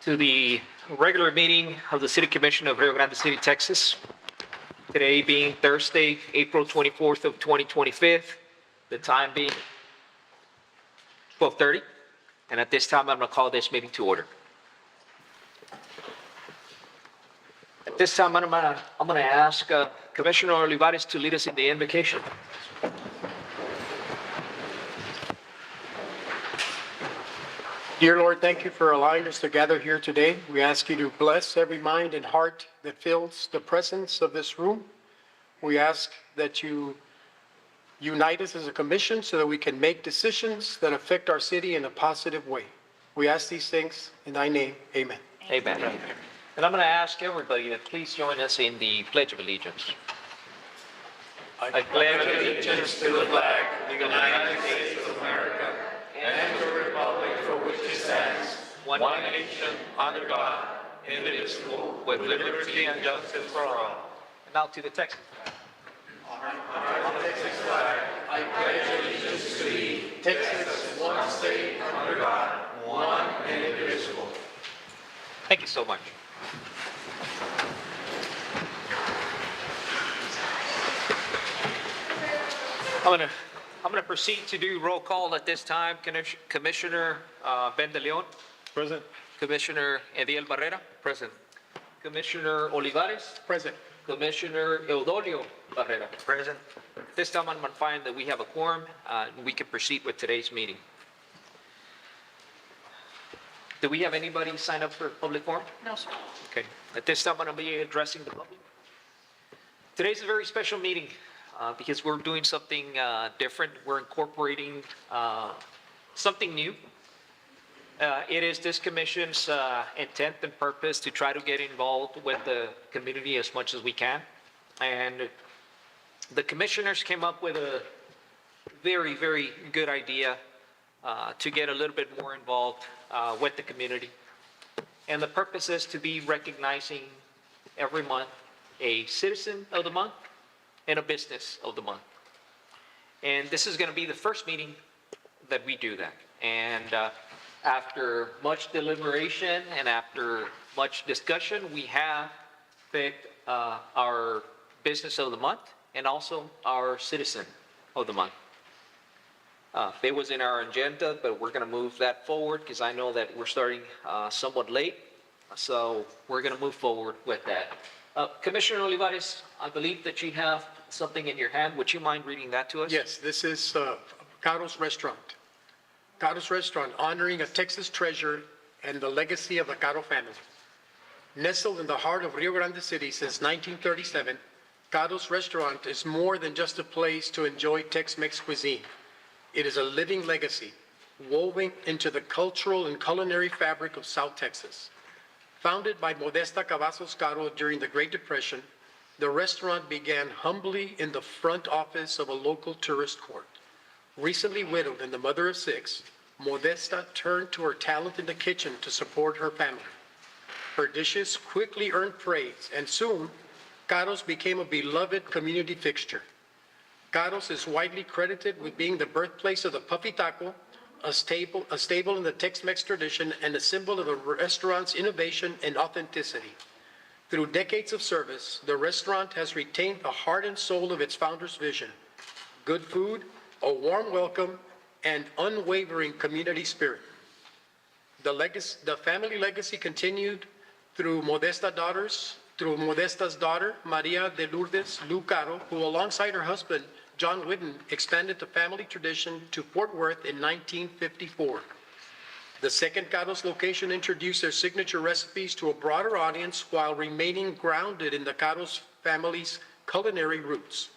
to the regular meeting of the City Commission of Rio Grande City, Texas. Today being Thursday, April 24th of 2025, the time being 12:30. And at this time, I'm going to call this meeting to order. At this time, I'm going to ask Commissioner Olivares to lead us in the invocation. Dear Lord, thank you for allowing us to gather here today. We ask you to bless every mind and heart that fills the presence of this room. We ask that you unite us as a commission so that we can make decisions that affect our city in a positive way. We ask these things in thy name. Amen. Amen. And I'm going to ask everybody to please join us in the Pledge of Allegiance. I pledge allegiance to the flag of the United States of America and to the republic for which it stands, one nation, under God, indivisible, with liberty and justice for all. And now to the text. On the Texas flag, I pledge allegiance to thee, Texas, one state, under God, one and indivisible. Thank you so much. I'm going to proceed to do roll call at this time. Commissioner Ben De Leon. Present. Commissioner Ediel Barrera. Present. Commissioner Olivares. Present. Commissioner Eudolio Barrera. Present. This time I'm going to find that we have a quorum and we can proceed with today's meeting. Do we have anybody sign up for public forum? No, sir. Okay. At this time I'm going to be addressing the public. Today's a very special meeting. Because we're doing something different. We're incorporating something new. It is this commission's intent and purpose to try to get involved with the community as much as we can. And the commissioners came up with a very, very good idea to get a little bit more involved with the community. And the purpose is to be recognizing every month a citizen of the month and a business of the month. And this is going to be the first meeting that we do that. And after much deliberation and after much discussion, we have picked our business of the month and also our citizen of the month. It was in our agenda, but we're going to move that forward because I know that we're starting somewhat late. So we're going to move forward with that. Commissioner Olivares, I believe that you have something in your hand. Would you mind reading that to us? Yes, this is Caro's Restaurant. Caro's Restaurant, honoring a Texas treasure and the legacy of the Caro family. Nestled in the heart of Rio Grande City since 1937, Caro's Restaurant is more than just a place to enjoy Tex-Mex cuisine. It is a living legacy, woven into the cultural and culinary fabric of South Texas. Founded by Modesta Cavazos Caro during the Great Depression, the restaurant began humbly in the front office of a local tourist court. Recently widowed and the mother of 6, Modesta turned to her talent in the kitchen to support her family. Her dishes quickly earned praise, and soon, Caro's became a beloved community fixture. Caro's is widely credited with being the birthplace of the Puffy Taco, a staple in the Tex-Mex tradition and a symbol of the restaurant's innovation and authenticity. Through decades of service, the restaurant has retained the heart and soul of its founder's vision: good food, a warm welcome, and unwavering community spirit. The family legacy continued through Modesta's daughter, Maria de Lourdes Lu Caro, who alongside her husband, John Whitten, expanded the family tradition to Fort Worth in 1954. The second Caro's location introduced their signature recipes to a broader audience while remaining grounded in the Caro's family's culinary roots.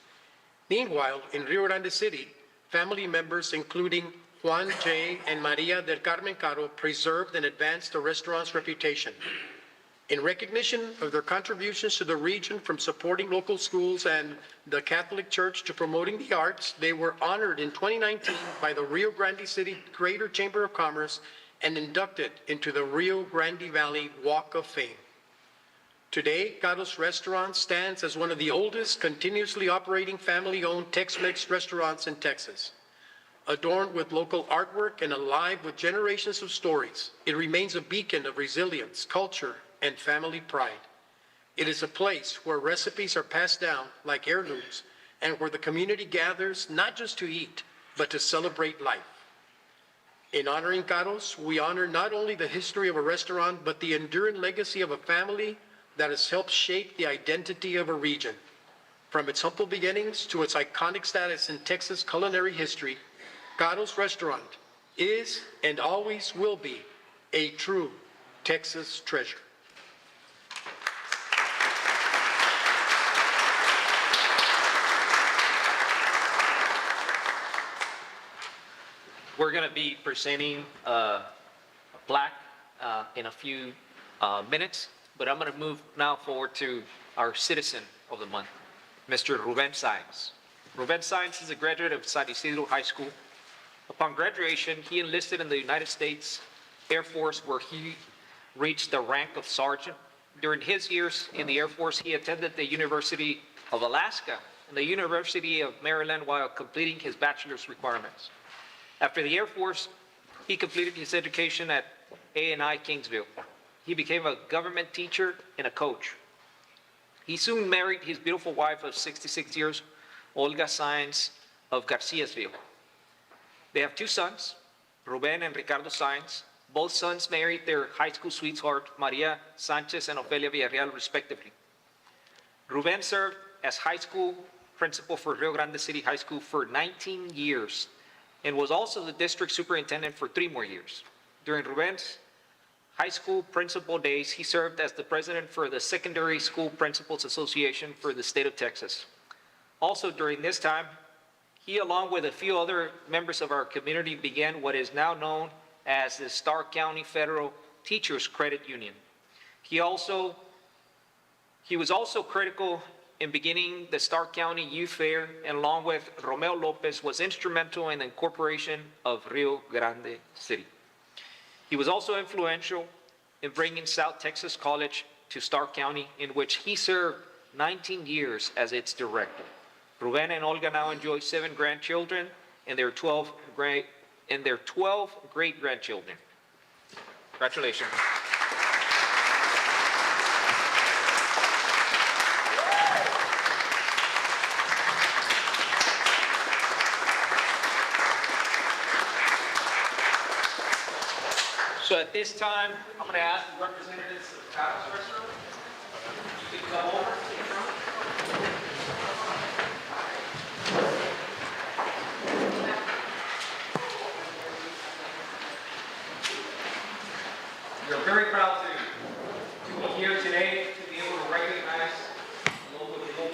Meanwhile, in Rio Grande City, family members including Juan J. and Maria del Carmen Caro preserved and advanced the restaurant's reputation. In recognition of their contributions to the region, from supporting local schools and the Catholic Church to promoting the arts, they were honored in 2019 by the Rio Grande City Greater Chamber of Commerce and inducted into the Rio Grande Valley Walk of Fame. Today, Caro's Restaurant stands as one of the oldest continuously operating family-owned Tex-Mex restaurants in Texas. Adorned with local artwork and alive with generations of stories, it remains a beacon of resilience, culture, and family pride. It is a place where recipes are passed down like heirlooms and where the community gathers not just to eat, but to celebrate life. In honoring Carlos, we honor not only the history of a restaurant, but the enduring legacy of a family that has helped shape the identity of a region. From its humble beginnings to its iconic status in Texas culinary history, Carlos Restaurant is and always will be a true Texas treasure. We're going to be presenting a plaque in a few minutes, but I'm going to move now forward to our citizen of the month, Mr. Ruben Saenz. Ruben Saenz is a graduate of San Isidro High School. Upon graduation, he enlisted in the United States Air Force, where he reached the rank of sergeant. During his years in the Air Force, he attended the University of Alaska and the University of Maryland while completing his bachelor's requirements. After the Air Force, he completed his education at A&I Kingsville. He became a government teacher and a coach. He soon married his beautiful wife of 66 years, Olga Saenz of Garciasville. They have two sons, Ruben and Ricardo Saenz. Both sons married their high school sweetheart, Maria Sanchez and Ofelia Villarreal, respectively. Ruben served as high school principal for Rio Grande City High School for 19 years and was also the district superintendent for 3 more years. During Ruben's high school principal days, he served as the president for the Secondary School Principals Association for the state of Texas. Also during this time, he, along with a few other members of our community, began what is now known as the Stark County Federal Teachers Credit Union. He was also critical in beginning the Stark County Youth Fair, and along with Romeo Lopez, was instrumental in the incorporation of Rio Grande City. He was also influential in bringing South Texas College to Stark County, in which he served 19 years as its director. Ruben and Olga now enjoy 7 grandchildren and their 12 great-grandchildren. Congratulations. So at this time, I'm going to ask the representatives of Carlos Restaurant to come over to the front. We're very proud to be here today to be able to recognize local people.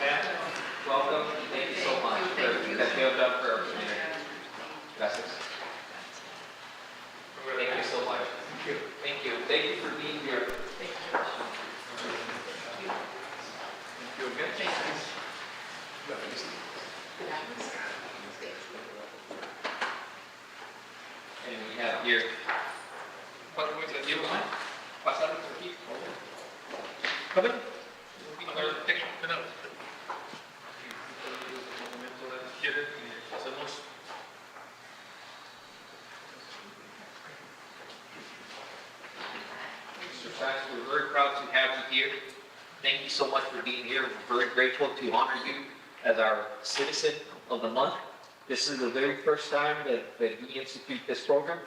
And welcome. Thank you so much for everything that you have done for our community. Gracias. Thank you so much. Thank you. Thank you. Thank you for being here. Thank you. Thank you. And we have here. Pasarlo por aquí. Come in. Mr. Saenz, we're very proud to have you here. Thank you so much for being here. We're very grateful to honor you as our Citizen of the Month. This is the very first time that we institute this program.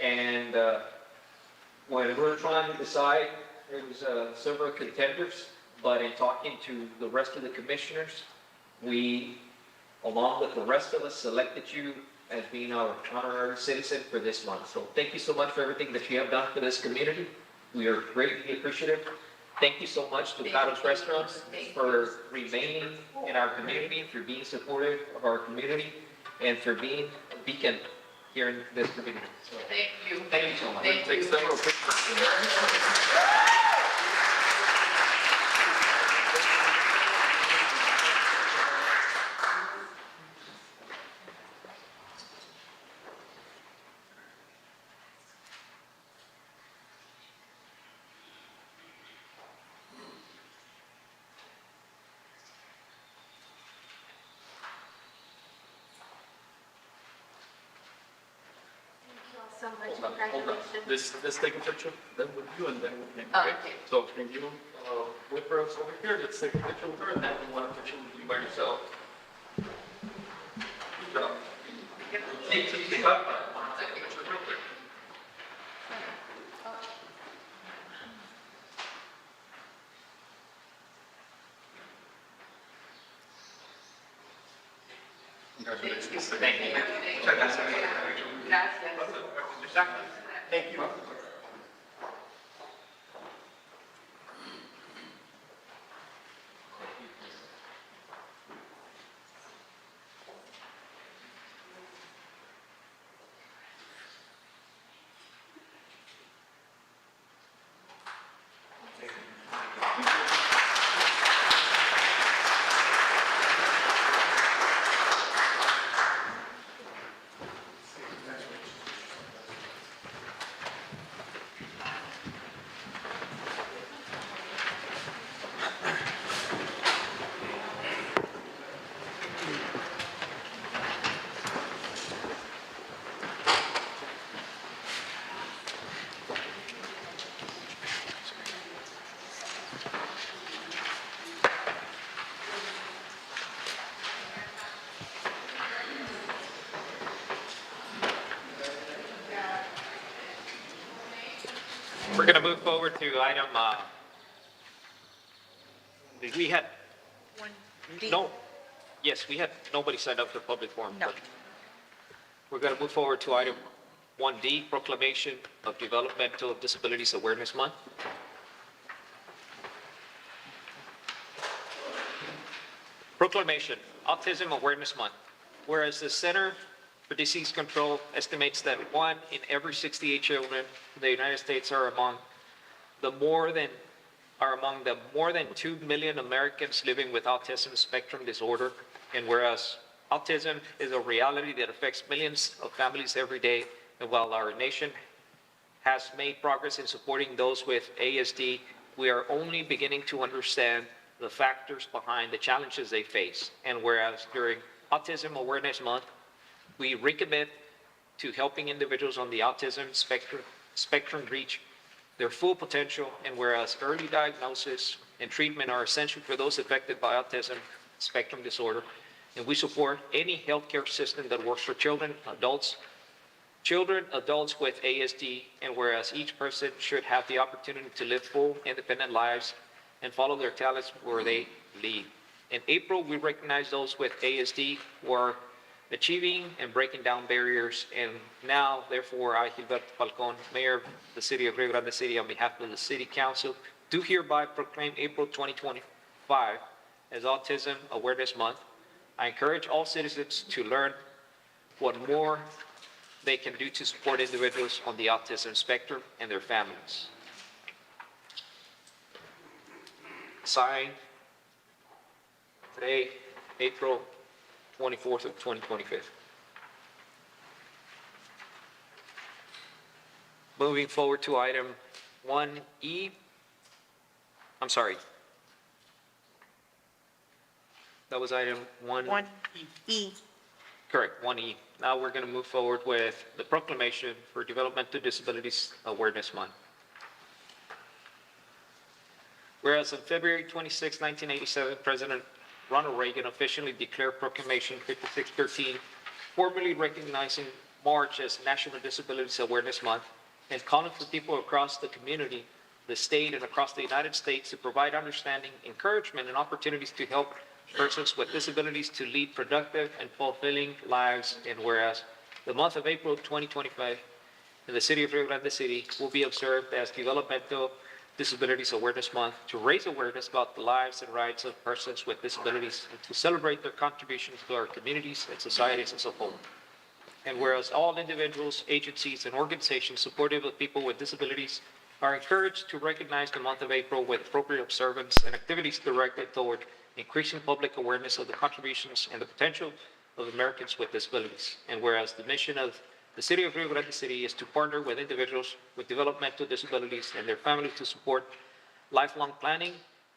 And when we were trying to decide, there was several contenders, but in talking to the rest of the commissioners, we, along with the rest of us, selected you as being our honorary citizen for this month. So thank you so much for everything that you have done for this community. We are greatly appreciative. Thank you so much to Carlos Restaurants for remaining in our community, for being supportive of our community, and for being a beacon here in this community. So, Thank you. thank you so much. Thank Take you. several pictures. Hold on. Let's take a picture, then with you and then with him, Oh, okay? okay. So can you, wait for us over here, let's take a picture with her, and then we want a picture with you by yourself. Good job. Take a picture real quick. Congratulations. Thank you. Thank you. We're going to move forward to item, we had, no, yes, we had, nobody signed up for public forum. No. but We're going to move forward to item 1D, Proclamation of Developmental Disabilities Awareness Month. Proclamation, Autism Awareness Month. Whereas the Center for Disease Control estimates that 1 in every 68 children in the United States are among the more than 2 million Americans living with autism spectrum disorder. And whereas autism is a reality that affects millions of families every day, and while our nation has made progress in supporting those with ASD, we are only beginning to understand the factors behind the challenges they face. And whereas during Autism Awareness Month, we recommit to helping individuals on the autism spectrum reach their full potential, and whereas early diagnosis and treatment are essential for those affected by autism spectrum disorder, and we support any healthcare system that works for children, adults with ASD, and whereas each person should have the opportunity to live full, independent lives and follow their talents where they lead. In April, we recognize those with ASD who are achieving and breaking down barriers. And now, therefore, I, Gilberto Falcon, Mayor of the City of Rio Grande City, on behalf of the City Council, do hereby proclaim April 2025 as Autism Awareness Month. I encourage all citizens to learn what more they can do to support individuals on the autism spectrum and their families. Signed today, April 24th of 2025. Moving forward to item 1E. I'm sorry. That was item 1E. Correct, 1E. Now we're going to move forward with the proclamation for Developmental Disabilities Awareness Month. Whereas on February 26, 1987, President Ronald Reagan officially declared Proclamation 5613, formally recognizing March as National Disabilities Awareness Month, and calling for people across the community, the state, and across the United States to provide understanding, encouragement, and opportunities to help persons with disabilities to lead productive and fulfilling lives. And whereas the month of April 2025 in the city of Rio Grande City will be observed as Developmental Disabilities Awareness Month to raise awareness about the lives and rights of persons with disabilities and to celebrate their contributions to our communities and societies as a whole. And whereas all individuals, agencies, and organizations supportive of people with disabilities are encouraged to recognize the month of April with appropriate observance and activities directed toward increasing public awareness of the contributions and the potential of Americans with disabilities. And whereas the mission of the City of Rio Grande City is to partner with individuals with developmental disabilities and their families to support lifelong planning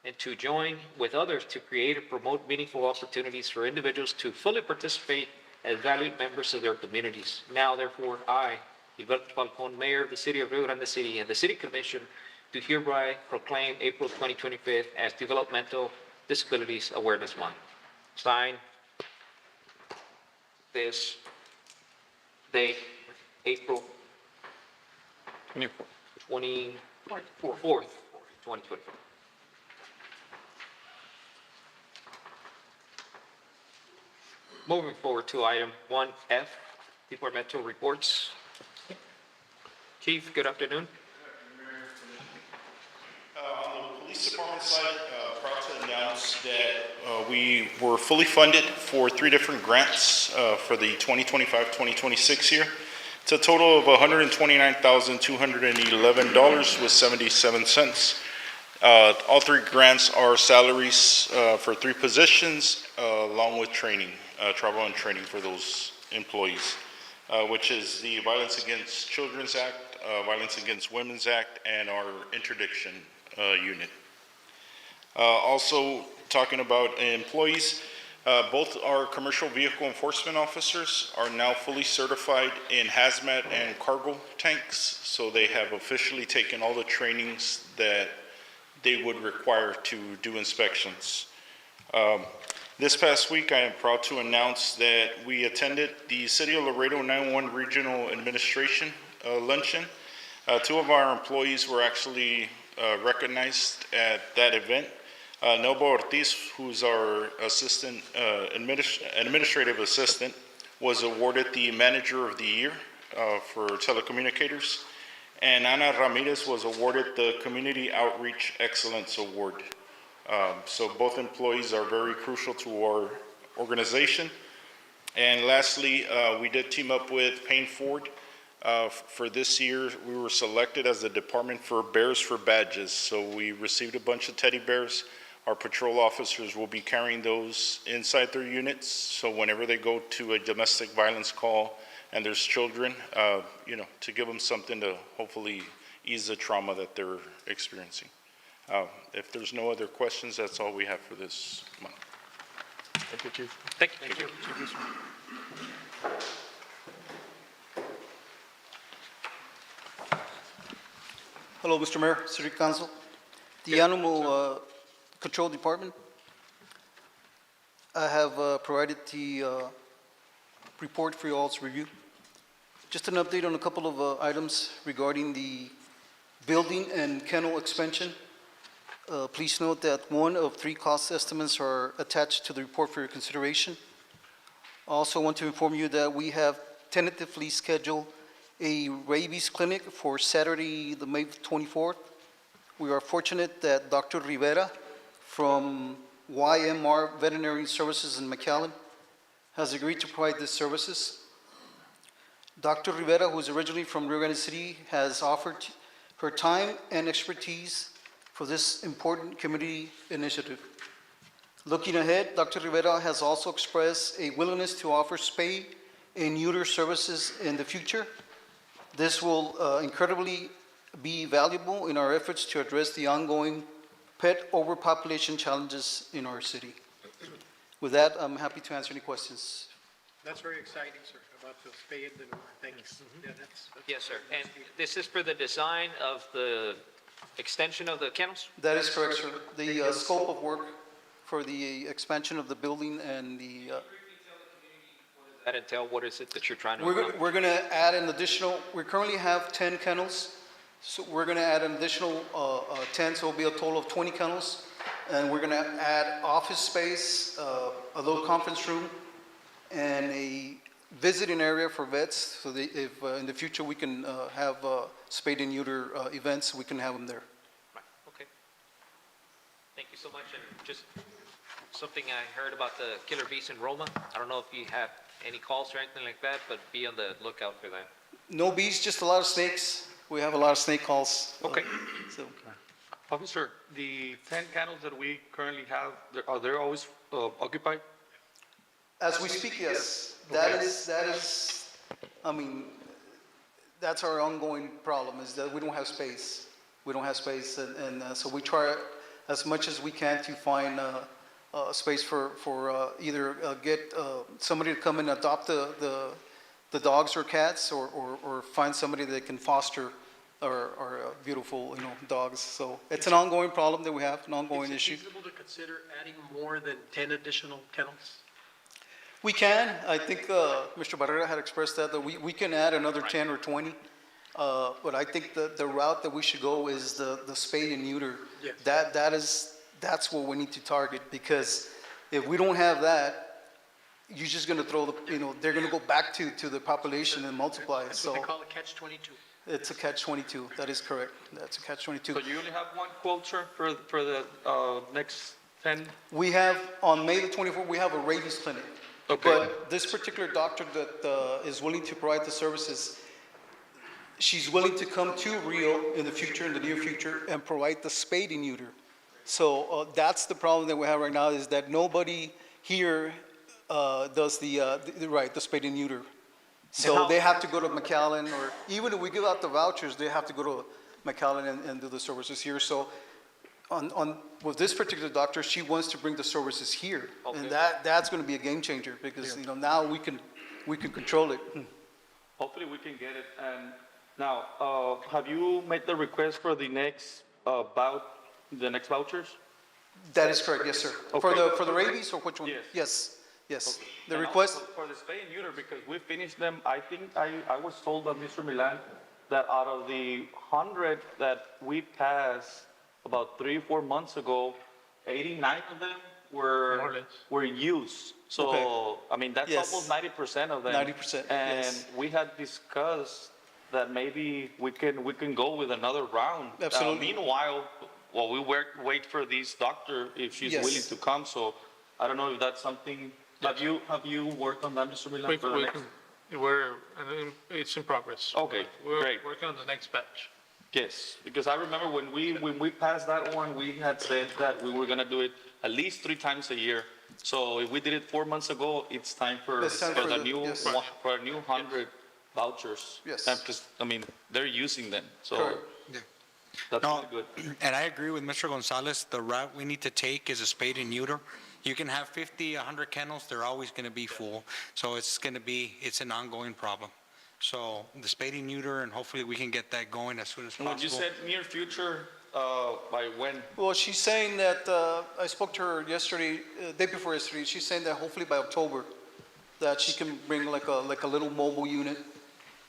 and to join with others to create and promote meaningful opportunities for individuals to fully participate as valued members of their communities. Now, therefore, I, Gilberto Falcon, Mayor of the City of Rio Grande City, and the City Commission do hereby proclaim April 2025 as Developmental Disabilities Awareness Month. Signed this date, April 24th, 2024. Moving forward to item 1F, departmental reports. Chief, good afternoon. On the police department side, proud to announce that we were fully funded for 3 different grants for the 2025-2026 year. It's a total of $129,211.77. All 3 grants are salaries for 3 positions, along with training, travel and training for those employees, which is the Violence Against Children's Act, Violence Against Women's Act, and our interdiction unit. Also talking about employees, both our commercial vehicle enforcement officers are now fully certified in hazmat and cargo tanks, so they have officially taken all the trainings that they would require to do inspections. This past week, I am proud to announce that we attended the City of Laredo 911 Regional Administration luncheon. 2 of our employees were actually recognized at that event. Nelba Ortiz, who's our administrative assistant, was awarded the Manager of the Year for telecommunicators. And Ana Ramirez was awarded the Community Outreach Excellence Award. So both employees are very crucial to our organization. And lastly, we did team up with Payne Ford. For this year, we were selected as the department for Bears for Badges. So we received a bunch of teddy bears. Our patrol officers will be carrying those inside their units. So whenever they go to a domestic violence call and there's children, to give them something to hopefully ease the trauma that they're experiencing. If there's no other questions, that's all we have for this month. Thank you, Chief. Thank you. Hello, Mr. Mayor, City Council. The Animal Control Department. I have provided the report for you all's review. Just an update on a couple of items regarding the building and kennel expansion. Please note that 1 of 3 cost estimates are attached to the report for your consideration. I also want to inform you that we have tentatively scheduled a rabies clinic for Saturday, the May 24th. We are fortunate that Dr. Rivera from YMR Veterinary Services in McAllen has agreed to provide these services. Dr. Rivera, who is originally from Rio Grande City, has offered her time and expertise for this important community initiative. Looking ahead, Dr. Rivera has also expressed a willingness to offer spay and neuter services in the future. This will incredibly be valuable in our efforts to address the ongoing pet overpopulation challenges in our city. With that, I'm happy to answer any questions. That's very exciting, sir, about the spay and the neuter. Thanks. Yeah, that's Yes, sir. And this is for the design of the extension of the kennels? That is correct, sir. The scope of work for the expansion of the building and the, That entail, what is it that you're trying to we're accomplish? going to add an additional, we currently have 10 kennels. So we're going to add an additional 10, so it'll be a total of 20 kennels. And we're going to add office space, a little conference room, and a visiting area for vets. So if in the future we can have spay and neuter events, we can have them there. Right, okay. Thank you so much. And just something I heard about the killer bees in Roma. I don't know if you have any calls or anything like that, but be on the lookout for that. No bees, just a lot of snakes. We have a lot of snake calls. Okay. So Officer, the 10 kennels that we currently have, are they always occupied? as we speak, yes, that is, I mean, that's our ongoing problem, is that we don't have space. We don't have space, and so we try as much as we can to find space for either get somebody to come and adopt the the dogs or cats, or find somebody that can foster our beautiful, dogs. So it's an ongoing problem that we have, an ongoing issue. Is it feasible to consider adding more than 10 additional kennels? We can. I think Mr. Barrera had expressed that we can add another 10 or 20. But I think the route that we should go is the spay and neuter. Yes. That's what we need to target, because if we don't have that, you're just going to throw they're going to go back to the population and multiply. That's what So they call a catch-22. it's a catch-22. That is correct. That's a catch-22. So you only have one quota for the next 10? We have, on May the 24th, we have a rabies clinic. Okay. But this particular doctor that is willing to provide the services, she's willing to come to Rio in the near future, and provide the spay and neuter. So that's the problem that we have right now, is that nobody here does the spay and neuter. So they have to go to McAllen, or even if we give out the vouchers, they have to go to McAllen and do the services here. So with this particular doctor, she wants to bring the services here. And that's going to be a game changer, because, now we can control it. Hopefully we can get it. And now, have you made the request for the next vouchers? That is correct, yes, sir. Okay. For the rabies, or which one? Yes. Yes. The And request, also for the spay and neuter, because we finished them, I think I was told by Mr. Milan that out of the 100 that we passed about 3 or 4 months ago, 89 of them More or were less. used. So, Okay. I mean, that's Yes. almost 90% of them. 90%, And yes. we had discussed that maybe we can go with another round. Absolutely. Meanwhile, while we wait for this doctor, if she's Yes. willing to come, so I don't know if that's something, have you worked on that, Mr. Milan? for the next- It's in progress. Okay, great. We're working on the next batch. Yes, because I remember when we passed that one, we had said that we were gonna do it at least 3 times a year. So if we did it 4 months ago, it's time for It's time for for the the- new yes. for a new 100 vouchers. Yes. And 'cause, I mean, they're using them, so Correct. that's No, really good. and I agree with Mr. Gonzalez, the route we need to take is a spade and neuter. You can have 50, 100 kennels, they're always going to be full. So it's an ongoing problem. So the spade and neuter, and hopefully we can get that going as soon as And when you possible. said near future, by when? well, she's saying that, I spoke to her yesterday, day before yesterday, she's saying that hopefully by October, that she can bring like a little mobile unit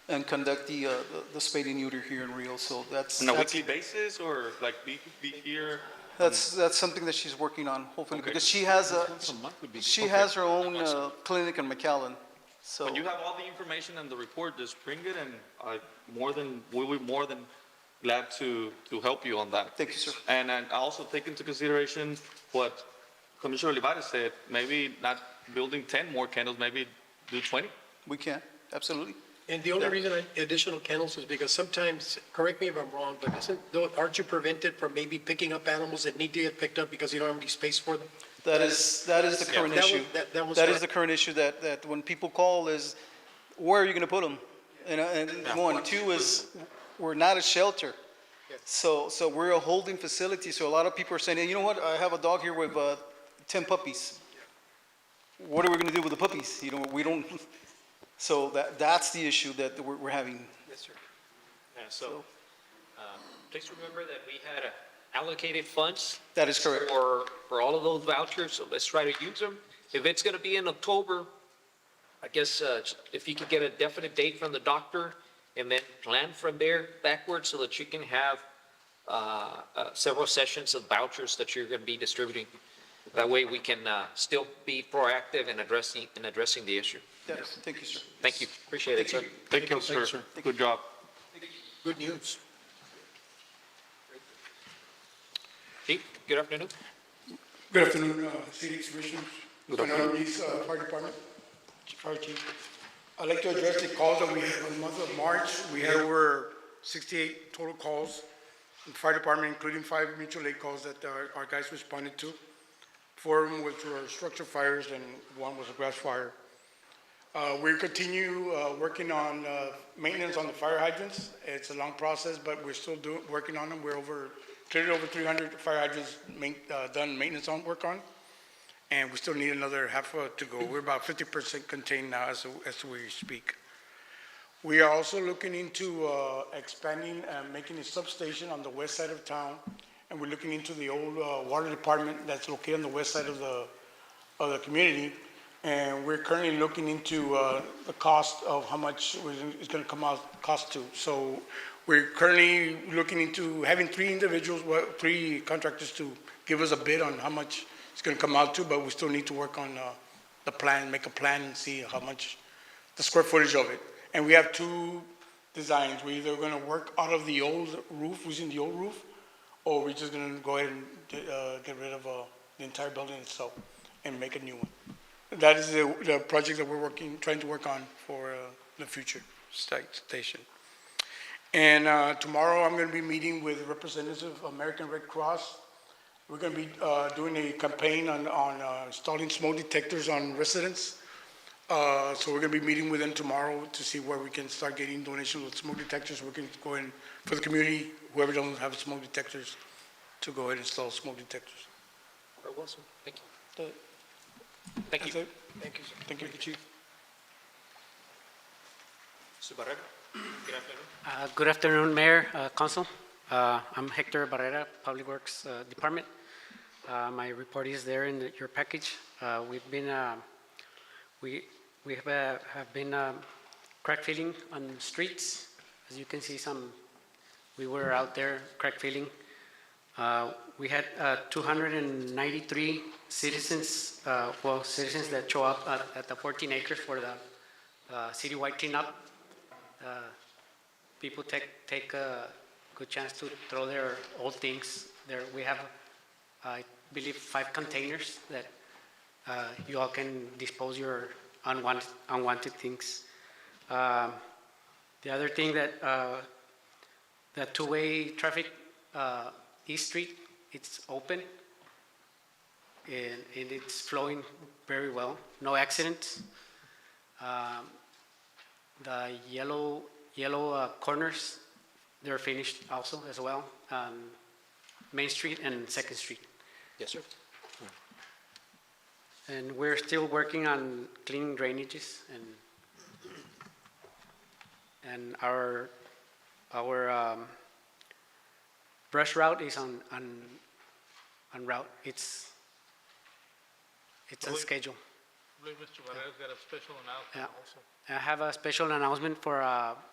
and conduct the spade and neuter here in Rio. So that's. On a that's- weekly basis, or like be here? That's something that she's working on, hopefully, Okay. because she has her own clinic in McAllen, so. When you have all the information and the report, just bring it, and we'll be more than glad to help you on that. Thank you, sir. And also take into consideration what Commissioner Olivares said, maybe not building 10 more kennels, maybe do 20. We can, absolutely. And the only reason additional kennels is because sometimes, correct me if I'm wrong, but aren't you prevented from maybe picking up animals that need to get picked up because you don't have any space for them? That is the current that was- issue. that was That is what- the current issue, that when people call is, where are you gonna put them? And one, two is, we're not a shelter. So we're a holding facility, so a lot of people are saying, hey, you know what, I have a dog here with 10 puppies. What are we gonna do with the puppies? We don't, so that's the issue that we're having. Yes, sir. Yeah, so, please remember that we had allocated funds That is correct. for all of those vouchers, so let's try to use them. If it's gonna be in October, I guess, if you could get a definite date from the doctor, and then plan from there backwards, so that you can have, several sessions of vouchers that you're gonna be distributing. That way we can, still be proactive in addressing the issue. Yes, thank you, sir. Thank you, appreciate it, sir. Thank you, sir. Good job. Good news. Chief, good afternoon. Good afternoon, City Commissioners. Fernando Ruiz, Fire Department, Fire Chief. I'd like to address the calls that we had for the month of March. We had over 68 total calls in the Fire Department, including 5 mutual aid calls that our guys responded to. 4 of them which were structure fires and 1 was a grass fire. We continue working on maintenance on the fire hydrants. It's a long process, but we're still working on them. We're clearly over 300 fire hydrants done maintenance work on, and we still need another half to go. We're about 50% contained now as we speak. We are also looking into expanding and making a substation on the west side of town. And we're looking into the old water department that's located on the west side of the community. And we're currently looking into the cost of how much it's going to come out cost to. So we're currently looking into having three contractors to give us a bid on how much it's going to come out to, but we still need to work on the plan, make a plan and see how much, the square footage of it. And we have two designs. We're either going to work out of the old roof, using the old roof, or we're just going to go ahead and get rid of the entire building itself and make a new one. That is the project that we're trying to work on for the future station. And tomorrow I'm going to be meeting with representatives of American Red Cross. We're going to be doing a campaign on installing smoke detectors on residents. So we're going to be meeting with them tomorrow to see where we can start getting donations with smoke detectors. We can go in for the community, whoever doesn't have smoke detectors, to go ahead and install smoke detectors. Very well, sir. Thank you. That's Thank you. it. Thank you, sir. Thank you, Chief. Mr. Barrera, good afternoon. Good afternoon, Mayor, Council. I'm Hector Barrera, Public Works Department. My report is there in your package. We've been, we have been crack filling on streets. As you can see, we were out there crack filling. We had 293 citizens, citizens that show up at the 14 acres for the citywide cleanup. People take a good chance to throw their old things there. We have, I believe, 5 containers that you all can dispose your unwanted things. The other thing that the two-way traffic, East Street, it's open and it's flowing very well. No accidents. The yellow corners, they're finished also as well. Main Street and 2nd Street. Yes, sir. And we're still working on cleaning drainages and our brush route is on route. It's on schedule. I believe Mr. Barrera's got a special announcement Yeah. also. I have a special announcement for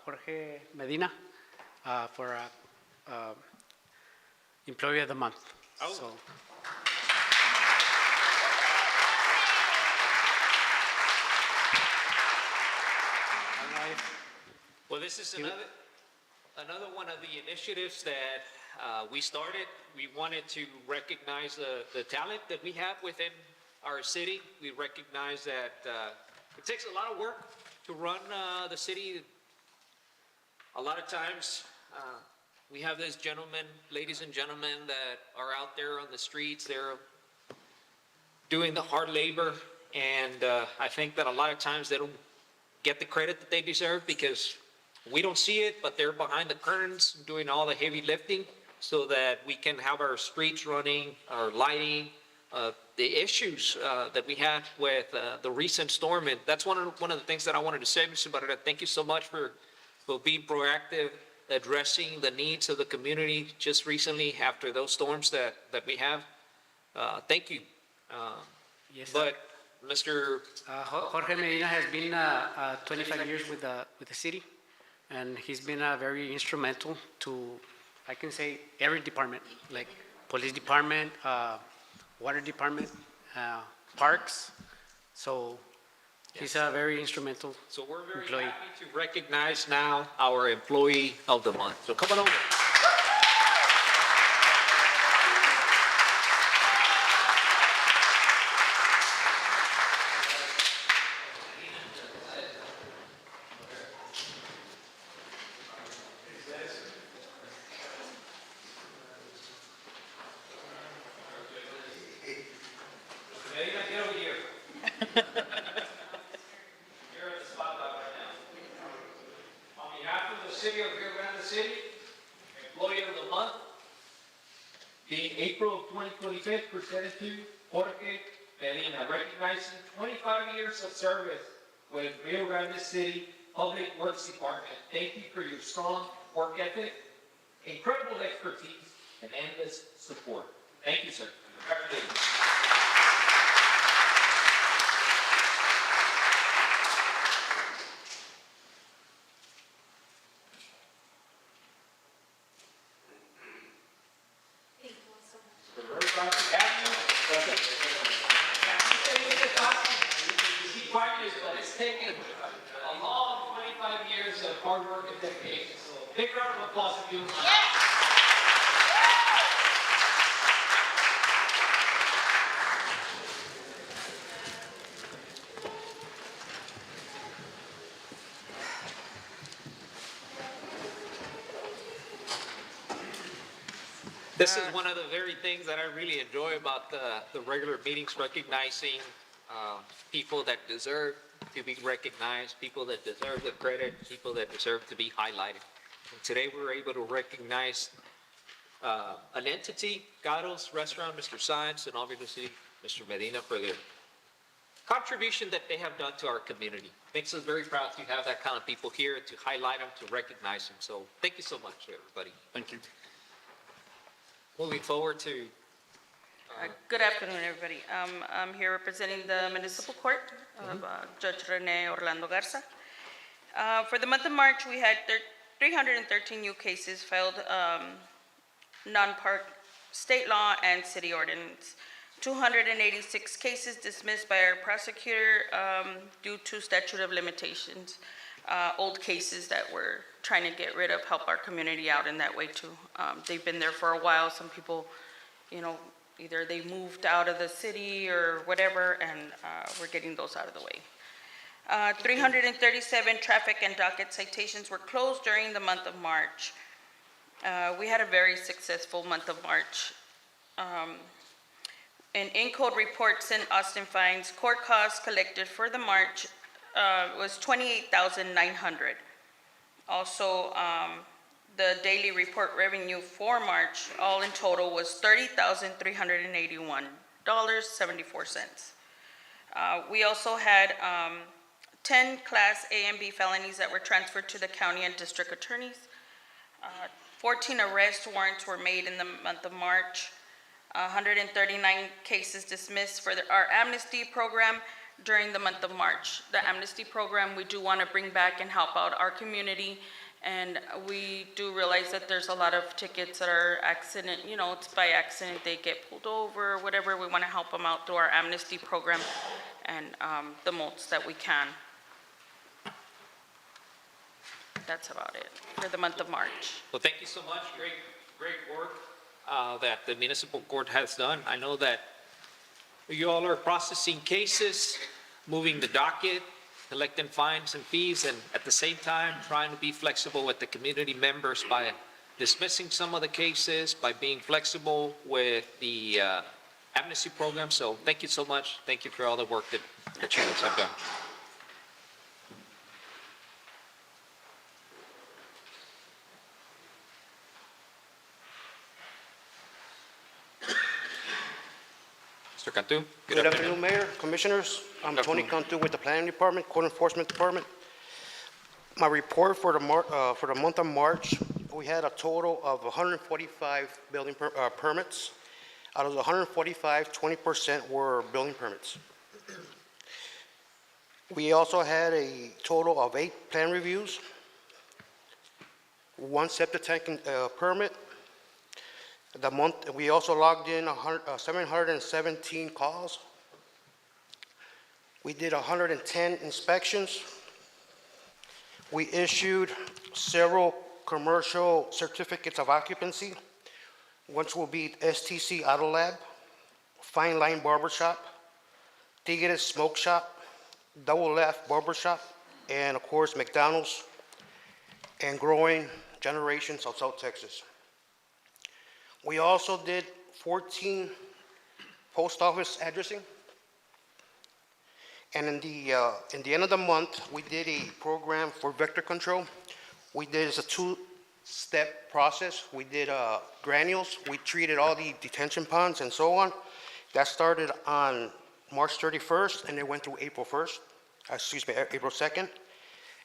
Jorge Medina for Employee of the Month. Oh. So, Well, this is another one of the initiatives that we started. We wanted to recognize the talent that we have within our city. We recognize that it takes a lot of work to run the city. A lot of times, we have these gentlemen, ladies and gentlemen, that are out there on the streets. They're doing the hard labor, and I think that a lot of times they don't get the credit that they deserve because we don't see it, but they're behind the curtains doing all the heavy lifting so that we can have our streets running, our lighting, the issues that we had with the recent storm. And that's one of the things that I wanted to say, Mr. Barrera. Thank you so much for being proactive, addressing the needs of the community just recently after those storms that we have. Thank you. yes. But Mr. Jorge Medina has been 25 years with the city, and he's been very instrumental to, I can say, every department, like police department, water department, parks. So he's a very instrumental So we're very employee. happy to recognize now our Employee of the Month. So come on over. Medina, get over here. You're at the spotlight right now. On behalf of the city of Rio Grande City, Employee of the Month, being April of 2025, presented to Jorge Medina, recognizing 25 years of service with Rio Grande City Public Works Department, thank you for your strong work ethic, incredible expertise, and endless support. Thank you, sir. Congratulations. We're very proud to have you. Be quiet, but it's taken a long 25 years of hard work and dedication. So big round of applause for you. This is one of the very things that I really enjoy about the regular meetings, recognizing people that deserve to be recognized, people that deserve the credit, people that deserve to be highlighted. And today we were able to recognize an entity, Gatos Restaurant, Mr. Science, and obviously Mr. Medina for their contribution that they have done to our community. Makes us very proud to have that kind of people here, to highlight them, to recognize them. So thank you so much, everybody. Thank you. Moving forward to, Good afternoon, everybody. I'm here representing the municipal court of Judge Rene Orlando Garza. For the month of March, we had 313 new cases filed, non-park state law and city ordinance. 286 cases dismissed by our prosecutor due to statute of limitations. Old cases that we're trying to get rid of, help our community out in that way too. They've been there for a while. Some people, either they moved out of the city or whatever, and we're getting those out of the way. 337 traffic and docket citations were closed during the month of March. We had a very successful month of March. An in-code report sent Austin fines. Court costs collected for the March was $28,900. Also, the daily report revenue for March, all in total, was $30,381.74. We also had 10 Class A and B felonies that were transferred to the county and district attorneys. 14 arrest warrants were made in the month of March. 139 cases dismissed for our amnesty program during the month of March. The amnesty program, we do want to bring back and help out our community, and we do realize that there's a lot of tickets that are accident, it's by accident, they get pulled over, whatever. We want to help them out through our amnesty program and the most that we can. That's about it for the month of March. well, thank you so much. Great work that the municipal court has done. I know that you all are processing cases, moving the docket, collecting fines and fees, and at the same time, trying to be flexible with the community members by dismissing some of the cases, by being flexible with the amnesty program. So thank you so much. Thank you for all the work that you guys have done. Mr. Cantu. Good afternoon, Mayor, Commissioners. I'm Good Tony afternoon. Cantu with the Planning Department, Code Enforcement Department. My report for the month of March, we had a total of 145 building permits. Out of the 145, 20% were building permits. We also had a total of 8 plan reviews, 1 septic tank permit. We also logged in 717 calls. We did 110 inspections. We issued several commercial certificates of occupancy. One will be STC Auto Lab, Fine Line Barbershop, Tigres Smoke Shop, Double Laugh Barbershop, and of course McDonald's and Growing Generations of South Texas. We also did 14 post office addressing. And in the end of the month, we did a program for vector control. We did a 2-step process. We did granules. We treated all the detention ponds and so on. That started on March 31st, and it went through April 2nd.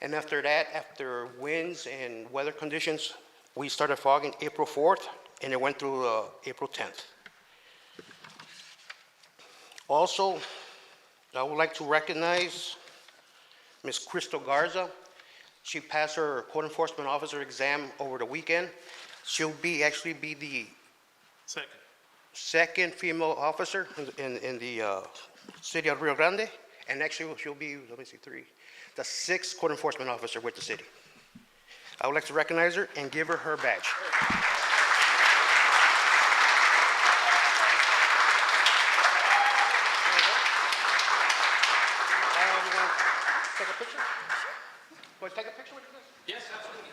And after that, after winds and weather conditions, we started fogging April 4th, and it went through April 10th. Also, I would like to recognize Ms. Crystal Garza. She passed her code enforcement officer exam over the weekend. She'll actually be the second female officer in the city of Rio Grande, and actually she'll be, let me see, the 6th code enforcement officer with the city. I would like to recognize her and give her her badge. Take a picture? Want to take a picture with this? Yes, absolutely.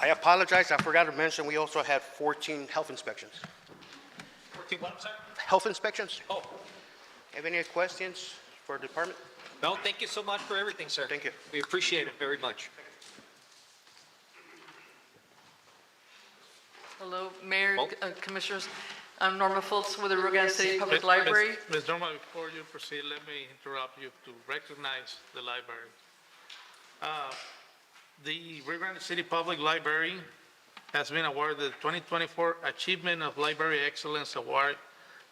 I apologize, I forgot to mention, we also had 14 health inspections. 14 what, sir? Health inspections? Oh, Have any questions for the department? no, thank you so much for everything, sir. Thank you. We appreciate it very much. Hello, Mayor, Oh. Commissioners. I'm Norma Fultz with the Rio Grande City Public Library. Ms. Norma, before you proceed, let me interrupt you to recognize the library. The Rio Grande City Public Library has been awarded the 2024 Achievement of Library Excellence Award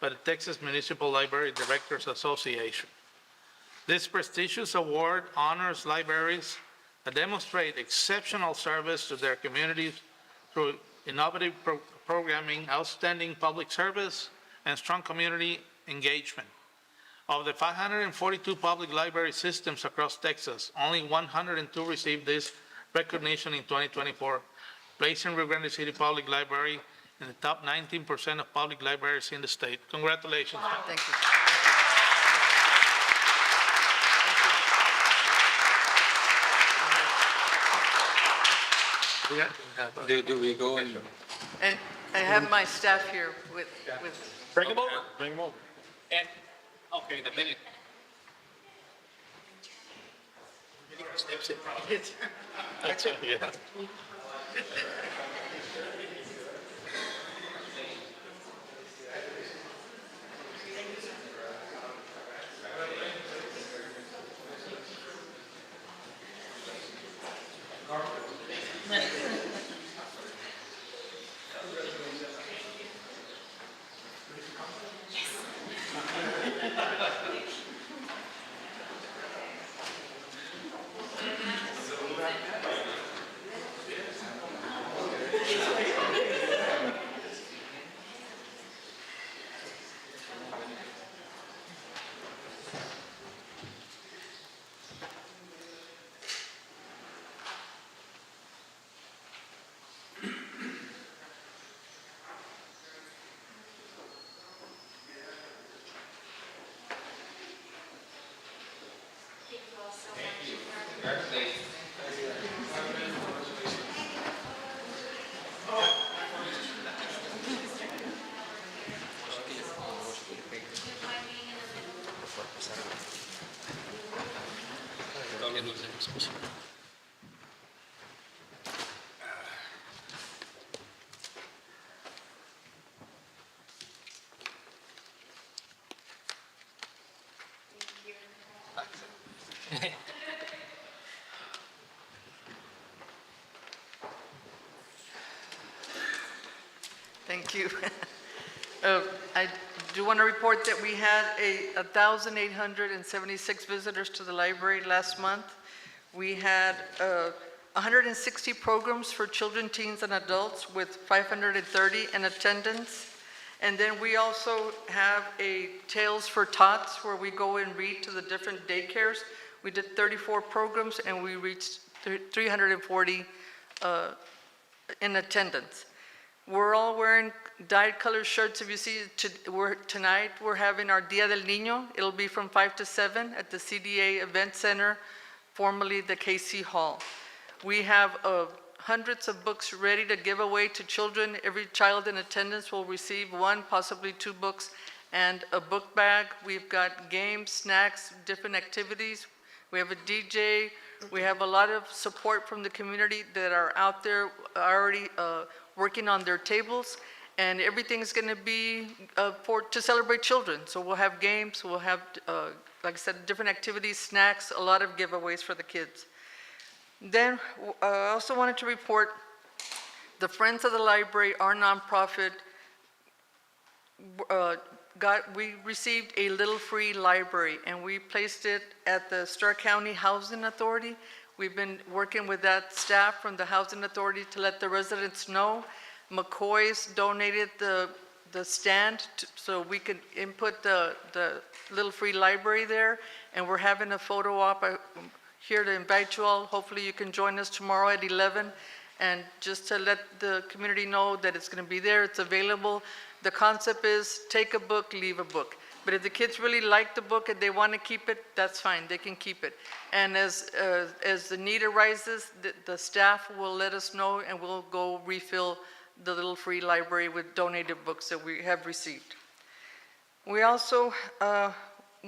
by the Texas Municipal Library Directors Association. This prestigious award honors libraries that demonstrate exceptional service to their communities through innovative programming, outstanding public service, and strong community engagement. Of the 542 public library systems across Texas, only 102 received this recognition in 2024, placing Rio Grande City Public Library in the top 19% of public libraries in the state. Congratulations. Thank you. Do we go and? And I have my staff here with, Bring them over. Bring them over. And, okay, the minute. That's it. Yeah. thank you. I do want to report that we had 1,876 visitors to the library last month. We had 160 programs for children, teens, and adults with 530 in attendance. And then we also have a Tales for Tots where we go and read to the different daycares. We did 34 programs, and we reached 340 in attendance. We're all wearing dyed color shirts. If you see, tonight we're having our Dia del Niño. It'll be from 5 to 7 at the CDA Event Center, formerly the KC Hall. We have hundreds of books ready to give away to children. Every child in attendance will receive 1, possibly 2 books, and a book bag. We've got games, snacks, different activities. We have a DJ. We have a lot of support from the community that are out there already working on their tables, and everything's going to be to celebrate children. So we'll have games, we'll have, like I said, different activities, snacks, a lot of giveaways for the kids. Then I also wanted to report the Friends of the Library, our nonprofit, we received a little free library, and we placed it at the Stark County Housing Authority. We've been working with that staff from the Housing Authority to let the residents know. McCoy's donated the stand so we could input the little free library there, and we're having a photo op. I'm here to invite you all. Hopefully you can join us tomorrow at 11, and just to let the community know that it's going to be there, it's available. The concept is take a book, leave a book. But if the kids really like the book and they want to keep it, that's fine, they can keep it. And as the need arises, the staff will let us know, and we'll go refill the little free library with donated books that we have received. We also,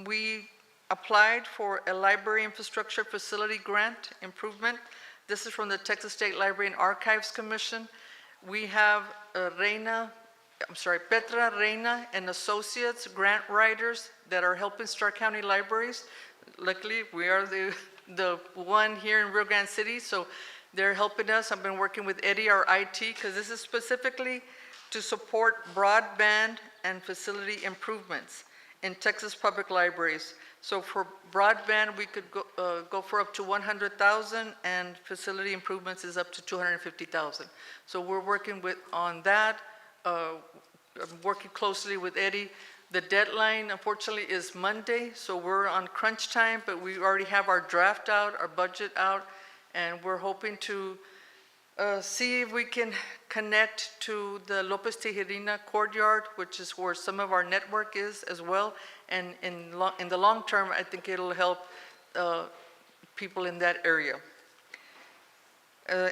we applied for a library infrastructure facility grant improvement. This is from the Texas State Library and Archives Commission. We have Petra Reina and Associates grant writers that are helping Stark County Libraries. Luckily, we are the one here in Rio Grande City, so they're helping us. I've been working with Eddie, our IT, because this is specifically to support broadband and facility improvements in Texas public libraries. So for broadband, we could go for up to 100,000, and facility improvements is up to 250,000. So we're working on that. I'm working closely with Eddie. The deadline, unfortunately, is Monday, so we're on crunch time, but we already have our draft out, our budget out, and we're hoping to see if we can connect to the Lopez Tijerina courtyard, which is where some of our network is as well. And in the long term, I think it'll help people in that area.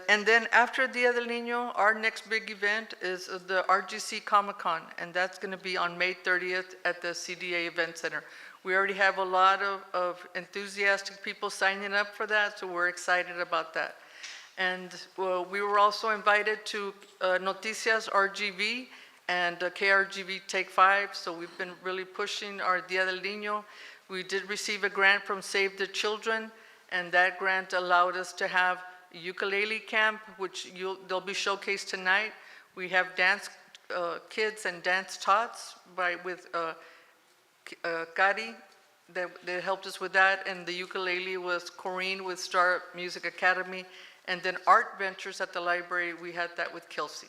And then after Dia del Niño, our next big event is the RGC Comic-Con, and that's going to be on May 30th at the CDA Event Center. We already have a lot of enthusiastic people signing up for that, so we're excited about that. And we were also invited to Noticias RGV and KRGV Take 5, so we've been really pushing our Dia del Niño. We did receive a grant from Save the Children, and that grant allowed us to have ukulele camp, which they'll be showcased tonight. We have dance kids and dance tots with Kari that helped us with that, and the ukulele was Corrine with Star Music Academy, and then art ventures at the library, we had that with Kelsey.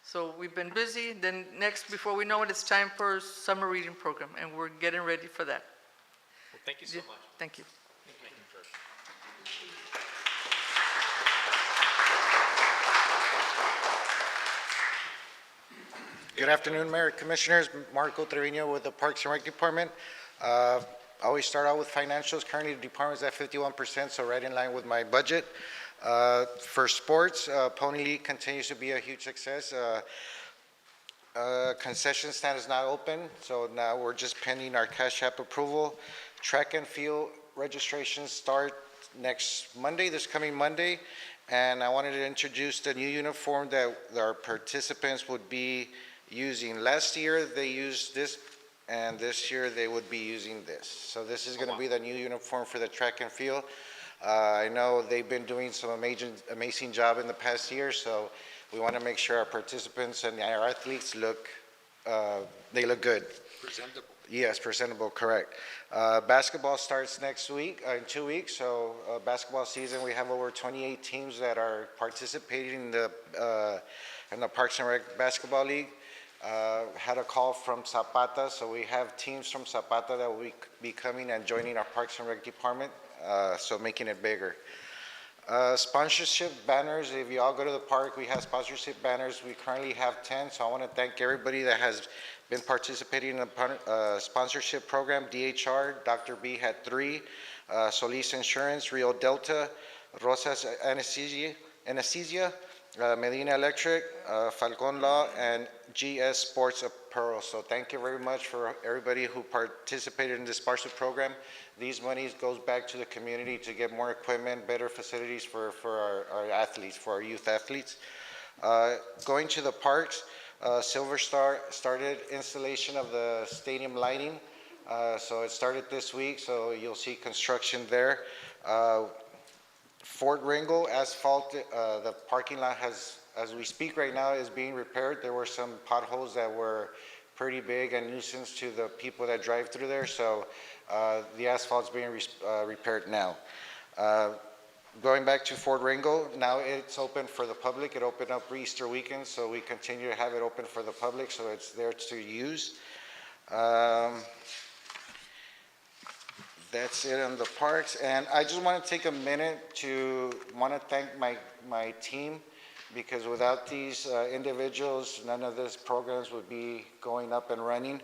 So we've been busy. Then next, before we know it, it's time for summer reading program, and we're getting ready for that. Well, thank you so much. Thank you. Good afternoon, Mayor, Commissioners. Marco Trevino with the Parks and Rec Department. I always start out with financials. Currently, the department's at 51%, so right in line with my budget. For sports, Pony League continues to be a huge success. Concession stand is now open, so now we're just pending our cash app approval. Track and field registrations start next Monday, this coming Monday, and I wanted to introduce the new uniform that our participants would be using. Last year they used this, and this year they would be using this. So this is going to be the new uniform for the track and field. I know they've been doing some amazing job in the past year, so we want to make sure our participants and our athletes look good. Presentable. Yes, presentable, correct. Basketball starts next week, in 2 weeks. So basketball season, we have over 28 teams that are participating in the Parks and Rec Basketball League. Had a call from Zapata, so we have teams from Zapata that will be coming and joining our Parks and Rec department, so making it bigger. Sponsorship banners, if you all go to the park, we have sponsorship banners. We currently have 10, so I want to thank everybody that has been participating in the sponsorship program. DHR, Dr. B had 3, Solis Insurance, Rio Delta, Rosas Anesthesia, Medina Electric, Falcon Law, and GS Sports Apparel. So thank you very much for everybody who participated in this sponsorship program. These monies goes back to the community to get more equipment, better facilities for our athletes, for our youth athletes. Going to the parks, Silver Star started installation of the stadium lighting. So it started this week, so you'll see construction there. Fort Ringel asphalt, the parking lot has, as we speak right now, is being repaired. There were some potholes that were pretty big and nuisance to the people that drive through there, so the asphalt's being repaired now. Going back to Fort Ringel, now it's open for the public. It opened up for Easter weekend, so we continue to have it open for the public, so it's there to use. That's it on the parks, and I just want to take a minute to thank my team, because without these individuals, none of these programs would be going up and running.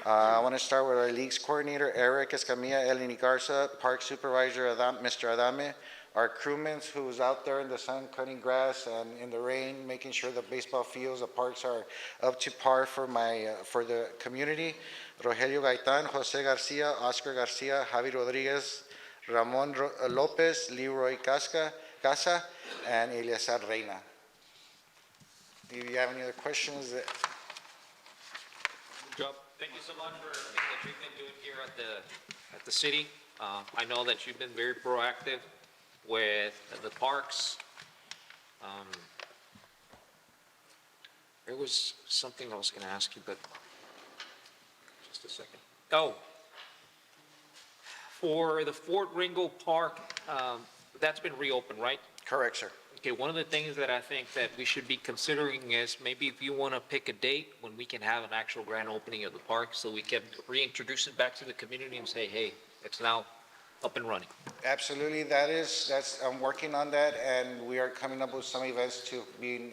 I want to start with our leagues coordinator, Eric Escamilla, Eleni Garza, park supervisor, Mr. Adame, our crewmen who's out there in the sun cutting grass and in the rain, making sure the baseball fields, the parks are up to par for the community. Rogelio Gaitan, Jose Garcia, Oscar Garcia, Javi Rodriguez, Ramon Lopez, Leroy Casa, and Eliazar Reina. Do you have any other questions? Good job. Thank you so much for everything that you've been doing here at the city. I know that you've been very proactive with the parks. There was something I was going to ask you, but just a second. Oh, for the Fort Ringel Park, that's been reopened, right? Correct, sir. Okay, one of the things that I think that we should be considering is maybe if you want to pick a date when we can have an actual grand opening of the park, so we can reintroduce it back to the community and say, hey, it's now up and running. Absolutely, I'm working on that, and we are coming up with some events to be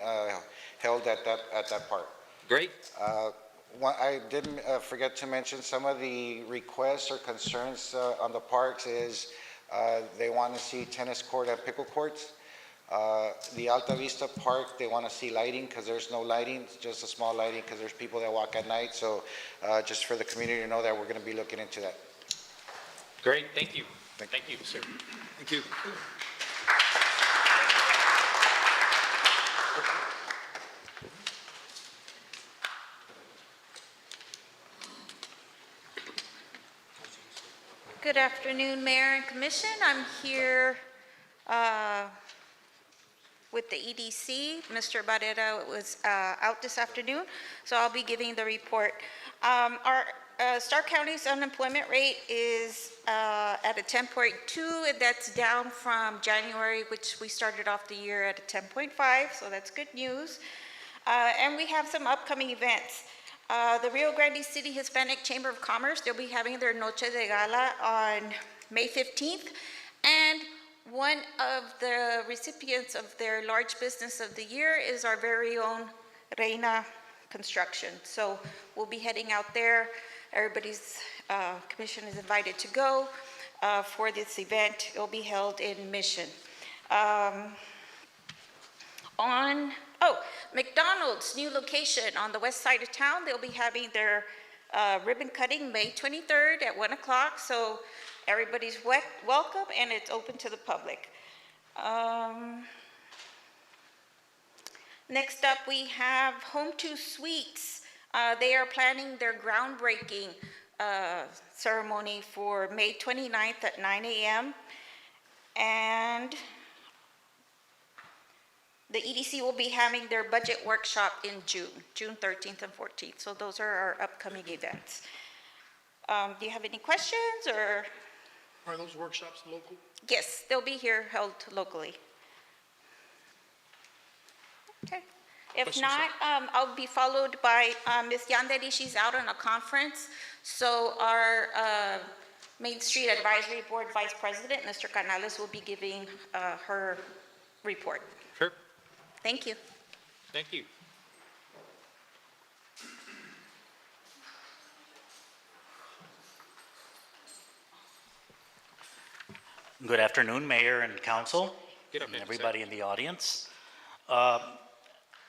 held at that park. Great. I didn't forget to mention some of the requests or concerns on the parks is they want to see tennis court and pickle courts. The Alta Vista Park, they want to see lighting because there's no lighting, just a small lighting because there's people that walk at night. So just for the community to know that we're going to be looking into that. Great, thank you. Thank you, sir. Thank you. Good afternoon, Mayor and Commission. I'm here with the EDC. Mr. Barrera was out this afternoon, so I'll be giving the report. Our Stark County's unemployment rate is at a 10.2, and that's down from January, which we started off the year at a 10.5, so that's good news. And we have some upcoming events. The Rio Grande City Hispanic Chamber of Commerce, they'll be having their Noche de Gala on May 15th, and one of the recipients of their large business of the year is our very own Reina Construction. So we'll be heading out there. Everybody's commission is invited to go for this event. It'll be held in Mission. McDonald's new location on the west side of town, they'll be having their ribbon cutting May 23rd at 1 o'clock. So everybody's welcome, and it's open to the public. Next up, we have Home 2 Suites. They are planning their groundbreaking ceremony for May 29th at 9 a.m. And the EDC will be having their budget workshop in June 13th and 14th. So those are our upcoming events. Do you have any questions or? Are those workshops local? Yes, they'll be here held locally. Okay, If Questions? not, I'll be followed by Ms. Yanderi. She's out on a conference. So our Main Street Advisory Board Vice President, Mr. Canales, will be giving her report. Sure. Thank you. Thank you. Good afternoon, Mayor and Council, Good and afternoon, sir. everybody in the audience.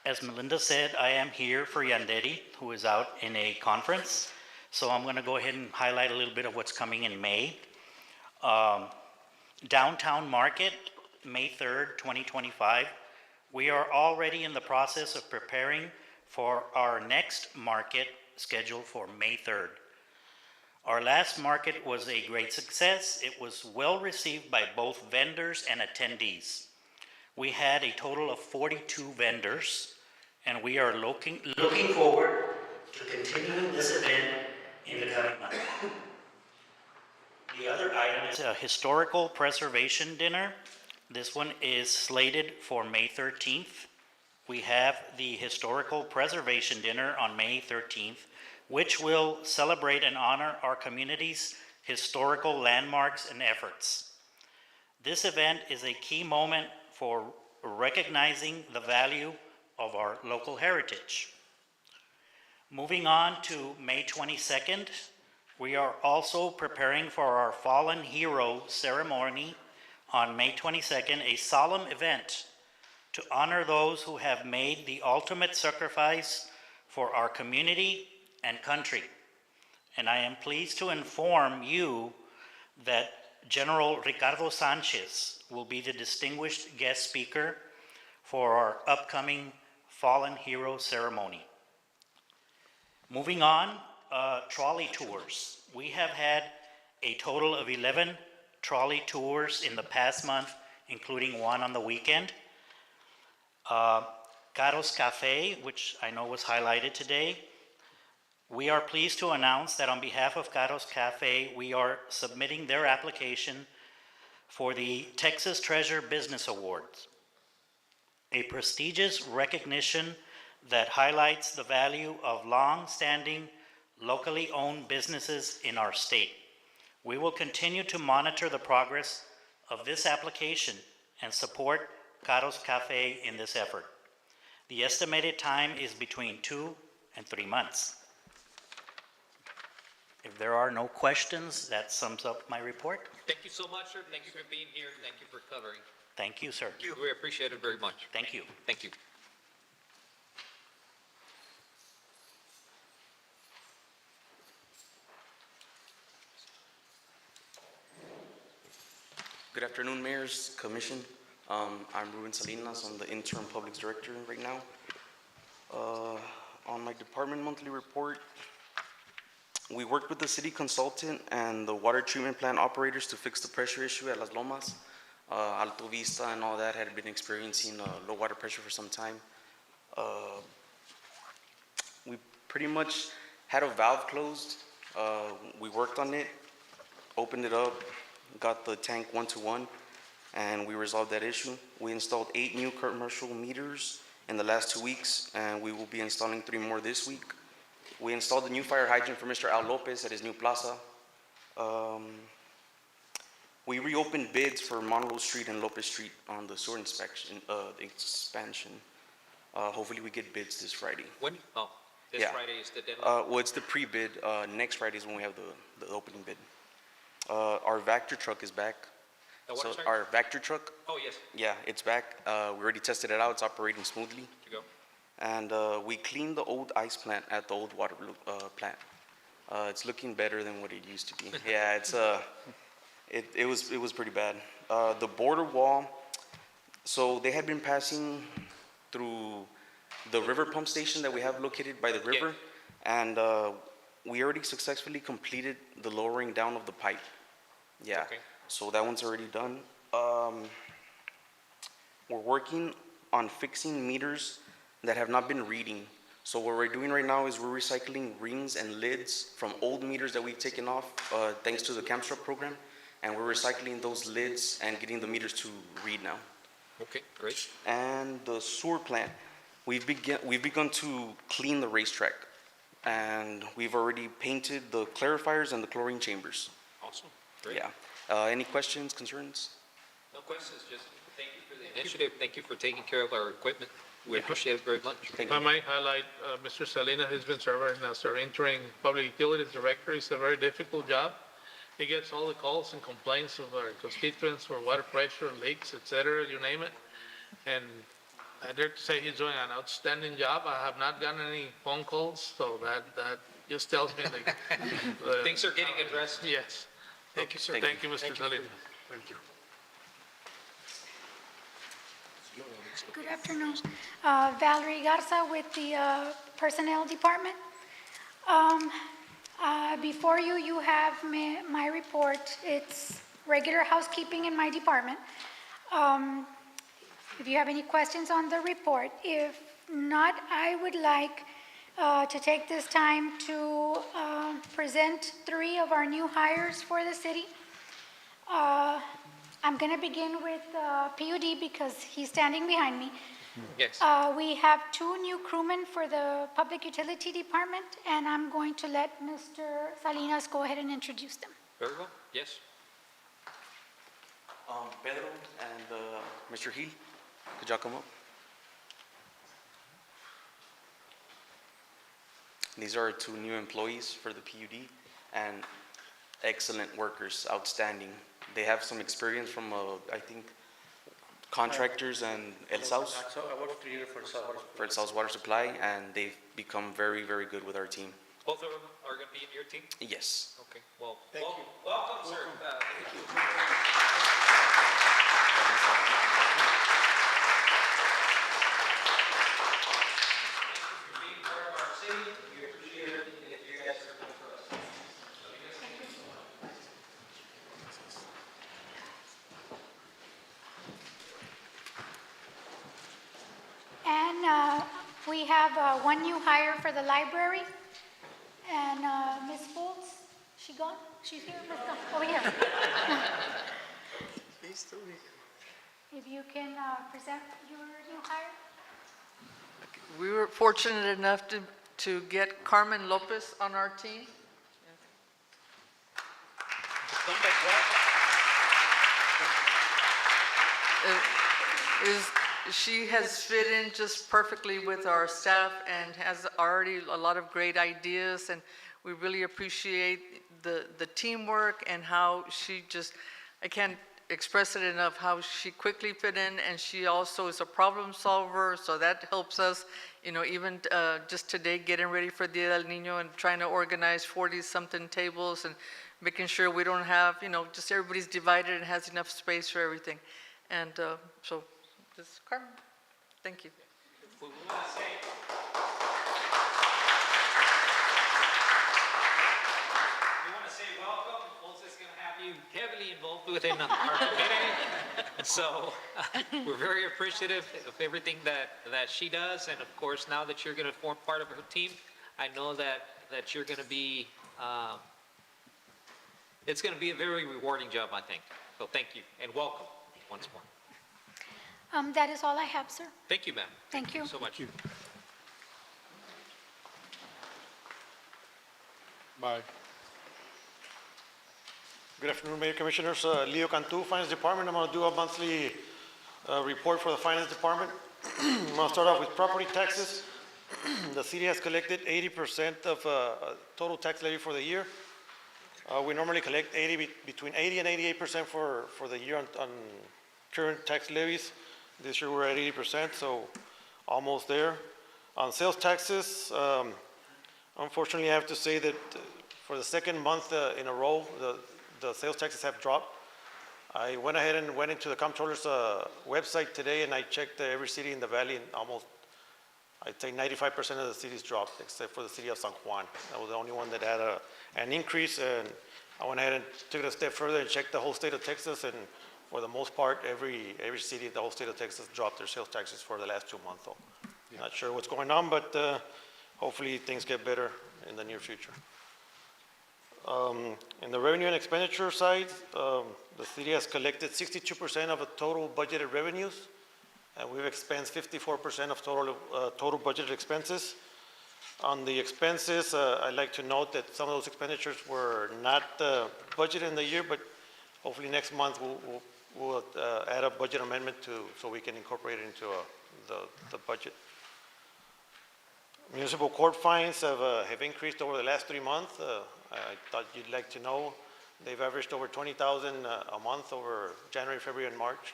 As Melinda said, I am here for Yanderi, who is out in a conference. So I'm going to go ahead and highlight a little bit of what's coming in May. Downtown Market, May 3rd, 2025. We are already in the process of preparing for our next market scheduled for May 3rd. Our last market was a great success. It was well received by both vendors and attendees. We had a total of 42 vendors, and we are looking forward to continuing this event in the coming months. The other item is a historical preservation dinner. This one is slated for May 13th. We have the historical preservation dinner on May 13th, which will celebrate and honor our community's historical landmarks and efforts. This event is a key moment for recognizing the value of our local heritage. Moving on to May 22nd, we are also preparing for our Fallen Hero ceremony on May 22nd, a solemn event to honor those who have made the ultimate sacrifice for our community and country. And I am pleased to inform you that General Ricardo Sanchez will be the distinguished guest speaker for our upcoming Fallen Hero ceremony. Moving on, trolley tours. We have had a total of 11 trolley tours in the past month, including one on the weekend. Caro's Cafe, which I know was highlighted today. We are pleased to announce that on behalf of Caro's Cafe, we are submitting their application for the Texas Treasure Business Awards, a prestigious recognition that highlights the value of long-standing, locally owned businesses in our state. We will continue to monitor the progress of this application and support Caro's Cafe in this effort. The estimated time is between 2 and 3 months. If there are no questions, that sums up my report. Thank you so much, sir. Thank you for being here. Thank you for covering. Thank you, sir. We appreciate it very much. Thank you. Thank you. Good afternoon, Mayors, Commission. I'm Ruben Salinas. I'm the Interim Public Director right now. On my department monthly report, we worked with the city consultant and the water treatment plant operators to fix the pressure issue at Las Lomas. Alto Vista and all that had been experiencing low water pressure for some time. We pretty much had a valve closed. We worked on it, opened it up, got the tank 1-to-1, and we resolved that issue. We installed 8 new commercial meters in the last 2 weeks, and we will be installing 3 more this week. We installed a new fire hydrant for Mr. Al Lopez at his new plaza. We reopened bids for Monroe Street and Lopez Street on the sewer expansion. Hopefully we get bids this Friday. When? Oh, this Yeah. Friday is the deadline. Well, it's the pre-bid. Next Friday is when we have the opening bid. Our Vector truck is back. The what, So sorry? our Vector truck, Oh, yes. yeah, it's back. We already tested it out. It's operating smoothly. To go. And we cleaned the old ice plant at the old water plant. It's looking better than what it used to be. Yeah, it was pretty bad. The border wall, so they had been passing through the river pump station that we have located by the river, and we already successfully completed the lowering down of the pipe. Yeah, Okay. so that one's already done. We're working on fixing meters that have not been reading. So what we're doing right now is we're recycling rings and lids from old meters that we've taken off thanks to the Camstruck program, and we're recycling those lids and getting the meters to read now. Okay, great. And the sewer plant, we've begun to clean the racetrack, and we've already painted the clarifiers and the chlorine chambers. Awesome. Great. Yeah. Any questions, concerns? No questions, just thank you for the initiative. Thank you for taking care of our equipment. We appreciate it very much. Thank If I you. might highlight, Mr. Salinas has been serving as our interim public utilities director. It's a very difficult job. He gets all the calls and complaints of our constituents for water pressure, leaks, et cetera, you name it. And I dare to say he's doing an outstanding job. I have not gotten any phone calls, so that just tells me that. Things are getting addressed. Yes. Thank you, sir. Thank you, Mr. Salinas. Thank you. Good afternoon. Valerie Garza with the Personnel Department. Before you, you have my report. It's regular housekeeping in my department. If you have any questions on the report, if not, I would like to take this time to present 3 of our new hires for the city. I'm going to begin with PUD because he's standing behind me. Yes. We have 2 new crewmen for the Public Utility Department, and I'm going to let Mr. Salinas go ahead and introduce them. Very well. Yes. Pedro and Mr. Gil, could y'all come up? These are our 2 new employees for the PUD, and excellent workers, outstanding. They have some experience from, I think, contractors and El Saus. I worked 3 years for South. For El Saus Water Supply, and they've become very, very good with our team. Both of them are going to be in your team? Yes. Okay. Well, Thank you. welcome, sir. Thank you. For being part of our city. We appreciate everything that you guys are doing for us. And we have 1 new hire for the library. And Ms. Foltz, she gone? She's here, Ms. Gone. Over here. If you can present your new hire. We were fortunate enough to get Carmen Lopez on our team. She has fit in just perfectly with our staff and has already a lot of great ideas, and we really appreciate the teamwork and how she just, I can't express it enough, how she quickly fit in, and she also is a problem solver, so that helps us, even just today getting ready for Dia del Niño and trying to organize 40-something tables and making sure we don't have, just everybody's divided and has enough space for everything. And so, just Carmen, thank you. We want to say, welcome. Foltz is going to have you heavily involved within our community. So we're very appreciative of everything that she does. And of course, now that you're going to form part of her team, I know that you're going to be, it's going to be a very rewarding job, I think. So thank you and welcome once more. That is all I have, sir. Thank you, ma'am. Thank you. So much. Bye. Good afternoon, Mayor Commissioners. Leo Cantu, Finance Department. I'm going to do a monthly report for the Finance Department. I'm going to start off with property taxes. The city has collected 80% of total tax levy for the year. We normally collect between 80 and 88% for the year on current tax levies. This year we're at 80%, so almost there. On sales taxes, unfortunately I have to say that for the 2nd month in a row, the sales taxes have dropped. I went ahead and went into the comptroller's website today and I checked every city in the valley, and almost, I'd say 95% of the cities dropped except for the city of San Juan. That was the only one that had an increase, and I went ahead and took it a step further and checked the whole state of Texas, and for the most part, every city in the whole state of Texas dropped their sales taxes for the last 2 months. So not sure what's going on, but hopefully things get better in the near future. In the revenue and expenditure side, the city has collected 62% of the total budgeted revenues. and we've expensed 54% of total budgeted expenses. On the expenses, I'd like to note that some of those expenditures were not budgeted in the year, but hopefully next month we'll add a budget amendment so we can incorporate it into the budget. Municipal court fines have increased over the last 3 months. I thought you'd like to know. They've averaged over 20,000 a month over January, February, and March.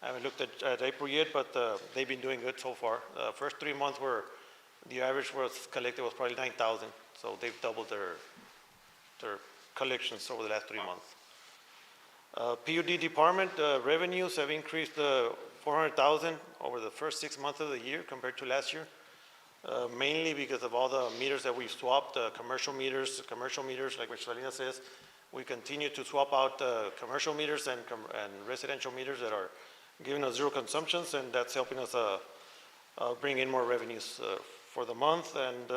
I haven't looked at April yet, but they've been doing good so far. First 3 months the average was collected was probably 9,000, so they've doubled their collections over the last 3 months. PUD department revenues have increased 400,000 over the first 6 months of the year compared to last year. Mainly because of all the meters that we've swapped, commercial meters, like Mr. Salinas says. We continue to swap out commercial meters and residential meters that are giving us zero consumptions, and that's helping us bring in more revenues for the month. And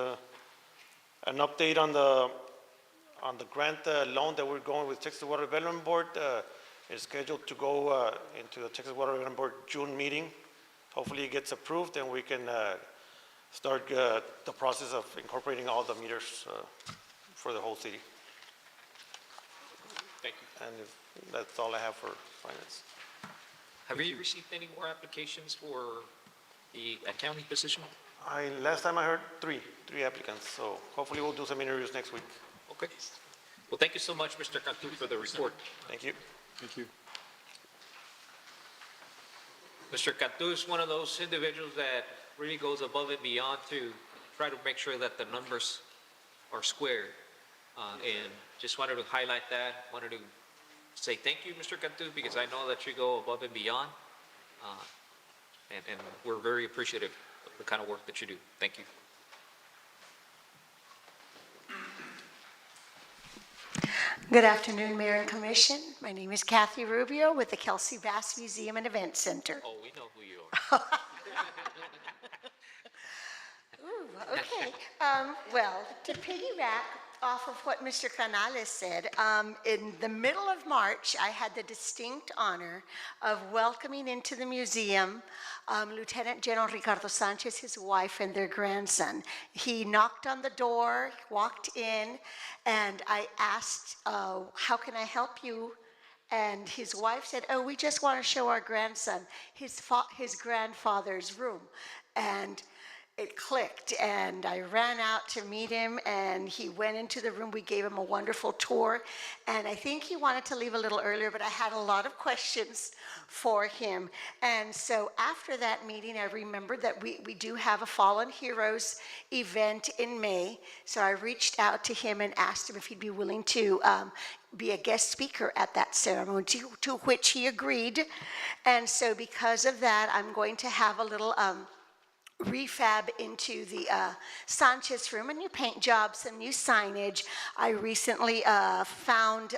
an update on the grant loan that we're going with Texas Water Development Board is scheduled to go into the Texas Water Development Board June meeting. Hopefully it gets approved and we can start the process of incorporating all the meters for the whole city. Thank you. And that's all I have for finance. Have you received any more applications for the accounting position? Last time I heard three applicants, so hopefully we'll do some interviews next week. Okay. Well, thank you so much, Mr. Cantu, for the report. Thank you. Thank you. Mr. Cantu is one of those individuals that really goes above and beyond to try to make sure that the numbers are square. And just wanted to highlight that, wanted to say thank you, Mr. Cantu, because I know that you go above and beyond. And we're very appreciative of the kind of work that you do. Thank you. Good afternoon, Mayor and Commission. My name is Kathy Rubio with the Kelsey Bass Museum and Event Center. Oh, we know who you are. Ooh, okay. Well, to piggyback off of what Mr. Canales said, in the middle of March, I had the distinct honor of welcoming into the museum Lieutenant General Ricardo Sanchez, his wife, and their grandson. He knocked on the door, walked in, and I asked, how can I help you? And his wife said, oh, we just want to show our grandson his grandfather's room. And it clicked, and I ran out to meet him, and he went into the room. We gave him a wonderful tour, and I think he wanted to leave a little earlier, but I had a lot of questions for him. And so after that meeting, I remembered that we do have a Fallen Heroes event in May, so I reached out to him and asked him if he'd be willing to be a guest speaker at that ceremony, to which he agreed. And so because of that, I'm going to have a little refab into the Sanchez room, a new paint job, some new signage. I recently found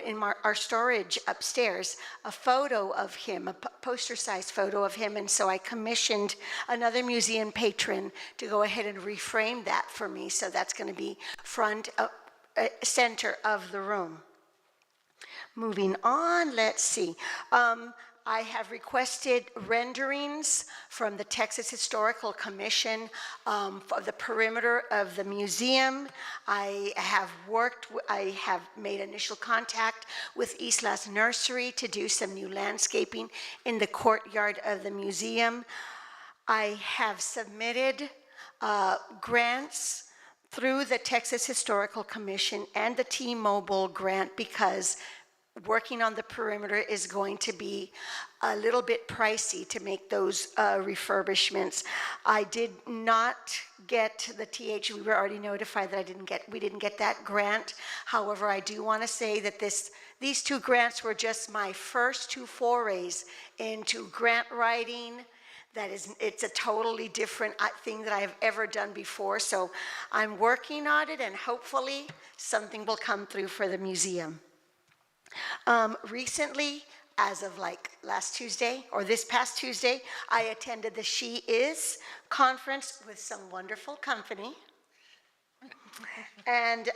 in our storage upstairs a photo of him, a poster-sized photo of him, and so I commissioned another museum patron to go ahead and reframe that for me, so that's going to be front center of the room. Moving on, let's see. I have requested renderings from the Texas Historical Commission for the perimeter of the museum. I have made initial contact with Isla's Nursery to do some new landscaping in the courtyard of the museum. I have submitted grants through the Texas Historical Commission and the T-Mobile grant because working on the perimeter is going to be a little bit pricey to make those refurbishments. I did not get the we were already notified that we didn't get that grant. However, I do want to say that these two grants were just my first two forays into grant writing. It's a totally different thing that I've ever done before. So I'm working on it, and hopefully something will come through for the museum. Recently, as of like last Tuesday or this past Tuesday, I attended the She Is conference with some wonderful company. And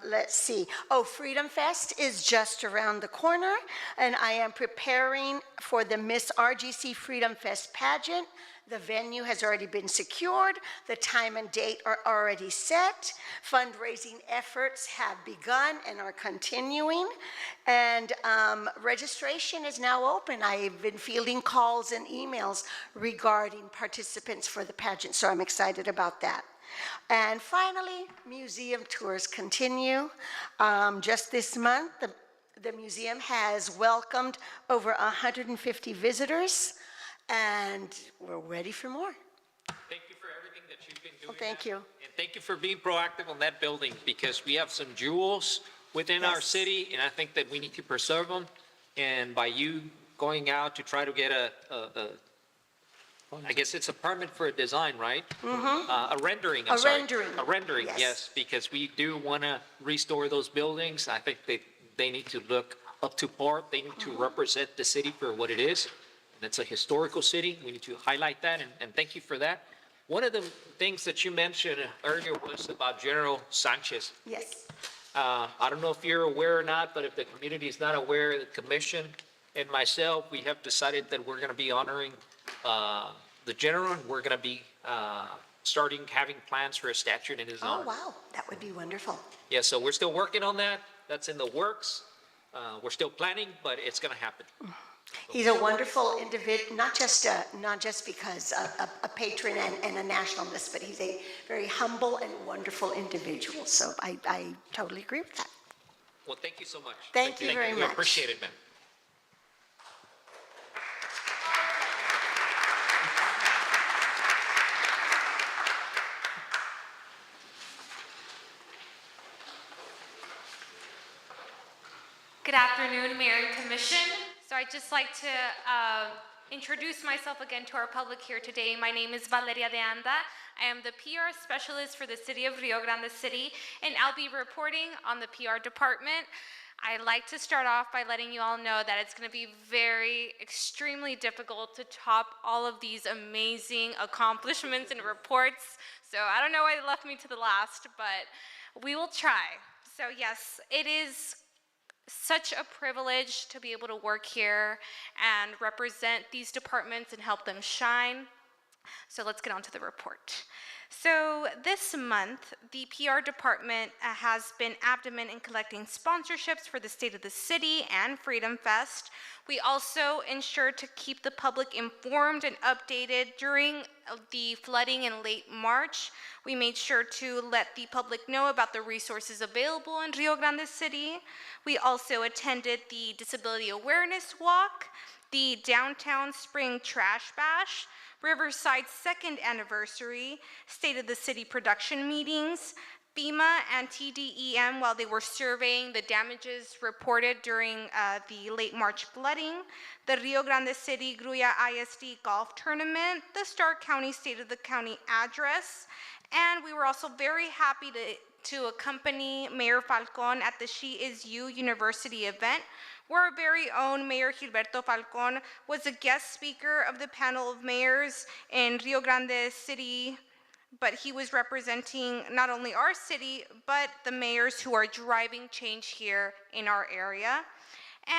let's see. Oh, Freedom Fest is just around the corner, and I am preparing for the Miss RGC Freedom Fest pageant. The venue has already been secured. The time and date are already set. Fundraising efforts have begun and are continuing. And registration is now open. I've been fielding calls and emails regarding participants for the pageant, so I'm excited about that. And finally, museum tours continue. Just this month, the museum has welcomed over 150 visitors, and we're ready for more. Thank you for everything that you've been doing. Well, thank you. And thank you for being proactive on that building, because we have some jewels within our Yes. city, and I think that we need to preserve them. And by you going out to try to get I guess it's a permit for a design, right? A rendering, I'm A sorry. rendering. A rendering, Yes. yes, because we do want to restore those buildings. I think they need to look up to par. They need to represent the city for what it is. And it's a historical city. We need to highlight that, and thank you for that. One of the things that you mentioned earlier was about General Sanchez. Yes. I don't know if you're aware or not, but if the community is not aware, the commission and myself, we have decided that we're going to be honoring the general, and we're going to be starting having plans for a statue in his Oh, honor. wow, that would be wonderful. Yeah, so we're still working on that. That's in the works. We're still planning, but it's going to happen. He's a wonderful individual, not just because a patron and a nationalist, but he's a very humble and wonderful individual. So I totally agree with that. Well, thank you so much. Thank you very We much. appreciate it, ma'am. Good afternoon, Mayor and Commission. So I'd just like to introduce myself again to our public here today. My name is Valeria de Anda. I am the PR specialist for the City of Rio Grande City, and I'll be reporting on the PR department. I'd like to start off by letting you all know that it's going to be extremely difficult to top all of these amazing accomplishments and reports. So I don't know why they left me to the last, but we will try. So yes, it is such a privilege to be able to work here and represent these departments and help them shine. So let's get on to the report. So this month, the PR department has been abdomen in collecting sponsorships for the State of the City and Freedom Fest. We also ensured to keep the public informed and updated during the flooding in late March. We made sure to let the public know about the resources available in Rio Grande City. We also attended the Disability Awareness Walk, the Downtown Spring Trash Bash, Riverside's second anniversary, State of the City production meetings, FEMA and TDEM while they were surveying the damages reported during the late March flooding, the Rio Grande City Gruya ISD golf tournament, the Stark County State of the County address, and we were also very happy to accompany Mayor Falcon at the She Is You University event, where our very own Mayor Gilberto Falcon was a guest speaker of the panel of mayors in Rio Grande City, but he was representing not only our city, but the mayors who are driving change here in our area.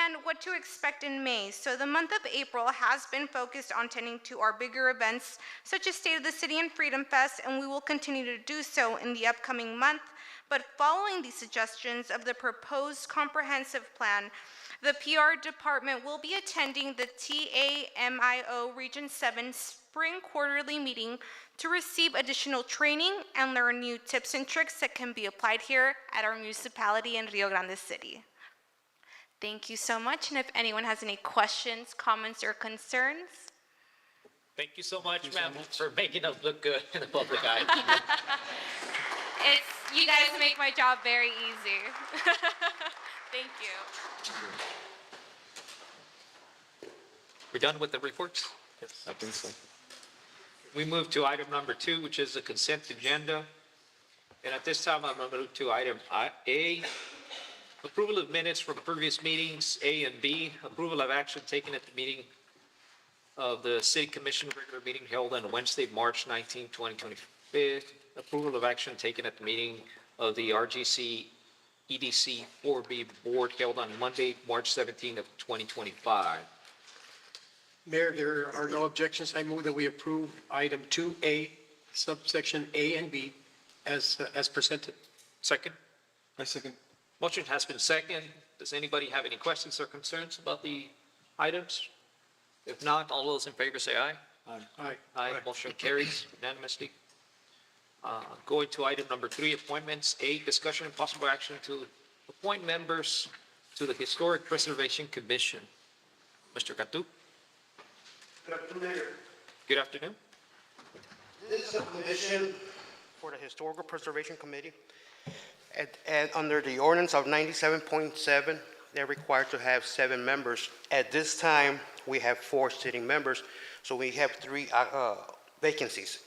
And what to expect in May. So the month of April has been focused on tending to our bigger events, such as State of the City and Freedom Fest, and we will continue to do so in the upcoming month. But following the suggestions of the proposed comprehensive plan, the PR department will be attending the TAMIO Region 7 Spring Quarterly Meeting to receive additional training and learn new tips and tricks that can be applied here at our municipality in Rio Grande City. Thank you so much, and if anyone has any questions, comments, or concerns. Thank you so much, ma'am, for making us look good in the public eye. You guys make my job very easy. Thank you. We're done with the reports? Yes, I think so. We move to item number 2, which is the consent agenda. And at this time, I'm going to move to item A, approval of minutes from previous meetings, A and B, approval of action taken at the meeting of the City Commission regular meeting held on Wednesday, March 19, 2025, approval of action taken at the meeting of the RGC EDC 4B Board held on Monday, March 17 of 2025. Mayor, there are no objections. I move that we approve item 2A, subsection A and B as presented. Second? I second. Motion has been seconded. Does anybody have any questions or concerns about the items? If not, all those in favor say aye. Aye. Aye, motion carries unanimously. Going to item number 3, appointments. A, discussion and possible action to appoint members to the Historic Preservation Commission. Mr. Cantu? Good afternoon, Mayor. Good afternoon. This is a commission for the Historical Preservation Committee. And under the ordinance of 97.7, they're required to have 7 members. At this time, we have 4 sitting members, so we have 3 vacancies.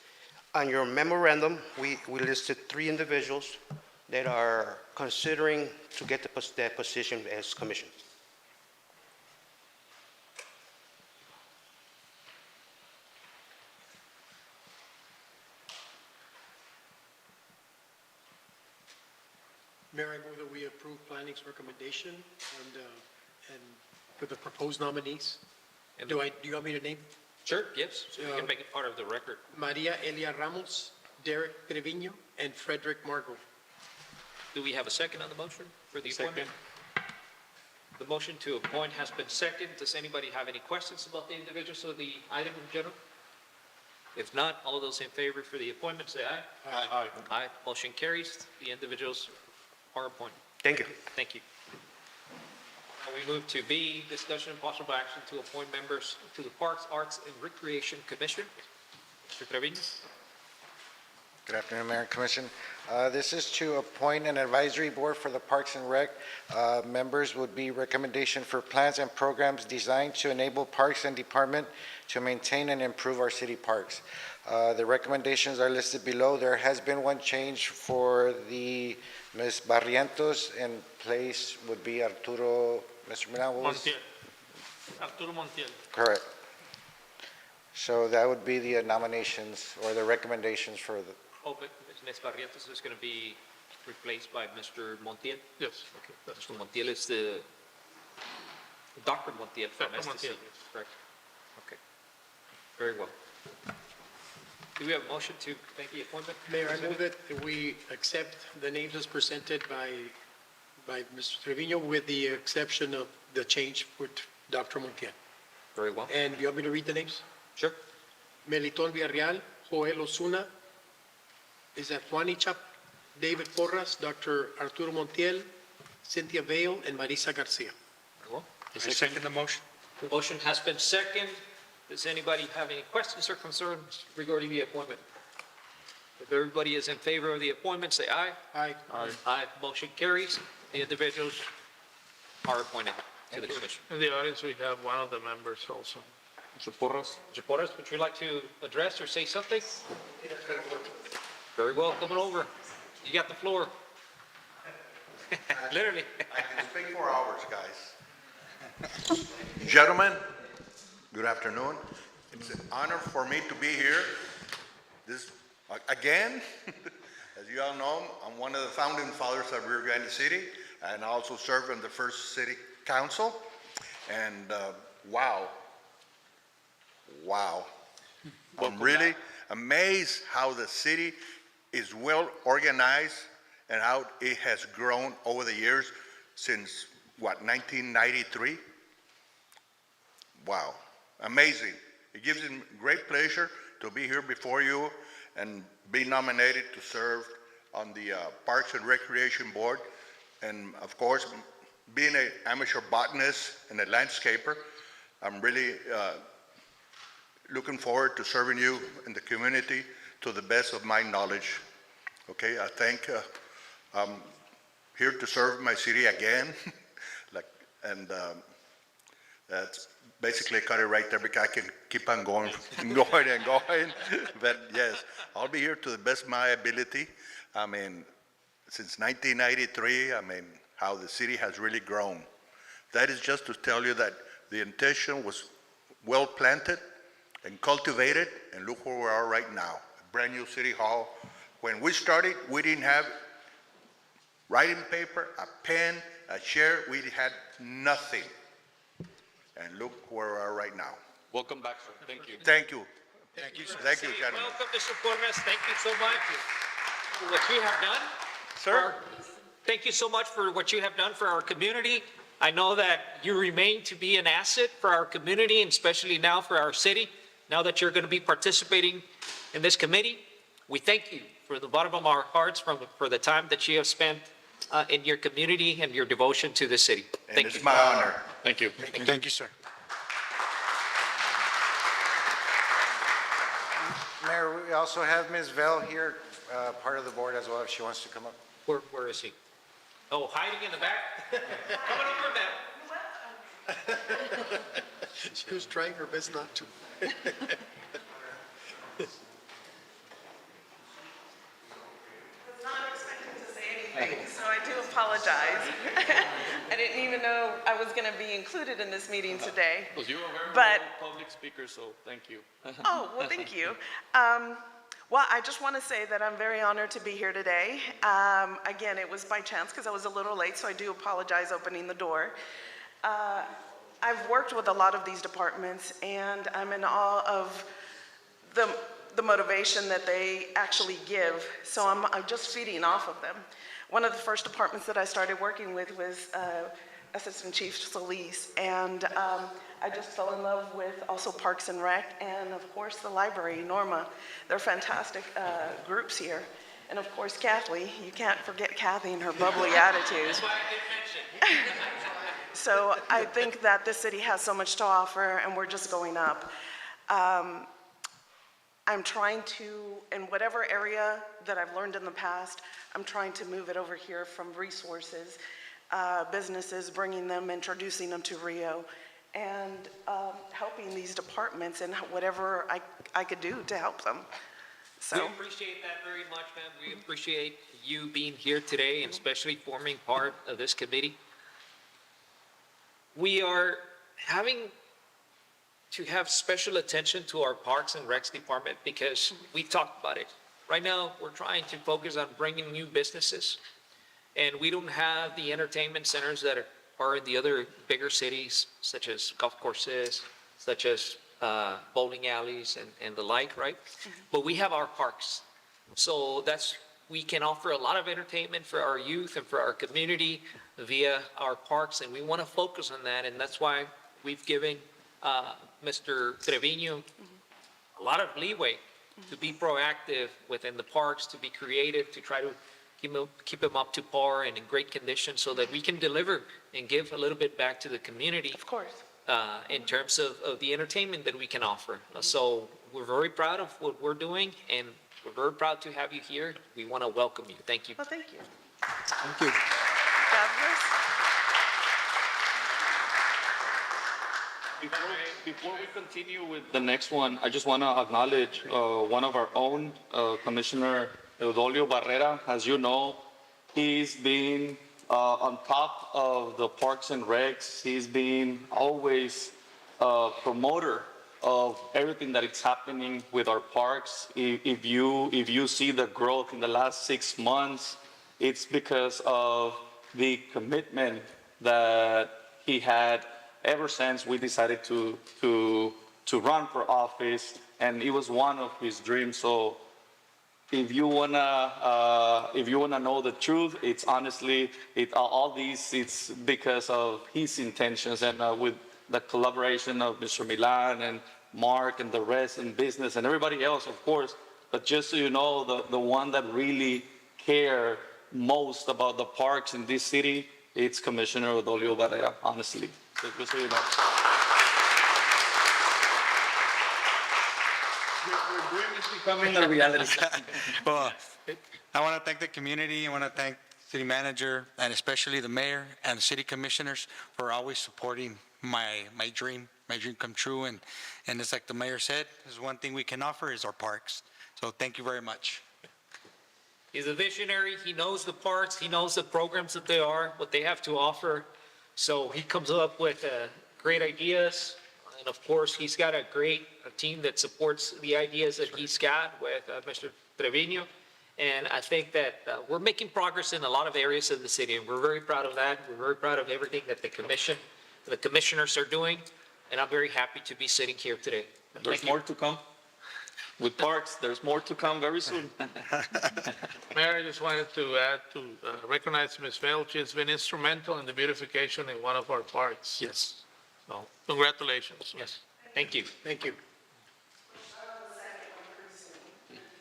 On your memorandum, we listed 3 individuals that are considering to get that position as commission. Mayor, I move that we approve planning's recommendation and for the proposed nominees. Do you want me to name? Sure, yes, so you can make it part of the record. Maria Elia Ramos, Derek Trevino, and Frederick Margot. Do we have a second on the motion for the appointment? The motion to appoint has been seconded. Does anybody have any questions about the individuals or the item in general? If not, all of those in favor for the appointment, say aye. Aye. Aye, motion carries. The individuals are appointed. Thank you. Thank you. Now we move to B, discussion and possible action to appoint members to the Parks, Arts, and Recreation Commission. Mr. Trevino? Good afternoon, Mayor and Commission. This is to appoint an advisory board for the Parks and Rec. Members would be recommendation for plans and programs designed to enable Parks and Department to maintain and improve our city parks. The recommendations are listed below. There has been one change for the Ms. Barrientos. In place would be Arturo, Mr. Milan, what was? Montiel. Arturo Montiel. Correct. So that would be the nominations or the recommendations for the, Oh, but Ms. Barrientos is going to be replaced by Mr. Montiel? Yes. Okay, Mr. Montiel is the, Dr. Montiel from Dr. STC, Montiel. correct? Okay, very well. Do we have a motion to make the appointment? Mayor, I move that we accept the names as presented by Mr. Trevino with the exception of the change with Dr. Montiel. Very well. And you want me to read the names? Sure. Meliton Villarreal, Joel Osuna, is that Juan Ichap, David Porras, Dr. Arturo Montiel, Cynthia Vale, and Marisa Garcia. Very well. I second the motion. The motion has been seconded. Does anybody have any questions or concerns regarding the appointment? If everybody is in favor of the appointment, say aye. Aye. Aye, motion carries. The individuals are appointed to the commission. In the audience, we have one of the members also. Mr. Porras, would you like to address or say something? Very well, coming over. You got the floor. Literally. I can speak for hours, guys. Gentlemen, good afternoon. It's an honor for me to be here. This, again, as you all know, I'm one of the founding fathers of Rio Grande City, and I also serve in the first city council. And wow. I'm really amazed how the city is well organized and how it has grown over the years since, 1993? Wow, amazing. It gives me great pleasure to be here before you and be nominated to serve on the Parks and Recreation Board. And of course, being an amateur botanist and a landscaper, I'm really looking forward to serving you in the community to the best of my knowledge. Okay, I think I'm here to serve my city again. That's basically cut it right there because I can keep on going and going. But yes, I'll be here to the best of my ability. I mean, since 1993, how the city has really grown. That is just to tell you that the intention was well planted and cultivated, and look where we are right now, a brand new city hall. When we started, we didn't have writing paper, a pen, a chair. We had nothing. And look where we are right now. Welcome back, sir. Thank you. Thank you. Thank you, sir. Thank you, gentlemen. Welcome, Mr. Porras. Thank you so much for what you have done. Sir? Thank you so much for what you have done for our community. I know that you remain to be an asset for our community, and especially now for our city. Now that you're going to be participating in this committee, we thank you from the bottom of our hearts for the time that you have spent in your community and your devotion to the city. And Thank it's you. my honor. Thank you. Thank you, sir. Mayor, we also have Ms. Vell here, part of the board as well, if she wants to come up. Where is he? Oh, hiding in the back? Coming over now. She was trying her best not to. Was not expecting to say anything, so I do apologize. I didn't even know I was going to be included in this meeting today. Because you are a But- very public speaker, so thank you. Oh, well, thank you. Well, I just want to say that I'm very honored to be here today. Again, it was by chance because I was a little late, so I do apologize opening the door. I've worked with a lot of these departments, and I'm in awe of the motivation that they actually give. So I'm just feeding off of them. One of the first departments that I started working with was Assistant Chief Solis, and I just fell in love with also Parks and Rec, and of course the library, Norma. They're fantastic groups here. And of course Kathy, you can't forget Kathy and her bubbly attitude. That's why I didn't mention. So I think that this city has so much to offer, and we're just going up. I'm trying to, in whatever area that I've learned in the past, I'm trying to move it over here from resources, businesses, bringing them, introducing them to Rio, and helping these departments and whatever I could do to help them. So. We appreciate that very much, ma'am. We appreciate you being here today, and especially forming part of this committee. We are having to have special attention to our Parks and Recs department because we talked about it. Right now, we're trying to focus on bringing new businesses, and we don't have the entertainment centers that are in the other bigger cities, such as golf courses, such as bowling alleys and the like, right? But we have our parks. So we can offer a lot of entertainment for our youth and for our community via our parks, and we want to focus on that, and that's why we've given Mr. Trevino a lot of leeway to be proactive within the parks, to be creative, to try to keep them up to par and in great condition so that we can deliver and give a little bit back to the community. Of course. In terms of the entertainment that we can offer. So we're very proud of what we're doing, and we're very proud to have you here. We want to welcome you. Thank you. Well, thank you. Thank you. God bless. Before we continue with the next one, I just want to acknowledge one of our own, Commissioner Eudolio Barrera. As you know, he's been on top of the Parks and Recs. He's been always a promoter of everything that is happening with our parks. If you see the growth in the last 6 months, it's because of the commitment that he had ever since we decided to run for office, and it was one of his dreams. So if you wanna know the truth, it's honestly, all these, it's because of his intentions, and with the collaboration of Mr. Milan and Mark and the rest in business and everybody else, of course. But just so you know, the one that really care most about the parks in this city, it's Commissioner Eudolio Barrera, honestly. So just so you know. Becoming a reality. Well, I want to thank the community. I want to thank city manager and especially the mayor and the city commissioners for always supporting my dream come true. And it's like the mayor said, there's one thing we can offer is our parks. So thank you very much. He's a visionary. He knows the parks. He knows the programs that they are, what they have to offer. So he comes up with great ideas. And of course, he's got a team that supports the ideas that he's got with Mr. Trevino. And I think that we're making progress in a lot of areas of the city, and we're very proud of that. We're very proud of everything that the commissioners are doing, and I'm very happy to be sitting here today. There's more to come. With parks, there's more to come very soon. Mayor, I just wanted to add to recognize Ms. Welch. She's been instrumental in the beautification in one of our parks. Yes. So congratulations. Yes. Thank you. Thank you.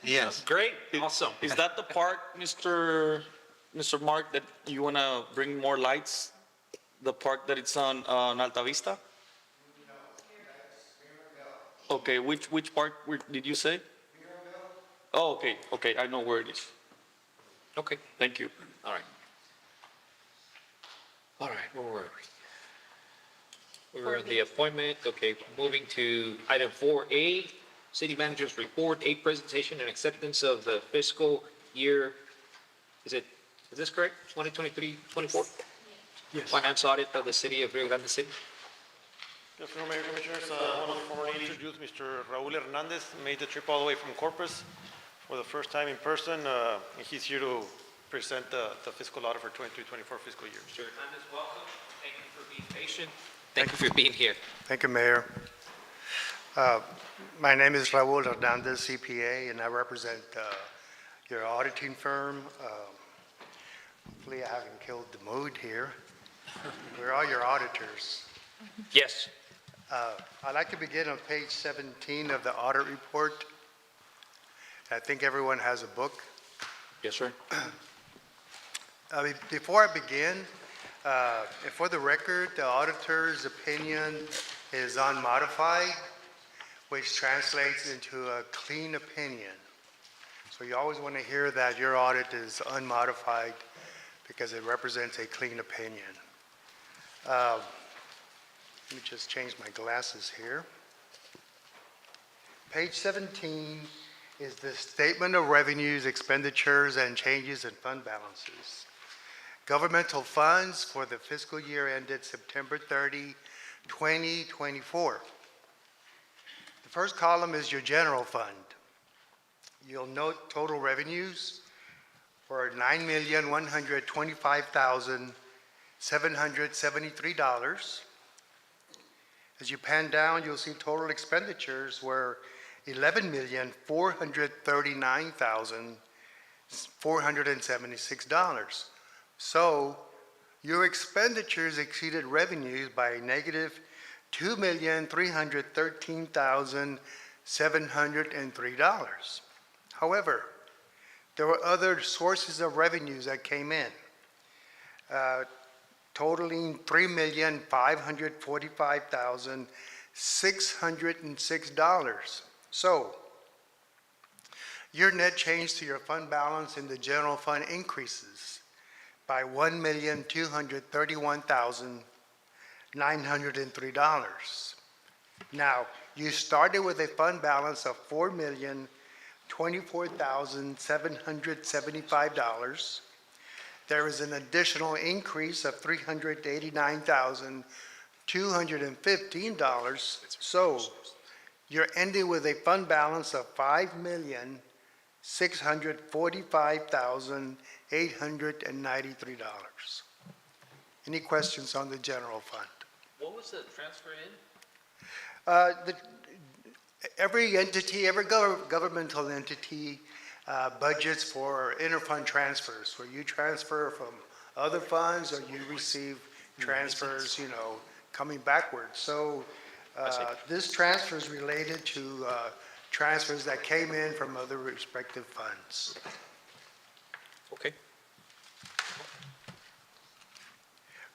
Yes. Great. Awesome. Is that the park, Mr. Mark, that you want to bring more lights? The park that it's on Alta Vista? Okay, which park did you say? Oh, okay, I know where it is. Okay. Thank you. All right. All right, where were we? We were in the appointment. Okay, moving to item 4A, City Manager's Report, A, presentation and acceptance of the fiscal year, is this correct? 2023-24? Yes. Finance audit of the city of Rio Grande City. Good afternoon, Mayor, Commissioners. I want to formally introduce Mr. Raul Hernandez, made the trip all the way from Corpus for the first time in person, and he's here to present the fiscal audit for 23-24 fiscal year. Mr. Hernandez, welcome. Thank you for being patient. Thank you for being here. Thank you, Mayor. My name is Raul Hernandez, CPA, and I represent your auditing firm. Hopefully I haven't killed the mood here. We're all your auditors. Yes. I'd like to begin on page 17 of the audit report. I think everyone has a book. Yes, sir. Before I begin, for the record, the auditor's opinion is unmodified, which translates into a clean opinion. So you always want to hear that your audit is unmodified because it represents a clean opinion. Let me just change my glasses here. Page 17 is the statement of revenues, expenditures, and changes in fund balances. Governmental funds for the fiscal year ended September 30, 2024. The first column is your general fund. You'll note total revenues for $9,125,773. As you pan down, you'll see total expenditures were $11,439,476. So your expenditures exceeded revenues by negative $2,313,703. However, there were other sources of revenues that came in, totaling $3,545,606. So your net change to your fund balance in the general fund increases by $1,231,903. Now, you started with a fund balance of $4,024,775. There is an additional increase of $389,215. So you're ending with a fund balance of $5,645,893. Any questions on the general fund? What was the transfer in? Every entity, every governmental entity budgets for interfund transfers, where you transfer from other funds or you receive transfers, coming backwards. So this transfer is related to transfers that came in from other respective funds. Okay.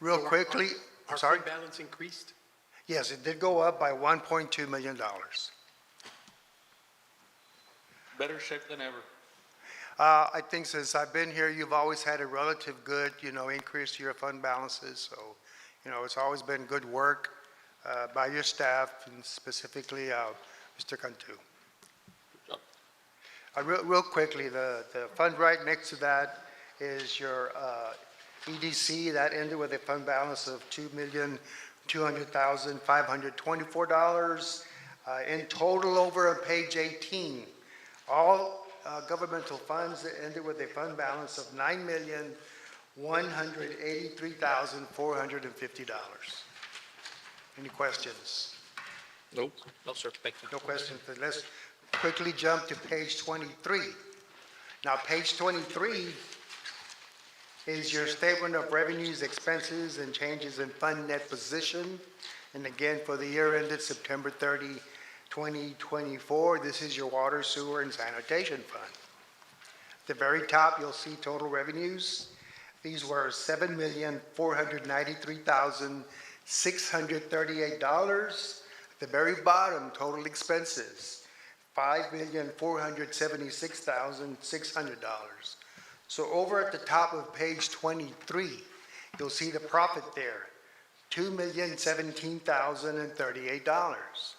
Real quickly, Our sorry? fund balance increased? Yes, it did go up by $1.2 million. Better shape than ever. I think since I've been here, you've always had a relative good, increase to your fund balances. So, it's always been good work by your staff and specifically Mr. Cantu. Real quickly, the fund right next to that is your EDC. That ended with a fund balance of $2,200,524. In total, over on page 18, all governmental funds that ended with a fund balance of $9,183,450. Any questions? Nope. No, sir, thank you. No questions. Then let's quickly jump to page 23. Now, page 23 is your statement of revenues, expenses, and changes in fund net position. And again, for the year ended September 30, 2024, this is your water, sewer, and sanitation fund. At the very top, you'll see total revenues. These were $7,493,638. At the very bottom, total expenses, $5,476,600. So over at the top of page 23, you'll see the profit there, $2,017,038.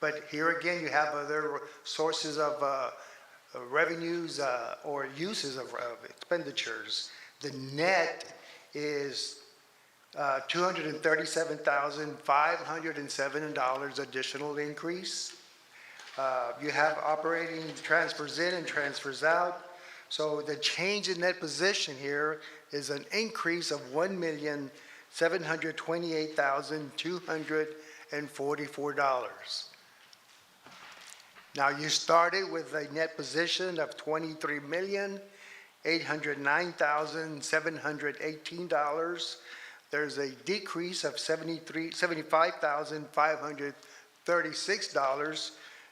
But here again, you have other sources of revenues or uses of expenditures. The net is $237,507 additional increase. You have operating transfers in and transfers out. So the change in net position here is an increase of $1,728,244. Now you started with a net position of $23,809,718. There's a decrease of $75,536.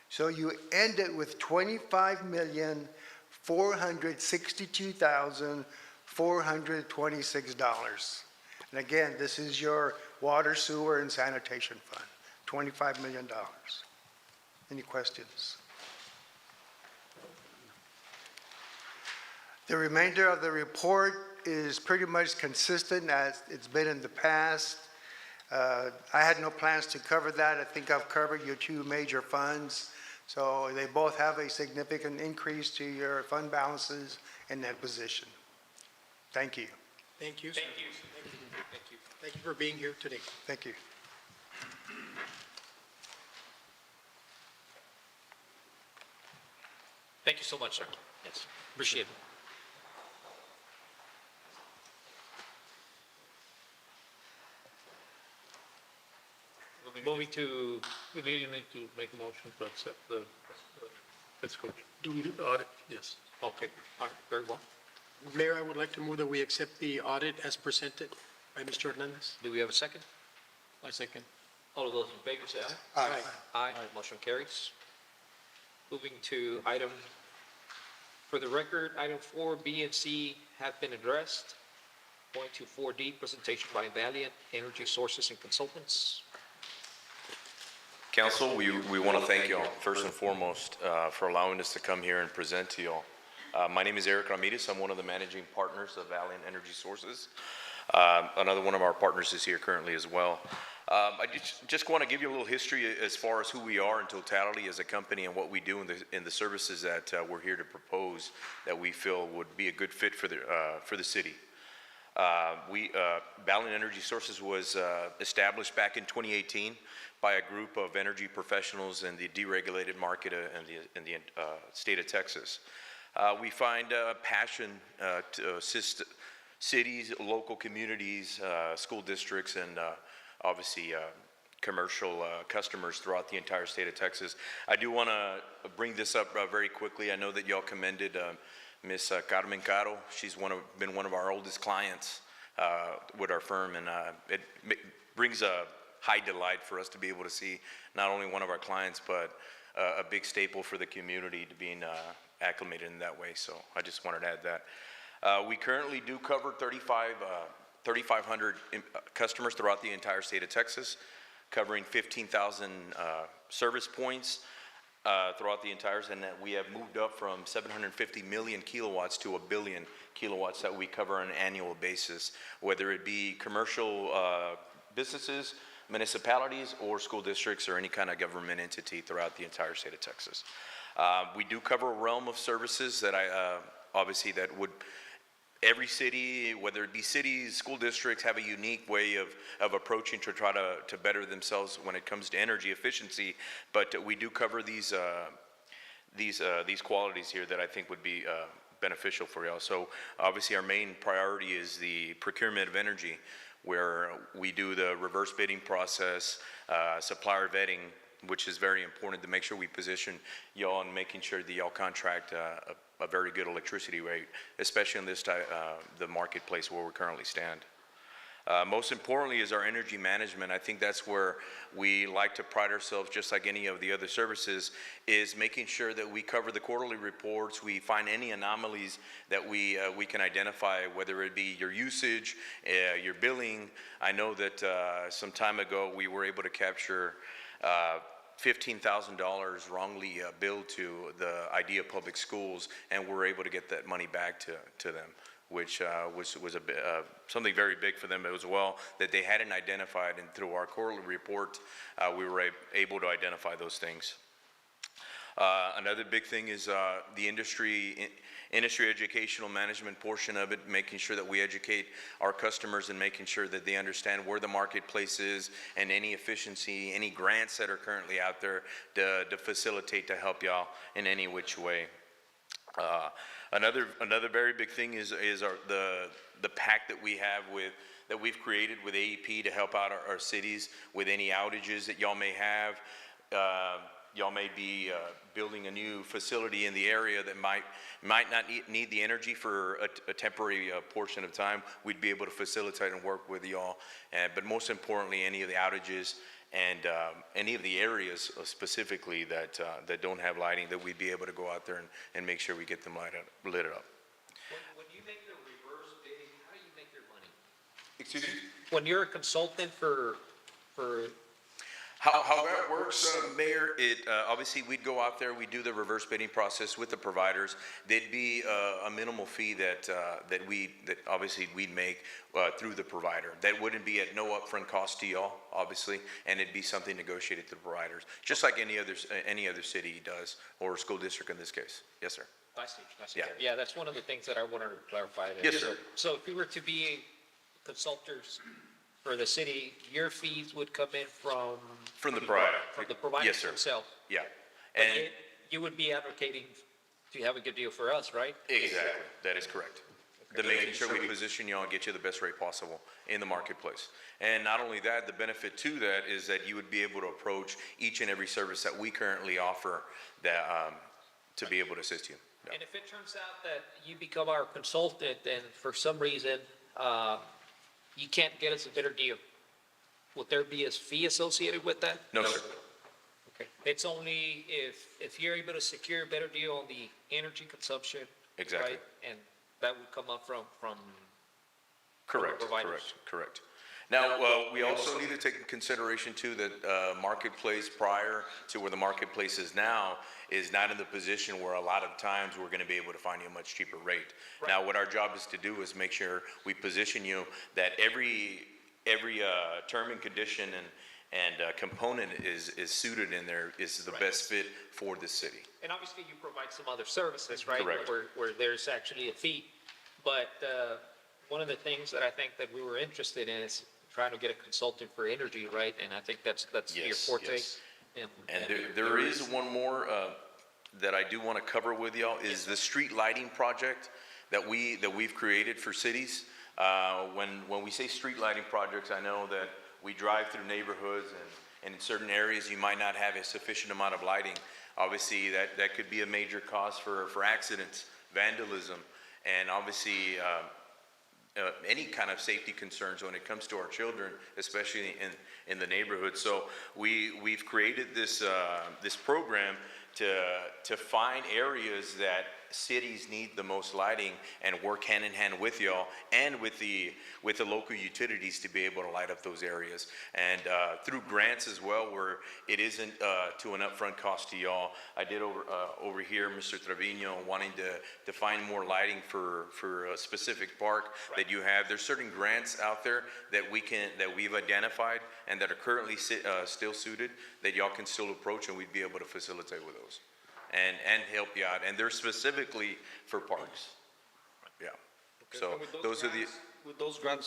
So you ended with $25,462,426. And again, this is your water, sewer, and sanitation fund, $25 million. Any questions? The remainder of the report is pretty much consistent as it's been in the past. I had no plans to cover that. I think I've covered your two major funds. So they both have a significant increase to your fund balances and net position. Thank you. Thank you, sir. Thank you. Thank you. Thank you for being here today. Thank you. Thank you so much, sir. Yes, appreciate it. Moving to, we need to make a motion to accept the, let's go. Do we do the audit? Yes. Okay, all right, very well. Mayor, I would like to move that we accept the audit as presented by Mr. Hernandez. Do we have a second? I second. All of those in favor say aye. Aye. Aye, motion carries. Moving to item, for the record, item 4, B, and C have been addressed. Going to 4D, presentation by Valiant Energy Sources and Consultants. Council, we want to thank you all, first and foremost, for allowing us to come here and present to you all. My name is Eric Ramirez. I'm one of the managing partners of Valiant Energy Sources. Another one of our partners is here currently as well. I just want to give you a little history as far as who we are in totality as a company and what we do in the services that we're here to propose that we feel would be a good fit for the city. Valiant Energy Sources was established back in 2018 by a group of energy professionals in the deregulated market in the state of Texas. We find passion to assist cities, local communities, school districts, and obviously commercial customers throughout the entire state of Texas. I do want to bring this up very quickly. I know that y'all commended Miss Carmen Caro. She's been one of our oldest clients with our firm, and it brings a high delight for us to be able to see not only one of our clients, but a big staple for the community to being acclimated in that way. So I just wanted to add that. We currently do cover 3,500 customers throughout the entire state of Texas, covering 15,000 service points throughout the entire, and that we have moved up from 750 million kilowatts to 1 billion kilowatts that we cover on an annual basis, whether it be commercial businesses, municipalities, or school districts, or any kind of government entity throughout the entire state of Texas. We do cover a realm of services that obviously that would, every city, whether it be cities, school districts, have a unique way of approaching to try to better themselves when it comes to energy efficiency. But we do cover these these qualities here that I think would be beneficial for y'all. So obviously our main priority is the procurement of energy, where we do the reverse bidding process, supplier vetting, which is very important to make sure we position y'all and making sure that y'all contract a very good electricity rate, especially in this the marketplace where we currently stand. Most importantly is our energy management. I think that's where we like to pride ourselves, just like any of the other services, is making sure that we cover the quarterly reports. We find any anomalies that we can identify, whether it be your usage, your billing. I know that some time ago we were able to capture $15,000 wrongly billed to the Idea Public Schools, and we're able to get that money back to them, which was something very big for them as well, that they hadn't identified, and through our quarterly report, we were able to identify those things. Another big thing is the industry educational management portion of it, making sure that we educate our customers and making sure that they understand where the marketplace is and any efficiency, any grants that are currently out there to facilitate, to help y'all in any which way. Another very big thing is the pact that we have that we've created with AEP to help out our cities with any outages that y'all may have. Y'all may be building a new facility in the area that might not need the energy for a temporary portion of time. We'd be able to facilitate and work with y'all. But most importantly, any of the outages and any of the areas specifically that don't have lighting, that we'd be able to go out there and make sure we get them lit up. When you make the reverse bidding, how do you make your money? Excuse me? When you're a consultant for How that works, Mayor, obviously we'd go out there, we do the reverse bidding process with the providers. There'd be a minimal fee that obviously we'd make through the provider. That wouldn't be at no upfront cost to y'all, obviously, and it'd be something negotiated to the providers, just like any other city does, or school district in this case. Yes, sir. I see. Yeah, that's one of the things that I wanted to clarify. Yes, sir. So if we were to be consultants for the city, your fees would come in from the provider. From the provider Yes, sir. themselves. Yeah. But you would be advocating to have a good deal for us, right? Exactly. That is correct. To making sure we position you and get you the best rate possible in the marketplace. And not only that, the benefit to that is that you would be able to approach each and every service that we currently offer that to be able to assist you. Yeah. And if it turns out that you become our consultant and for some reason you can't get us a better deal, would there be a fee associated with that? No, sir. Okay. It's only if you're able to secure a better deal on the energy consumption. Exactly. Right? And that would come up from Correct. providers. Correct. Now, we also need to take into consideration too that marketplace prior to where the marketplace is now is not in the position where a lot of times we're going to be able to find you a much cheaper rate. Right. Now, what our job is to do is make sure we position you that every term and condition and component is suited in there, is the best fit for the city. And obviously you provide some other services, right? Correct. Where there's actually a fee. But one of the things that I think that we were interested in is trying to get a consultant for energy, right? And I think that's your forte. Yes. And there is one more that I do want to cover with y'all is the street lighting project that we've created for cities. When we say street lighting projects, I know that we drive through neighborhoods and in certain areas you might not have a sufficient amount of lighting. Obviously that could be a major cause for accidents, vandalism, and obviously any kind of safety concerns when it comes to our children, especially in the neighborhood. So we've created this program to find areas that cities need the most lighting and work hand in hand with y'all and with the local utilities to be able to light up those areas. And through grants as well, where it isn't to an upfront cost to y'all. I did over here, Mr. Trevino, wanting to find more lighting for a specific park that you have. There's certain grants out there that we've identified and that are currently still suited that y'all can still approach, and we'd be able to facilitate with those and help you out. And they're specifically for parks. Yeah. Okay. So And with those are the. With those grants,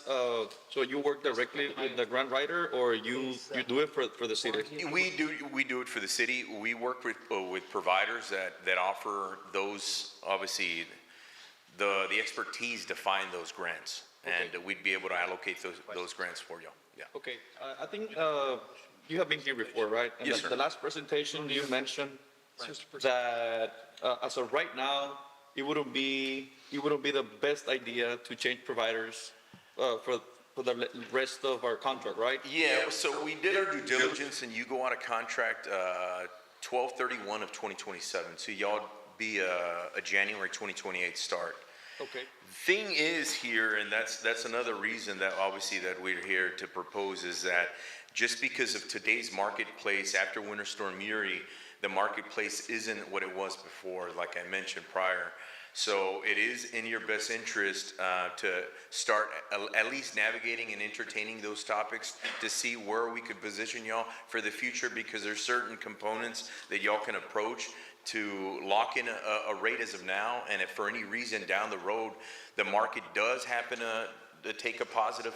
so you work directly with the grant writer, or you do it for the city? We do it for the city. We work with providers that offer those, obviously, the expertise to find those grants. And we'd be able to allocate those grants for you, yeah. Okay, I think you have been here before, right? And Yes, sir. The last presentation, you mentioned that as of right now, it wouldn't be the best idea to change providers for the rest of our contract, right? Yeah, so we did our due diligence, and you go on a contract 12/31 of 2027, so y'all be a January 2028 start. Okay. Thing is here, and that's another reason that obviously that we're here to propose, is that just because of today's marketplace after Winter Storm Uri, the marketplace isn't what it was before, like I mentioned prior. So it is in your best interest to start at least navigating and entertaining those topics to see where we could position y'all for the future, because there's certain components that y'all can approach to lock in a rate as of now. And if for any reason down the road, the market does happen to take a positive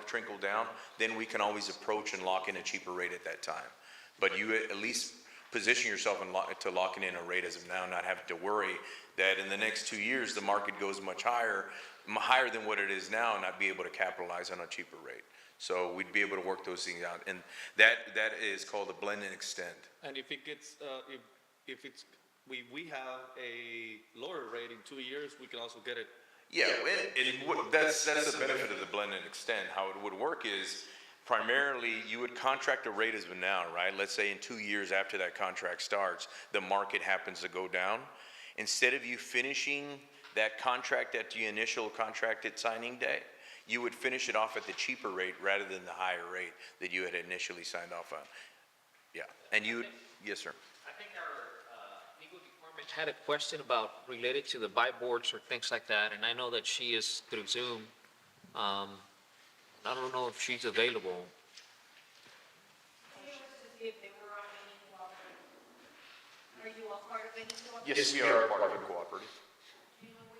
trickle down, then we can always approach and lock in a cheaper rate at that time. But you at least position yourself to locking in a rate as of now, not having to worry that in the next 2 years, the market goes much higher than what it is now, and not be able to capitalize on a cheaper rate. So we'd be able to work those things out. And that is called a blend and extend. And if it gets, if it's, we have a lower rate in 2 years, we can also get it. Yeah, that's the benefit of the blend and extend. How it would work is, primarily, you would contract a rate as of now, right? Let's say in 2 years after that contract starts, the market happens to go down. Instead of you finishing that contract at the initial contracted signing day, you would finish it off at the cheaper rate rather than the higher rate that you had initially signed off on. Yeah, and you, yes, sir. I think our legal department had a question related to the buy boards or things like that, and I know that she is through Zoom. I don't know if she's available. Are you a part of any cooperative? Yes, we are a part of a cooperative.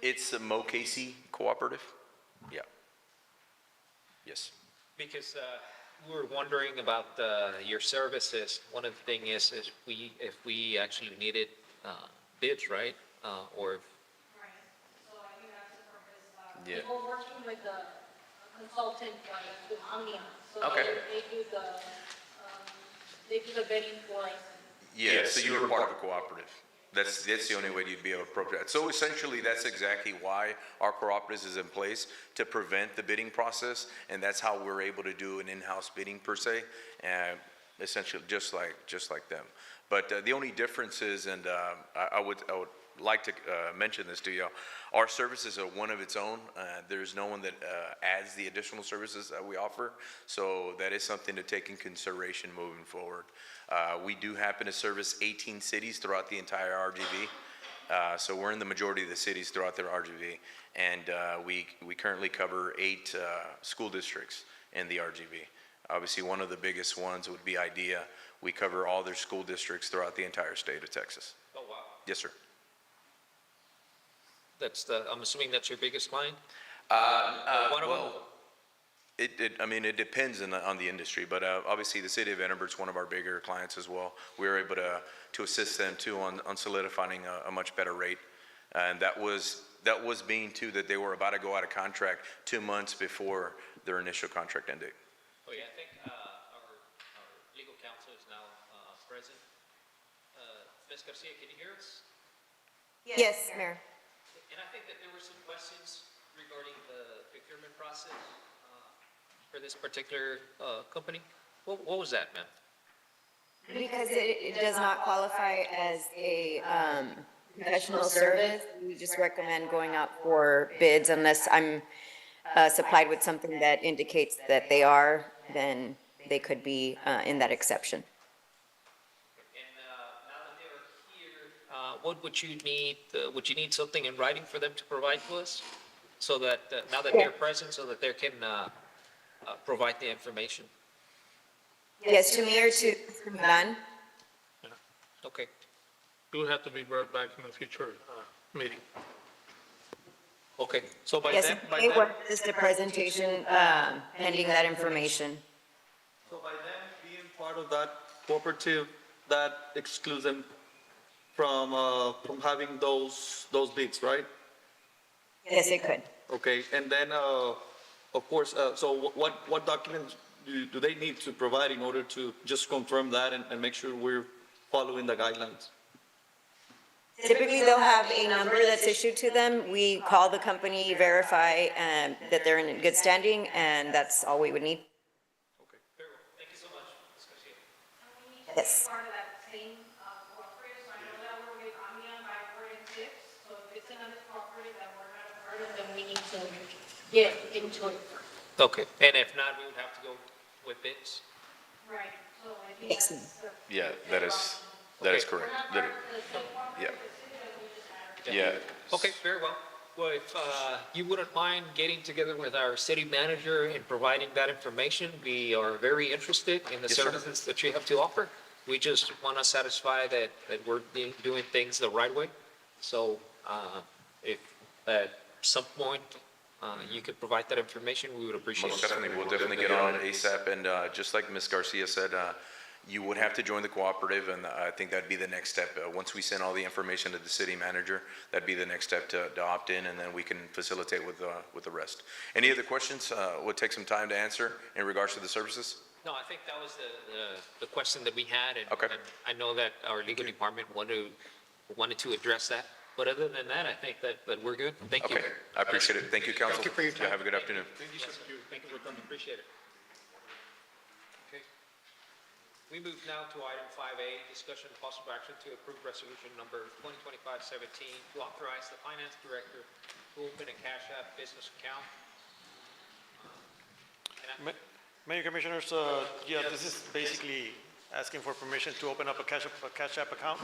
It's a Mo Casey Cooperative. Yeah. Yes. Because we were wondering about your services. One of the things is if we actually needed bids, right? Or Right. So I do have some purpose. Yeah. We're working with a consultant, with Omnia. So Okay. they do the bidding for us. Yeah, so you were part of a cooperative. That's the only way you'd be able to appropriate. So essentially, that's exactly why our cooperative is in place, to prevent the bidding process, and that's how we're able to do an in-house bidding per se, and essentially just like them. But the only difference is, and I would like to mention this to you, our services are one of its own. There's no one that adds the additional services that we offer, so that is something to take in consideration moving forward. We do happen to service 18 cities throughout the entire RGV. So we're in the majority of the cities throughout the RGV, and we currently cover 8 school districts in the RGV. Obviously, one of the biggest ones would be IDEA. We cover all their school districts throughout the entire state of Texas. oh wow, Yes, sir. I'm assuming that's your biggest client. One of them. Well, it depends on the industry, but obviously the city of Edinburgh's one of our bigger clients as well. We were able to assist them too on solidifying a much better rate, and that was being too that they were about to go out of contract 2 months before their initial contract end date. Oh yeah, I think our legal counsel is now present. Ms. Garcia, can you hear us? Yes, Mayor. And I think that there were some questions regarding the procurement process for this particular company. What was that, ma'am? Because it does not qualify as a professional service, we just recommend going out for bids unless I'm supplied with something that indicates that they are, then they could be in that exception. And now that they're here, what would you need? Would you need something in writing for them to provide to us? So that now that they're present, so that they can provide the information? Yes, to me or to Milan. Okay. It will have to be brought back in a future meeting. Okay, so by Yes, then, it was just a presentation, pending that information. So by them being part of that cooperative, that excludes them from having those bids, right? Yes, it could. Okay, and then, of course, so what documents do they need to provide in order to just confirm that and make sure we're following the guidelines? Typically, they'll have a number that's issued to them. We call the company, verify that they're in good standing, and that's all we would need. Okay, very well. Thank you so much, Ms. Garcia. Yes. Part of that same cooperative, so I know that we're with Amian by 4 and 6, so if it's another cooperative that we're not a part of, then we need to get into it first. Okay, and if not, we would have to go with bids? Right, so I think Yes. that's the. Yeah, that is correct. Yeah. Yeah. Okay, very well. Well, if you wouldn't mind getting together with our city manager and providing that information, we are very interested in the Yes, sir. services that you have to offer. We just want to satisfy that we're doing things the right way. So if at some point you could provide that information, we would appreciate Most it. definitely, we'll definitely get on it ASAP, and just like Ms. Garcia said, you would have to join the cooperative, and I think that'd be the next step. Once we send all the information to the city manager, that'd be the next step to opt in, and then we can facilitate with the rest. Any other questions? Would take some time to answer in regards to the services? No, I think that was the question that we had, and Okay. and I know that our legal department wanted to address that. But other than that, I think that we're good. Thank you. Okay, I appreciate it. Thank you, council. Thank you for your time. Have a good afternoon. Thank you, sir. Thank you for coming, appreciate it. Okay. We move now to item 5A, discussion and possible action to approve resolution number 2025-17 to authorize the finance director to open a Cash App business account. Mayor Commissioners, yeah, this is basically asking for permission to open up a Cash App account,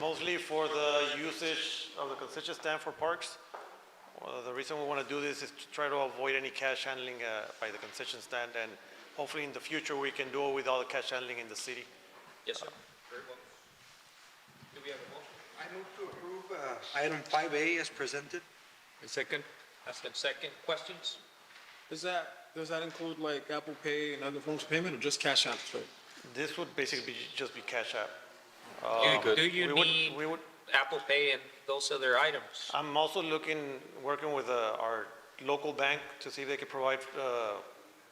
mostly for the usage of the concession stand for parks. The reason we want to do this is to try to avoid any cash handling by the concession stand, and hopefully in the future we can do it with all the cash handling in the city. Yes, sir. Very well. Do we have a motion? I move to approve item 5A as presented. A second. That's the second. Questions? Does that include like Apple Pay and other forms of payment, or just Cash App? Right? This would basically just be Cash App. Do you need Apple Pay and those other items? I'm also working with our local bank to see if they can provide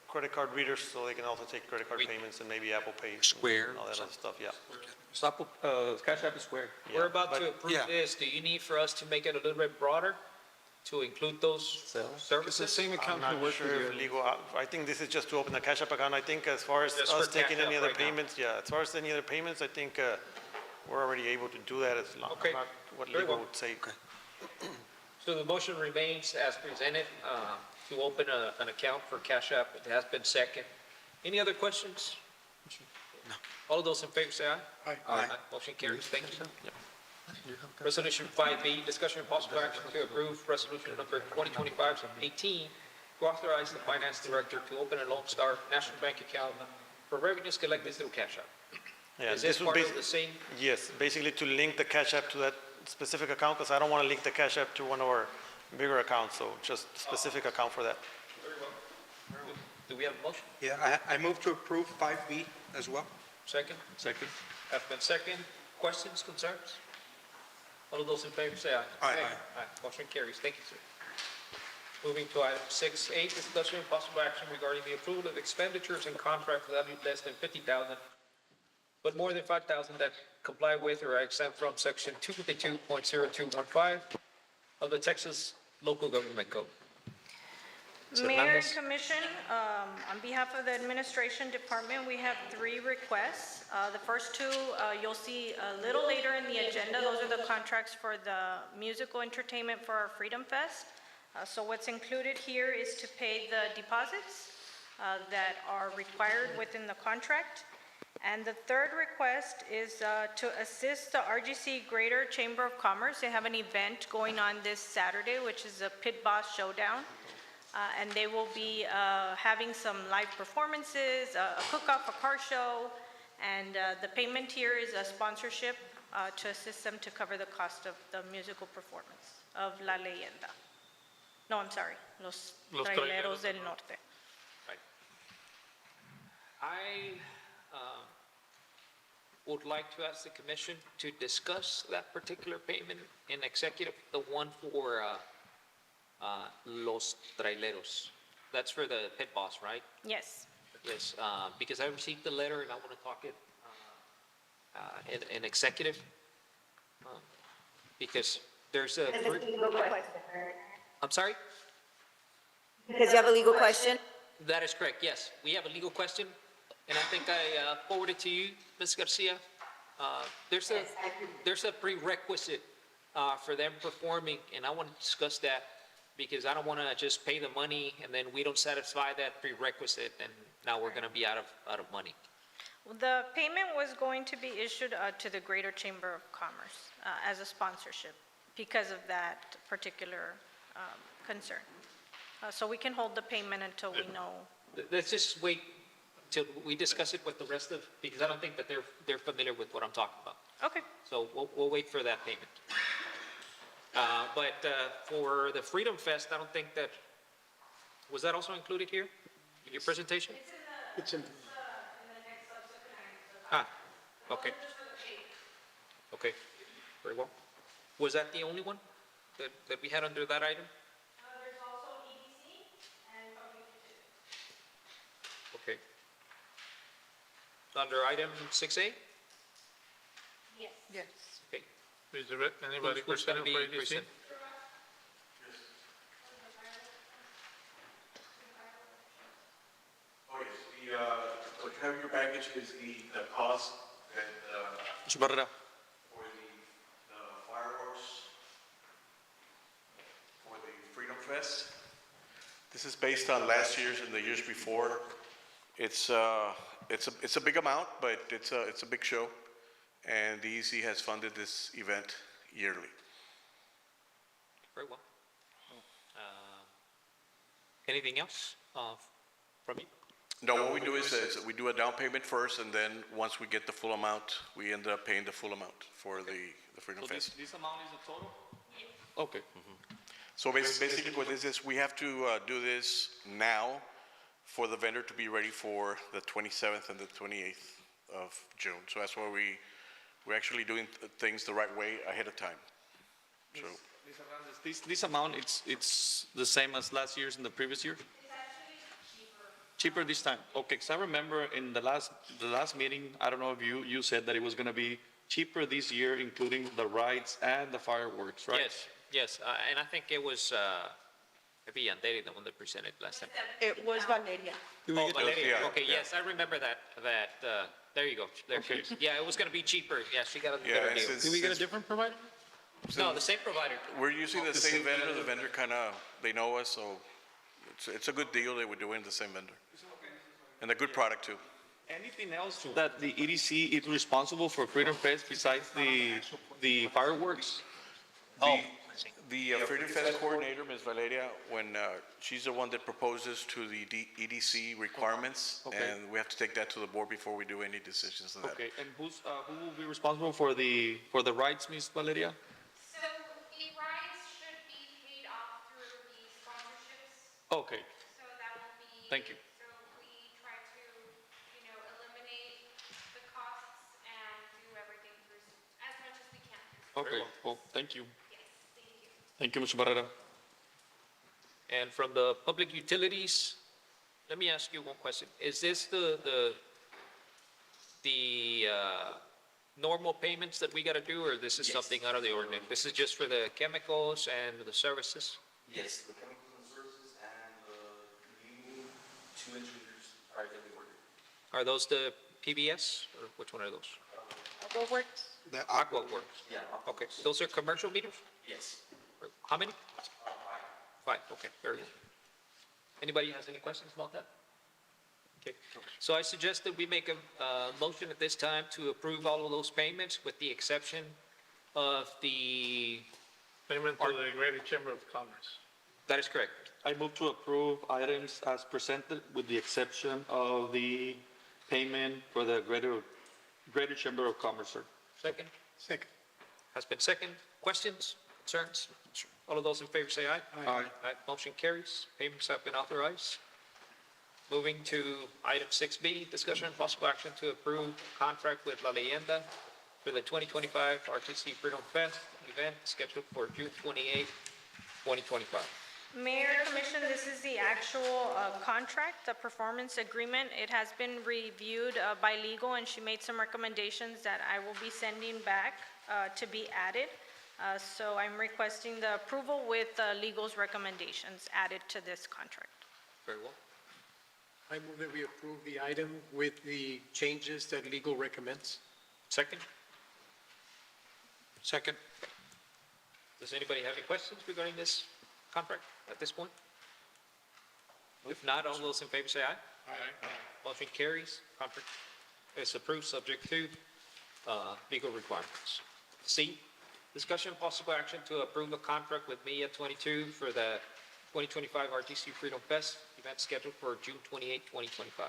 credit card readers so they can also take credit card payments and maybe Apple Pay. Square. And all that other stuff, yeah. Apple, Cash App is Square. We're about to but- approve yeah. this. Do you need for us to make it a little bit broader to include those It's the services? same I'm account not can work sure for if you. legal, I think this is just to open the Cash App account. I think as far as Just us for taking Cash any App other right now. payments, yeah, as far as any other payments, I think we're already able to do that as long, Okay. not what Very legal well. would say. So the motion remains as presented to open an account for Cash App. It has been second. Any other questions? No. All those in favor say aye. Aye. Motion carries. Thank you. Resolution 5B, discussion and possible action to approve resolution number 2025-18 to authorize the finance director to open a Lone Star National Bank account for revenues collected through Cash App. Yeah, Is this would part be- of the same? Yes, basically to link the Cash App to that specific account, because I don't want to link the Cash App to one of our bigger accounts, so just specific account for that. Very well. Very well. Do we have a motion? Yeah, I move to approve 5B as well. Second? Second. Has been second. Questions, concerns? All of those in favor say aye. Aye. Aye. Motion carries. Thank you, sir. Moving to item 6A, discussion and possible action regarding the approval of expenditures and contracts valued less than $50,000, but more than $5,000 that comply with or are exempt from section 252.0215 of the Texas Local Government Code. Ms. Mayor and Hernandez? Commission, on behalf of the Administration Department, we have 3 requests. The first 2, you'll see a little later in the agenda. Those are the contracts for the musical entertainment for our Freedom Fest. So what's included here is to pay the deposits that are required within the contract. And the third request is to assist the RGC Greater Chamber of Commerce. They have an event going on this Saturday, which is a Pit Boss Showdown. And they will be having some live performances, a cook-off, a car show, and the payment here is a sponsorship to assist them to cover the cost of the musical performance of La Leyenda. No, I'm sorry, los Los traileros traileros del norte. Right. I would like to ask the commission to discuss that particular payment in executive, the one for los traileros. That's for the pit boss, right? Yes. Yes, because I received the letter and I want to talk it in executive. Because there's a, I'm sorry? Because you have a legal question? That is correct, yes. We have a legal question, and I think I forwarded to you, Ms. Garcia. There's a prerequisite for them performing, and I want to discuss that because I don't want to just pay the money and then we don't satisfy that prerequisite, and now we're going to be out of money. The payment was going to be issued to the Greater Chamber of Commerce as a sponsorship because of that particular concern. So we can hold the payment until we know. Let's just wait till we discuss it with the rest of, because I don't think that they're familiar with what I'm talking about. Okay. So we'll wait for that payment. But for the Freedom Fest, I don't think that, was that also included here in your presentation? It's in, Ah, okay. Okay, very well. Was that the only one that we had under that item? There's also EDC and public utility. Okay. Under item 6A? Yes. Yes. Okay. Is there anybody Who's gonna presenting for be EDC? present? Oh, yes, what you have in your package is the cost that, Mr. Barrera. for the fireworks for the Freedom Fest. This is based on last year's and the years before. It's a big amount, but it's a big show, and the EC has funded this event yearly. Very well. Anything else from you? No, what we do is we do a down payment first, and then once we get the full amount, we end up paying the full amount for the Freedom So Fest. this amount is the total? Okay. So basically what this is, we have to do this now for the vendor to be ready for the 27th and the 28th of June. So that's why we're actually doing things the right way ahead of time. So Ms. Hernandez, this amount, it's the same as last year's and the previous year? Cheaper this time? Okay, because I remember in the last meeting, I don't know if you said that it was going to be cheaper this year, including the rides and the fireworks, right? Yes, and I think it was maybe Andere, the one that presented last time. It was Valeria. Oh, Valeria, yeah, okay, yeah. yes, I remember that, there you go, there she is. Yeah, it was gonna be cheaper, yeah, she got a yeah, better and deal. since different provider? No, the same provider. we're using the same vendor, the vendor kind of, they know us, so it's a good deal that we're doing the same vendor. And a good product too. Anything else that the EDC is responsible for Freedom Fest besides the fireworks? The Freedom Fest coordinator, Ms. Valeria, when she's the one that proposes to the EDC requirements, Okay. and we have to take that to the board before we do any decisions on that. Okay, and who will be responsible for the rides, Ms. Valeria? So the rides should be paid off through the sponsorships, Okay, so that will be. thank you. So we try to, eliminate the costs and do everything through, as much as we can. Okay, well, thank you. Yes, thank you. Thank you, Mr. Barrera. And from the public utilities, let me ask you one question. Is this the normal payments that we gotta do, or this is something out of the ordinary? This is just for the chemicals and the services? Yes, the chemicals and services and the new 2 engineers are that we ordered. Are those the PBS, or which one are those? What works? Aqua Works. Yeah. Okay, those are commercial meters? Yes. How many? Five, okay, very good. Anybody has any questions about that? Okay, so I suggest that we make a motion at this time to approve all of those payments with the exception of the, Payment to the Greater Chamber of Commerce. that is correct. I move to approve items as presented with the exception of the payment for the Greater Chamber of Commerce, sir. Second, second. has been second. Questions? Concerns? All of those in favor say aye. Aye. Motion carries. Payments have been authorized. Moving to item 6B, discussion and possible action to approve contract with La Leyenda for the 2025 RTC Freedom Fest event scheduled for June 28, 2025. Mayor, Commission, this is the actual contract, the performance agreement. It has been reviewed by legal, and she made some recommendations that I will be sending back to be added. So I'm requesting the approval with legal's recommendations added to this contract. Very well. I move that we approve the item with the changes that legal recommends. Second? Second. Does anybody have any questions regarding this contract at this point? If not, all those in favor say aye. Aye. Motion carries. Contract is approved, subject to legal requirements. C, discussion and possible action to approve a contract with MIA 22 for the 2025 RTC Freedom Fest event scheduled for June 28, 2025.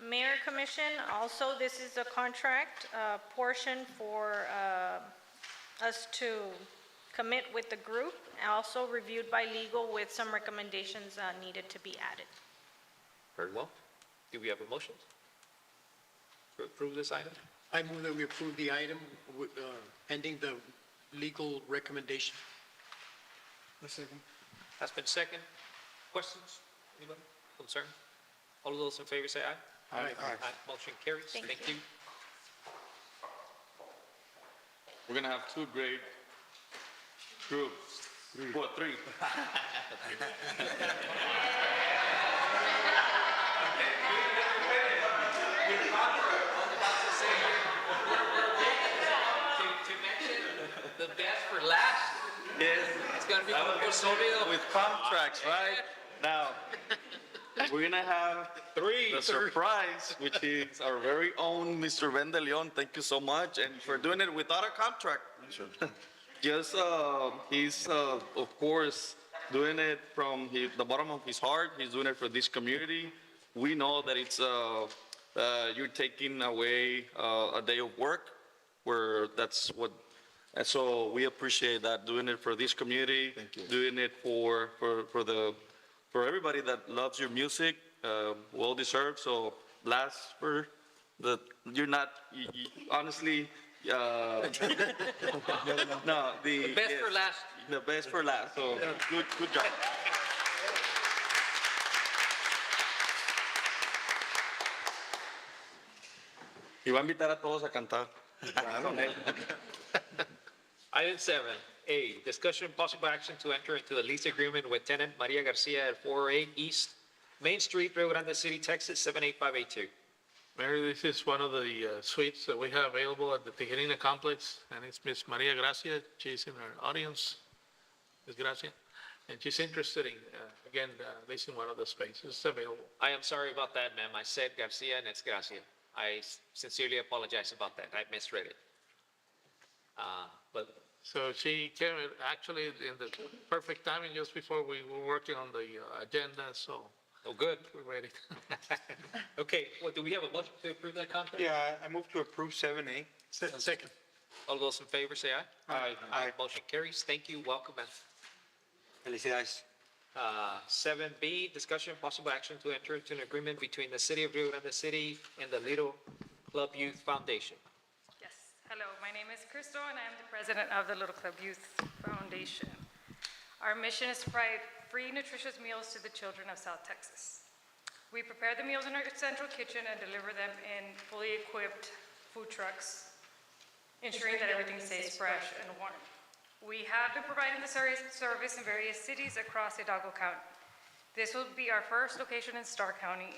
Mayor, Commission, also this is a contract portion for us to commit with the group, also reviewed by legal with some recommendations needed to be added. Very well. Do we have a motion to approve this item? I move that we approve the item with, pending the legal recommendation. Has been second. Questions? Anybody? Concern? All of those in favor say aye. Aye. Motion carries. Thank Thank you. you. We're gonna have two great groups. Well, three. To mention the best for last, Yes. it's gonna be That from would be Osorio. with contracts, right? Now, we're gonna have the surprise, which is our very own Mr. Ben De Leon. Thank you so much, and for doing it without a contract. Just, he's, of course, doing it from the bottom of his heart. He's doing it for this community. We know that it's, you're taking away a day of work, where that's what, and so we appreciate that, doing it for this community, doing it for everybody that loves your music, well deserved. So last for the, you're not, honestly, no, The best for last. The best for last, so good job. Y va a invitar a todos a cantar. Item 7A, discussion and possible action to enter into a lease agreement with tenant Maria Garcia at 408 East Main Street, Rio Grande City, Texas, 78582. Mayor, this is one of the suites that we have available at the Tijerina Complex, and it's Miss Maria Gracia. She's in our audience, Miss Gracia, and she's interested in, again, leasing one of the spaces available. I am sorry about that, ma'am. I said Garcia and it's Gracia. I sincerely apologize about that. I misread it. But So she came actually in the perfect timing, just before we were working on the agenda, so oh, good. we're ready. Okay, well, do we have a motion to approve that contract? Yeah, I move to approve 7A. Second. All those in favor say aye. Aye. Motion carries. Thank you. Welcome, ma'am. Felicidades. 7B, discussion possible action to enter into an agreement between the City of Rio Grande City and the Little Club Youth Foundation. Yes, hello, my name is Crystal, and I am the president of the Little Club Youth Foundation. Our mission is to provide free, nutritious meals to the children of South Texas. We prepare the meals in our central kitchen and deliver them in fully equipped food trucks, ensuring that everything stays fresh and warm. We have been providing the service in various cities across Hidalgo County. This will be our first location in Starr County,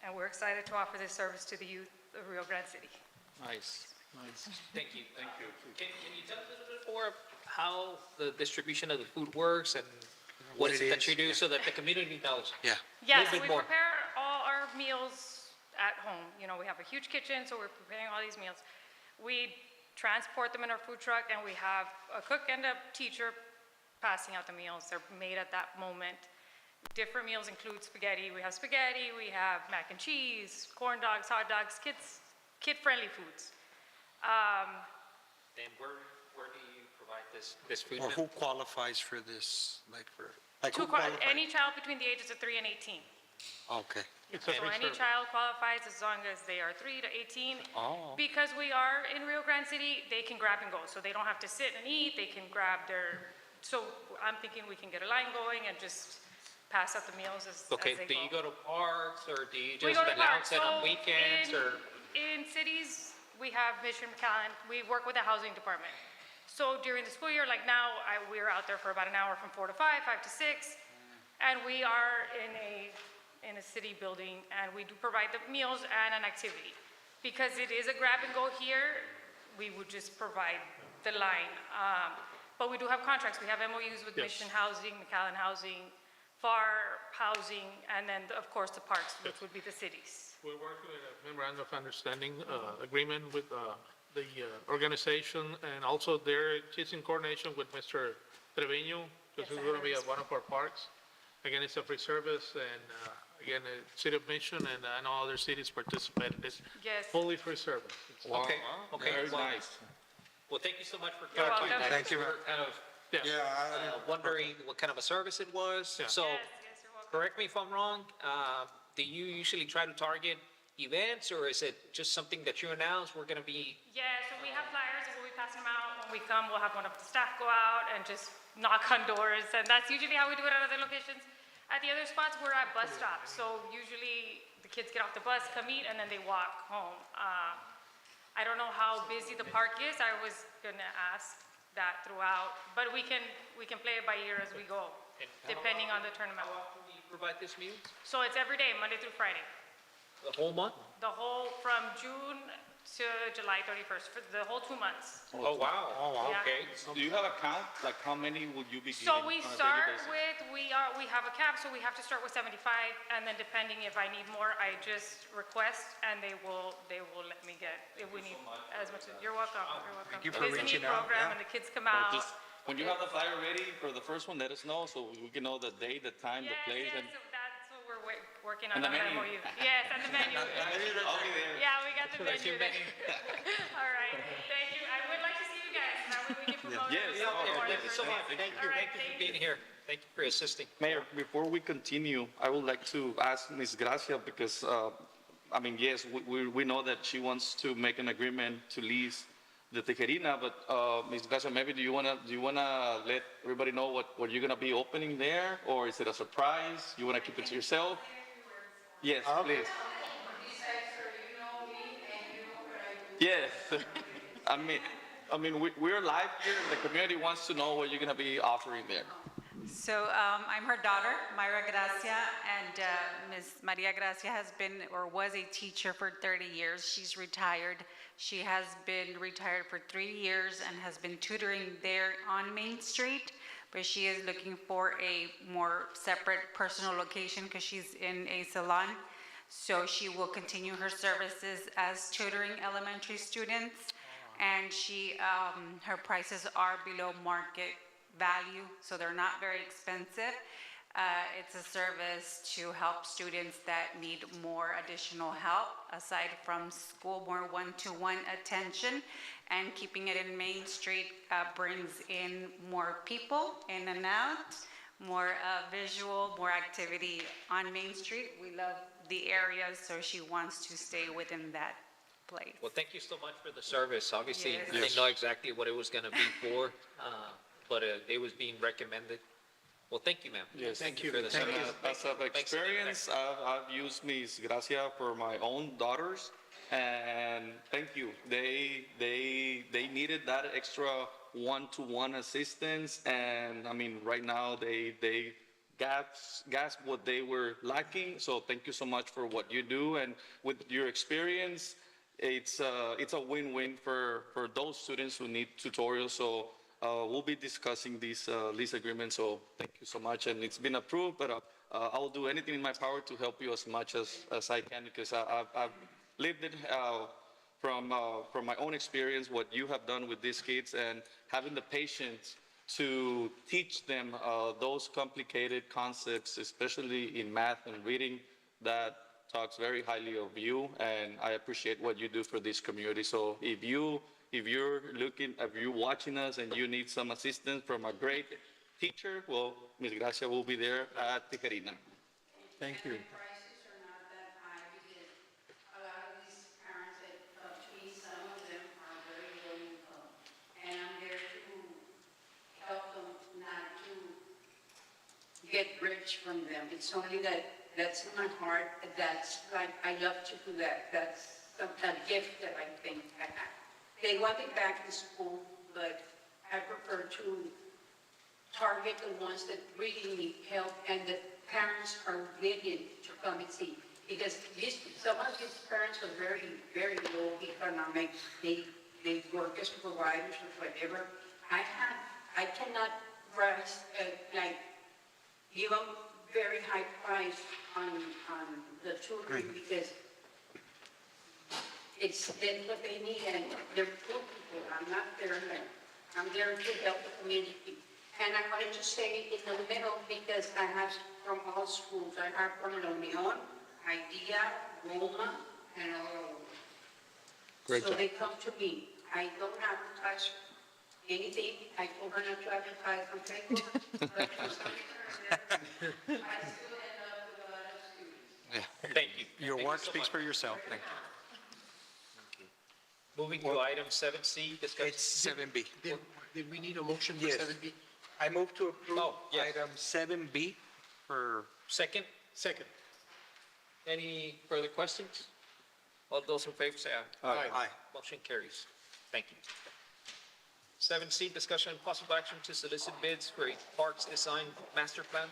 and we're excited to offer this service to the youth of Rio Grande City. Nice. Thank you. Thank you. Can you tell us a little bit more of how the distribution of the food works and what is it that you do so that the community knows? Yeah. Yes, little bit we more. prepare all our meals at home. You know, we have a huge kitchen, so we're preparing all these meals. We transport them in our food truck, and we have a cook and a teacher passing out the meals. They're made at that moment. Different meals include spaghetti. We have spaghetti, we have mac and cheese, corn dogs, hot dogs, kid-friendly foods. And where do you provide this food. Or ma'am? who qualifies for this, like for, like Two who qua- qualifies? Any child between the ages of 3 and 18. Okay. So any child qualifies as long as they are 3 to 18. Oh. Because we are in Rio Grande City, they can grab and go. So they don't have to sit and eat, they can grab their, so I'm thinking we can get a line going and just pass out the meals as Okay, they do you go. go to parks, or do you We just go to announce parks. it on So weekends, or? in cities, we have Mission McAllen, we work with the housing department. So during the school year, like now, we're out there for about an hour from 4 to 5, 5 to 6, and we are in a city building, and we do provide the meals and an activity. Because it is a grab and go here, we would just provide the line. But we do have contracts, we have MOUs with Yes. Mission Housing, McAllen Housing, FAR Housing, and then, of course, the parks, which would be the cities. We're working with a memorandum of understanding agreement with the organization, and also she's in coordination with Mr. Trevino, because he's going to be at one of our parks. Again, it's a free service, and again, the city of Mission, and I know other cities participate in this. Yes. Fully free service. Okay, okay. Very well- nice. Well, thank you so much for You're clarifying welcome. that. Thank you. We were kind of wondering what kind of a service it was. So, Yes, you're welcome. correct me if I'm wrong, do you usually try to target events, or is it just something that you announce, we're gonna be? Yeah, so we have flyers, and we'll be passing them out. When we come, we'll have one of the staff go out and just knock on doors, and that's usually how we do it at other locations. At the other spots, we're at bus stops, so usually the kids get off the bus, come eat, and then they walk home. I don't know how busy the park is. I was gonna ask that throughout, but we can play it by ear as we go, depending on the tournament. How often do you provide this meal? So it's every day, Monday through Friday. The whole month? The whole, from June to July 31st, for the whole 2 months. Oh, wow. Yeah. Okay. Do you have a count? Like how many would you be getting So on we a daily start basis? with, we have a cap, so we have to start with 75, and then depending if I need more, I just request, and they will let me get, if we need as much, you're welcome, you're welcome. Thank you for If it's a reaching neat out, program yeah. and the kids come Or out. just, when you have the flyer ready for the first one, let us know so we can know the day, the time, the Yes, place. yes, and so that's what we're working on, And the on the menu. MOU. Yes, and the menu. I'll be there. Yeah, we got the That's your menu. menu. All right, thank you. I would like to see you guys, that way we can promote it. Yes. a little Yeah, more Thank you so in much. person. Thank All you, right, thank you for being here. Thank you for assisting. Mayor, before we continue, I would like to ask Ms. Gracia, because, I mean, yes, we know that she wants to make an agreement to lease the Tejerina, but, Ms. Gracia, maybe do you wanna let everybody know what you're gonna be opening there? Or is it a surprise? You wanna keep it to yourself? Yes, please. Yes. I mean, we're live here, and the community wants to know what you're gonna be offering there. So I'm her daughter, Mayra Gracia, and Ms. Maria Gracia has been or was a teacher for 30 years. She's retired. She has been retired for 3 years and has been tutoring there on Main Street, but she is looking for a more separate personal location because she's in a salon. So she will continue her services as tutoring elementary students, and her prices are below market value, so they're not very expensive. It's a service to help students that need more additional help, aside from school, more one-to-one attention. And keeping it in Main Street brings in more people in and out, more visual, more activity on Main Street. We love the area, so she wants to stay within that place. Well, thank you so much for the service. Obviously, Yes. I didn't know exactly what it was gonna be for, but it was being recommended. Well, thank you, ma'am. Yes. Thank you for the And service. as of experience, I've used Ms. Gracia for my own daughters, and thank you. They needed that extra one-to-one assistance, and I mean, right now, they gasp what they were lacking, so thank you so much for what you do, and with your experience, it's a win-win for those students who need tutorials, so we'll be discussing this lease agreement, so thank you so much, and it's been approved, but I'll do anything in my power to help you as much as I can, because I've lived it from my own experience, what you have done with these kids, and having the patience to teach them those complicated concepts, especially in math and reading, that talks very highly of you, and I appreciate what you do for this community. So if you're watching us and you need some assistance from a great teacher, well, Ms. Gracia will be there at Tijerina. Thank you. Prices are not that high because a lot of these parents that come to me, some of them are very low income. And I'm there to help them not to get rich from them. It's only that's in my heart. That's like, I love to do that. That's a gift that I think I have. They want it back in school, but I prefer to target the ones that really need help and that parents are willing to come and see. Because some of these parents are very, very low economic. They work as providers or whatever. I cannot price, like, give a very high price on the tutoring because it's what they need and they're poor people. I'm not there. I'm there to help the community. And I wanted to say in the middle because I have from all schools. I have from La Union, IDEA, Roma, and all. Great So job. they come to me. I don't advertise anything. I told her not to advertise on Facebook. But for some reason, I still end up with a lot of students. Thank you. Your Thank you work so speaks much. for yourself. Thank you. Moving to item 7C, discussion. It's 7B. Did we need a motion for Yes. 7B? I move to approve Oh, yes. item 7B for, Second, Second. any further questions? All those in favor say aye. Aye. Motion carries. Thank you. 7C, discussion and possible action to solicit bids for a parks design master plan.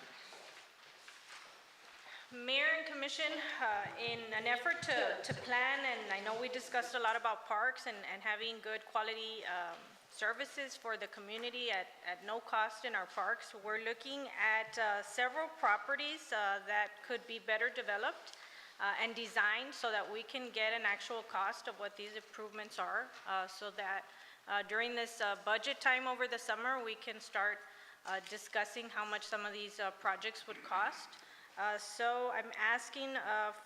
Mayor and Commission, in an effort to plan, and I know we discussed a lot about parks and having good quality services for the community at no cost in our parks, we're looking at several properties that could be better developed and designed so that we can get an actual cost of what these improvements are, so that during this budget time over the summer, we can start discussing how much some of these projects would cost. So I'm asking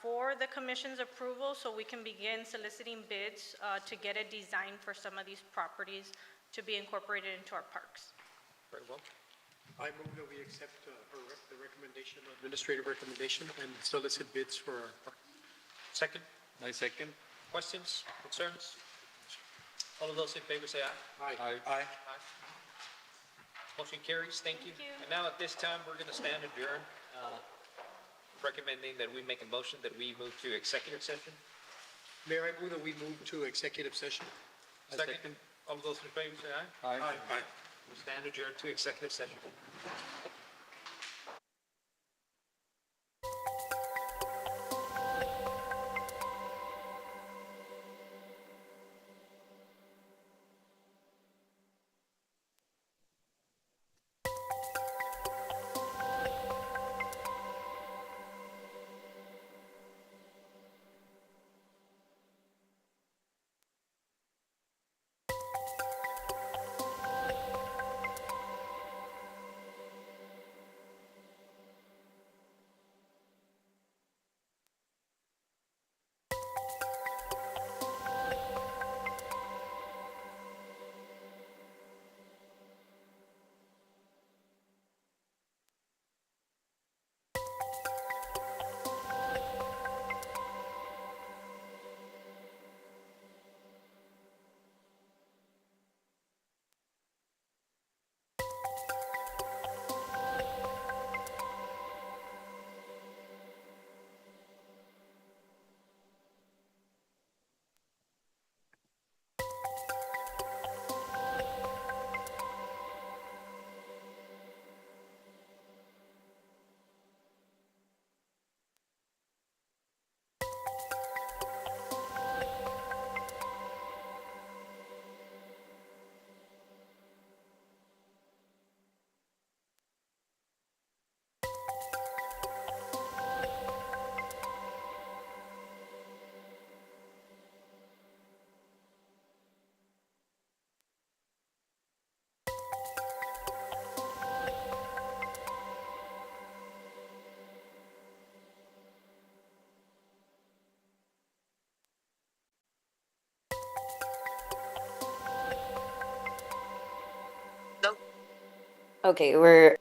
for the commission's approval so we can begin soliciting bids to get a design for some of these properties to be incorporated into our parks. Very well. I move that we accept the recommendation, administrative recommendation, and solicit bids for our park. Second, I second. questions, concerns? All of those in favor say aye. Aye. Aye. Motion carries. Thank you. Thank you. And now at this time, we're going to stand adjourned, recommending that we make a motion that we move to executive session. Mayor, I move that we move to executive session. Second. All of those in favor say aye. Aye. We stand adjourned to executive session. Okay, we're,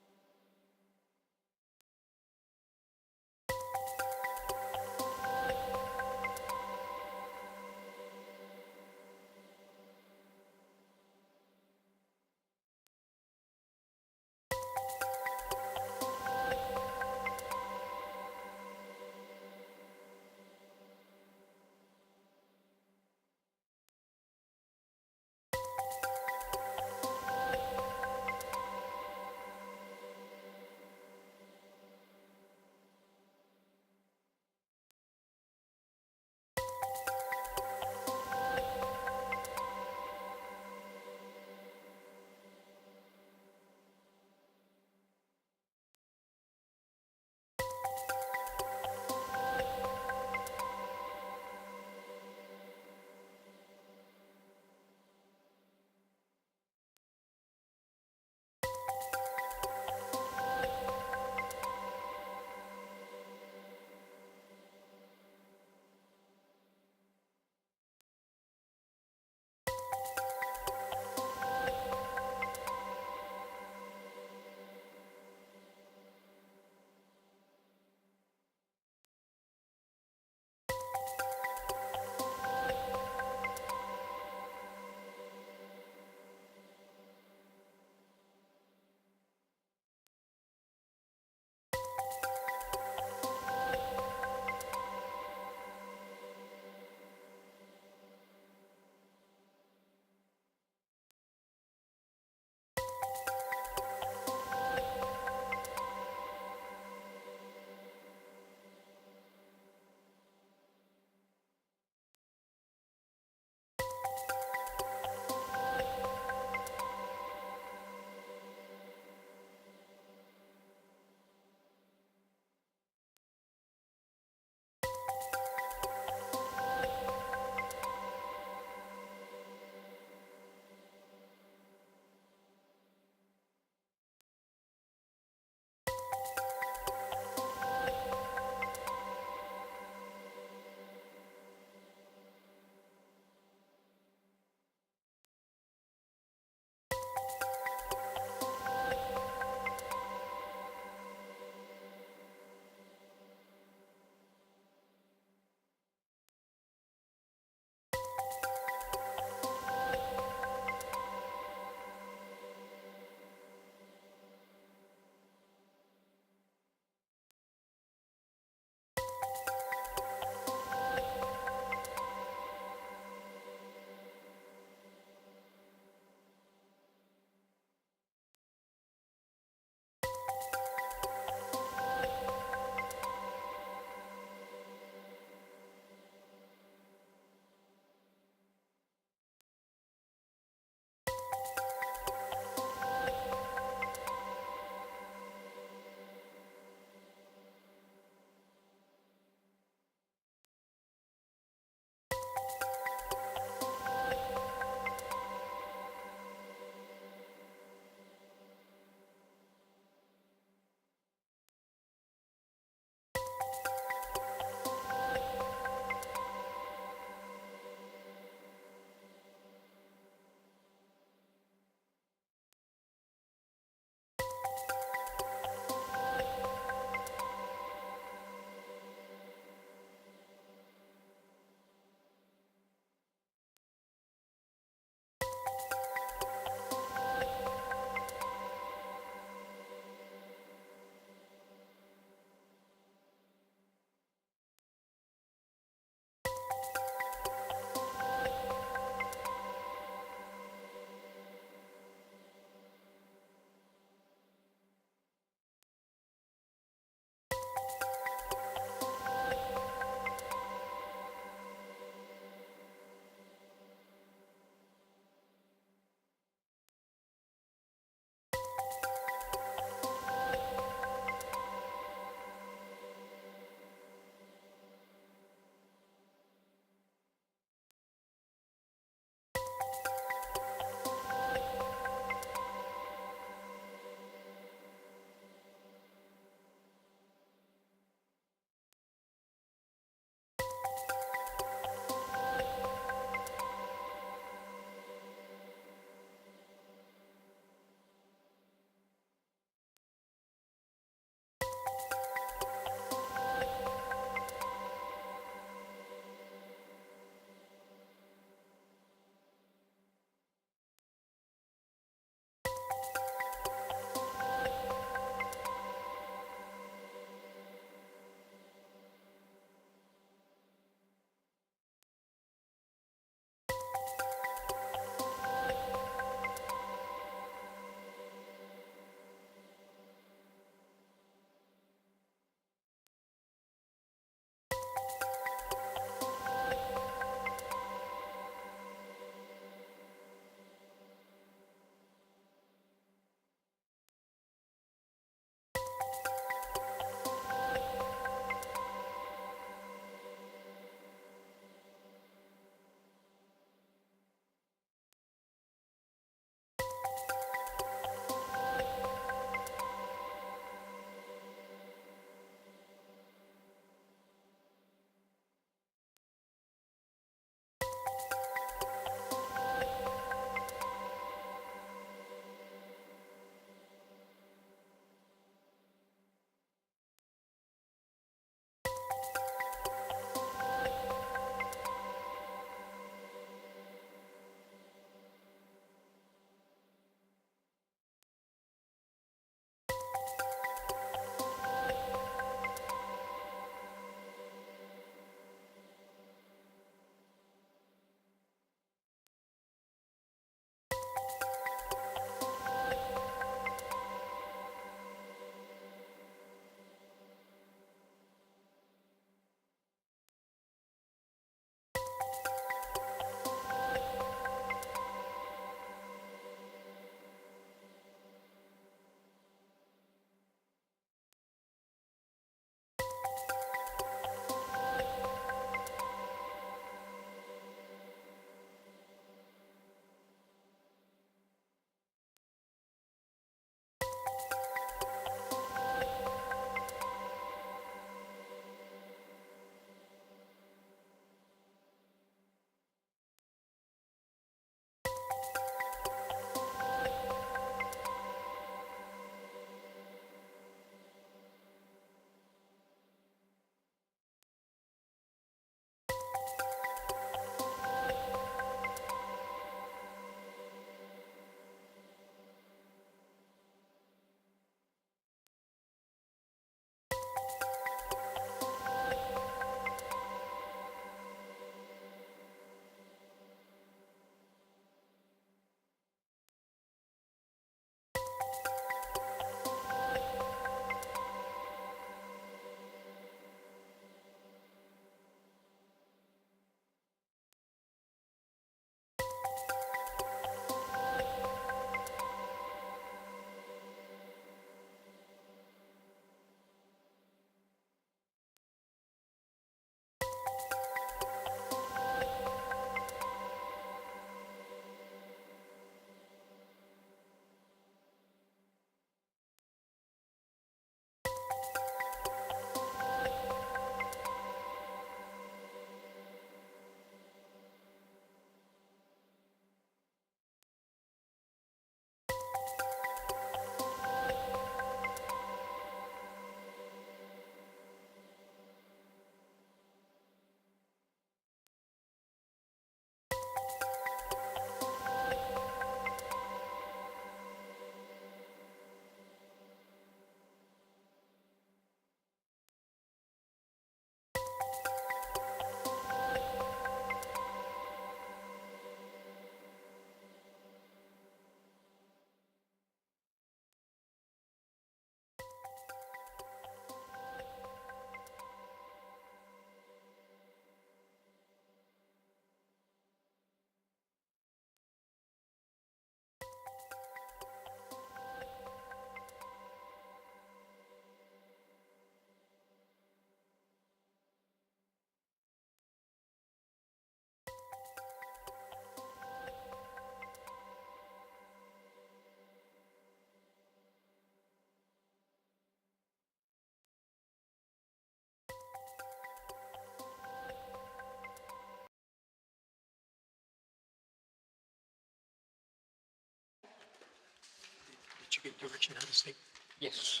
give direction how to say. Yes.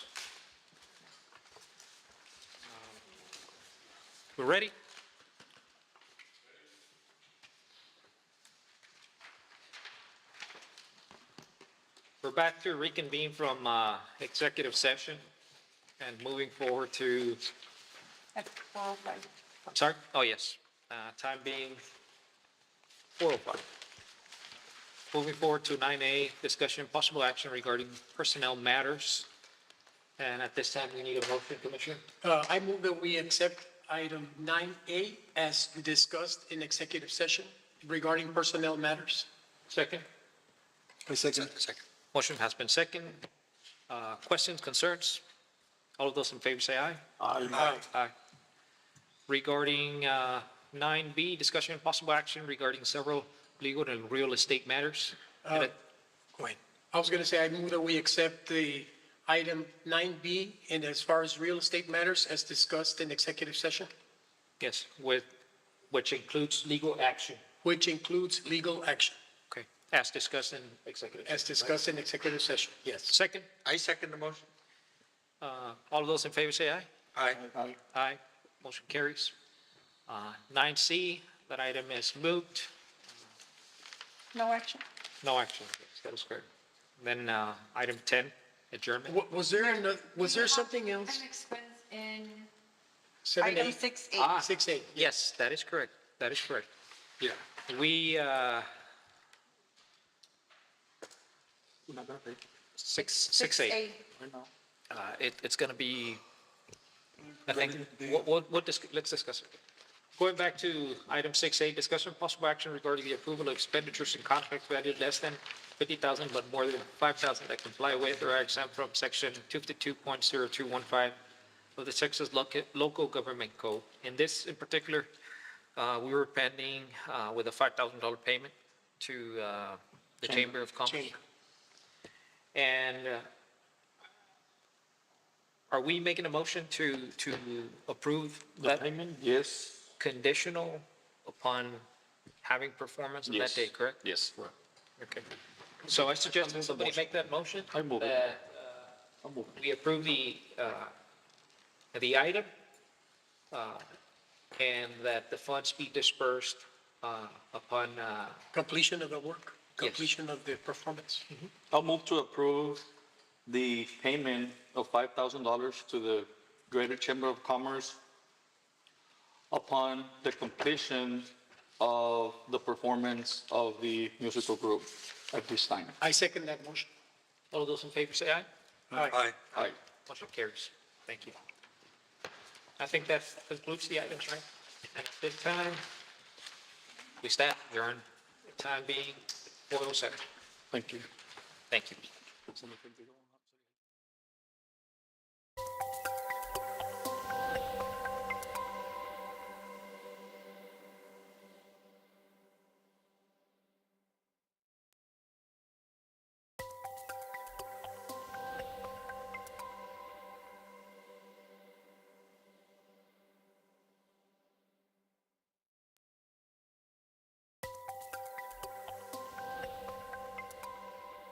We're ready? We're back to reconvene from executive session and moving forward to, I'm sorry? Oh, yes. Time being 4:05. Moving forward to 9A, discussion and possible action regarding personnel matters. And at this time, we need a motion, Commissioner. I move that we accept item 9A as discussed in executive session regarding personnel matters. Second. I second. Motion has been second. Questions, concerns? All of those in favor say aye. Aye. Aye. Regarding 9B, discussion and possible action regarding several legal and real estate matters. Go ahead. I was going to say, I move that we accept the item 9B and as far as real estate matters as discussed in executive session, Yes, which includes legal action. which includes legal action Okay, as discussed in executive. as discussed in executive session. Yes. Second, I second the motion. all of those in favor say aye. Aye. Aye. Motion carries. 9C, that item is moot. No action. No action. Yes, that is correct. Then item 10, adjournment. Was there something else? expense in 7A? item 6A. 6A. Yes, that is correct. That is correct. Yeah. We, 6A. It's going to be, I think, let's discuss it. Going back to item 6A, discussion of possible action regarding the approval of expenditures and contracts valued less than 50,000 but more than 5,000 that comply with or are exempt from section 252.0215 of the Texas Local Government Code. In this in particular, we were pending with a $5,000 payment to the Chamber of Commerce. And are we making a motion to approve that payment? Yes. Conditional upon having performance on that Yes. day, correct? Yes. Okay. So I suggest that somebody make that motion. I move it. That we approve the item and that the funds be dispersed upon, Completion of the work, Yes. completion of the performance. I'll move to approve the payment of $5,000 to the Greater Chamber of Commerce upon the completion of the performance of the musical group at this time. I second that motion. all of those in favor say aye. Aye. Aye. Motion carries. Thank you. I think that concludes the items, right? And at this time, we stand adjourned, time being 4:07. Thank you. Thank you.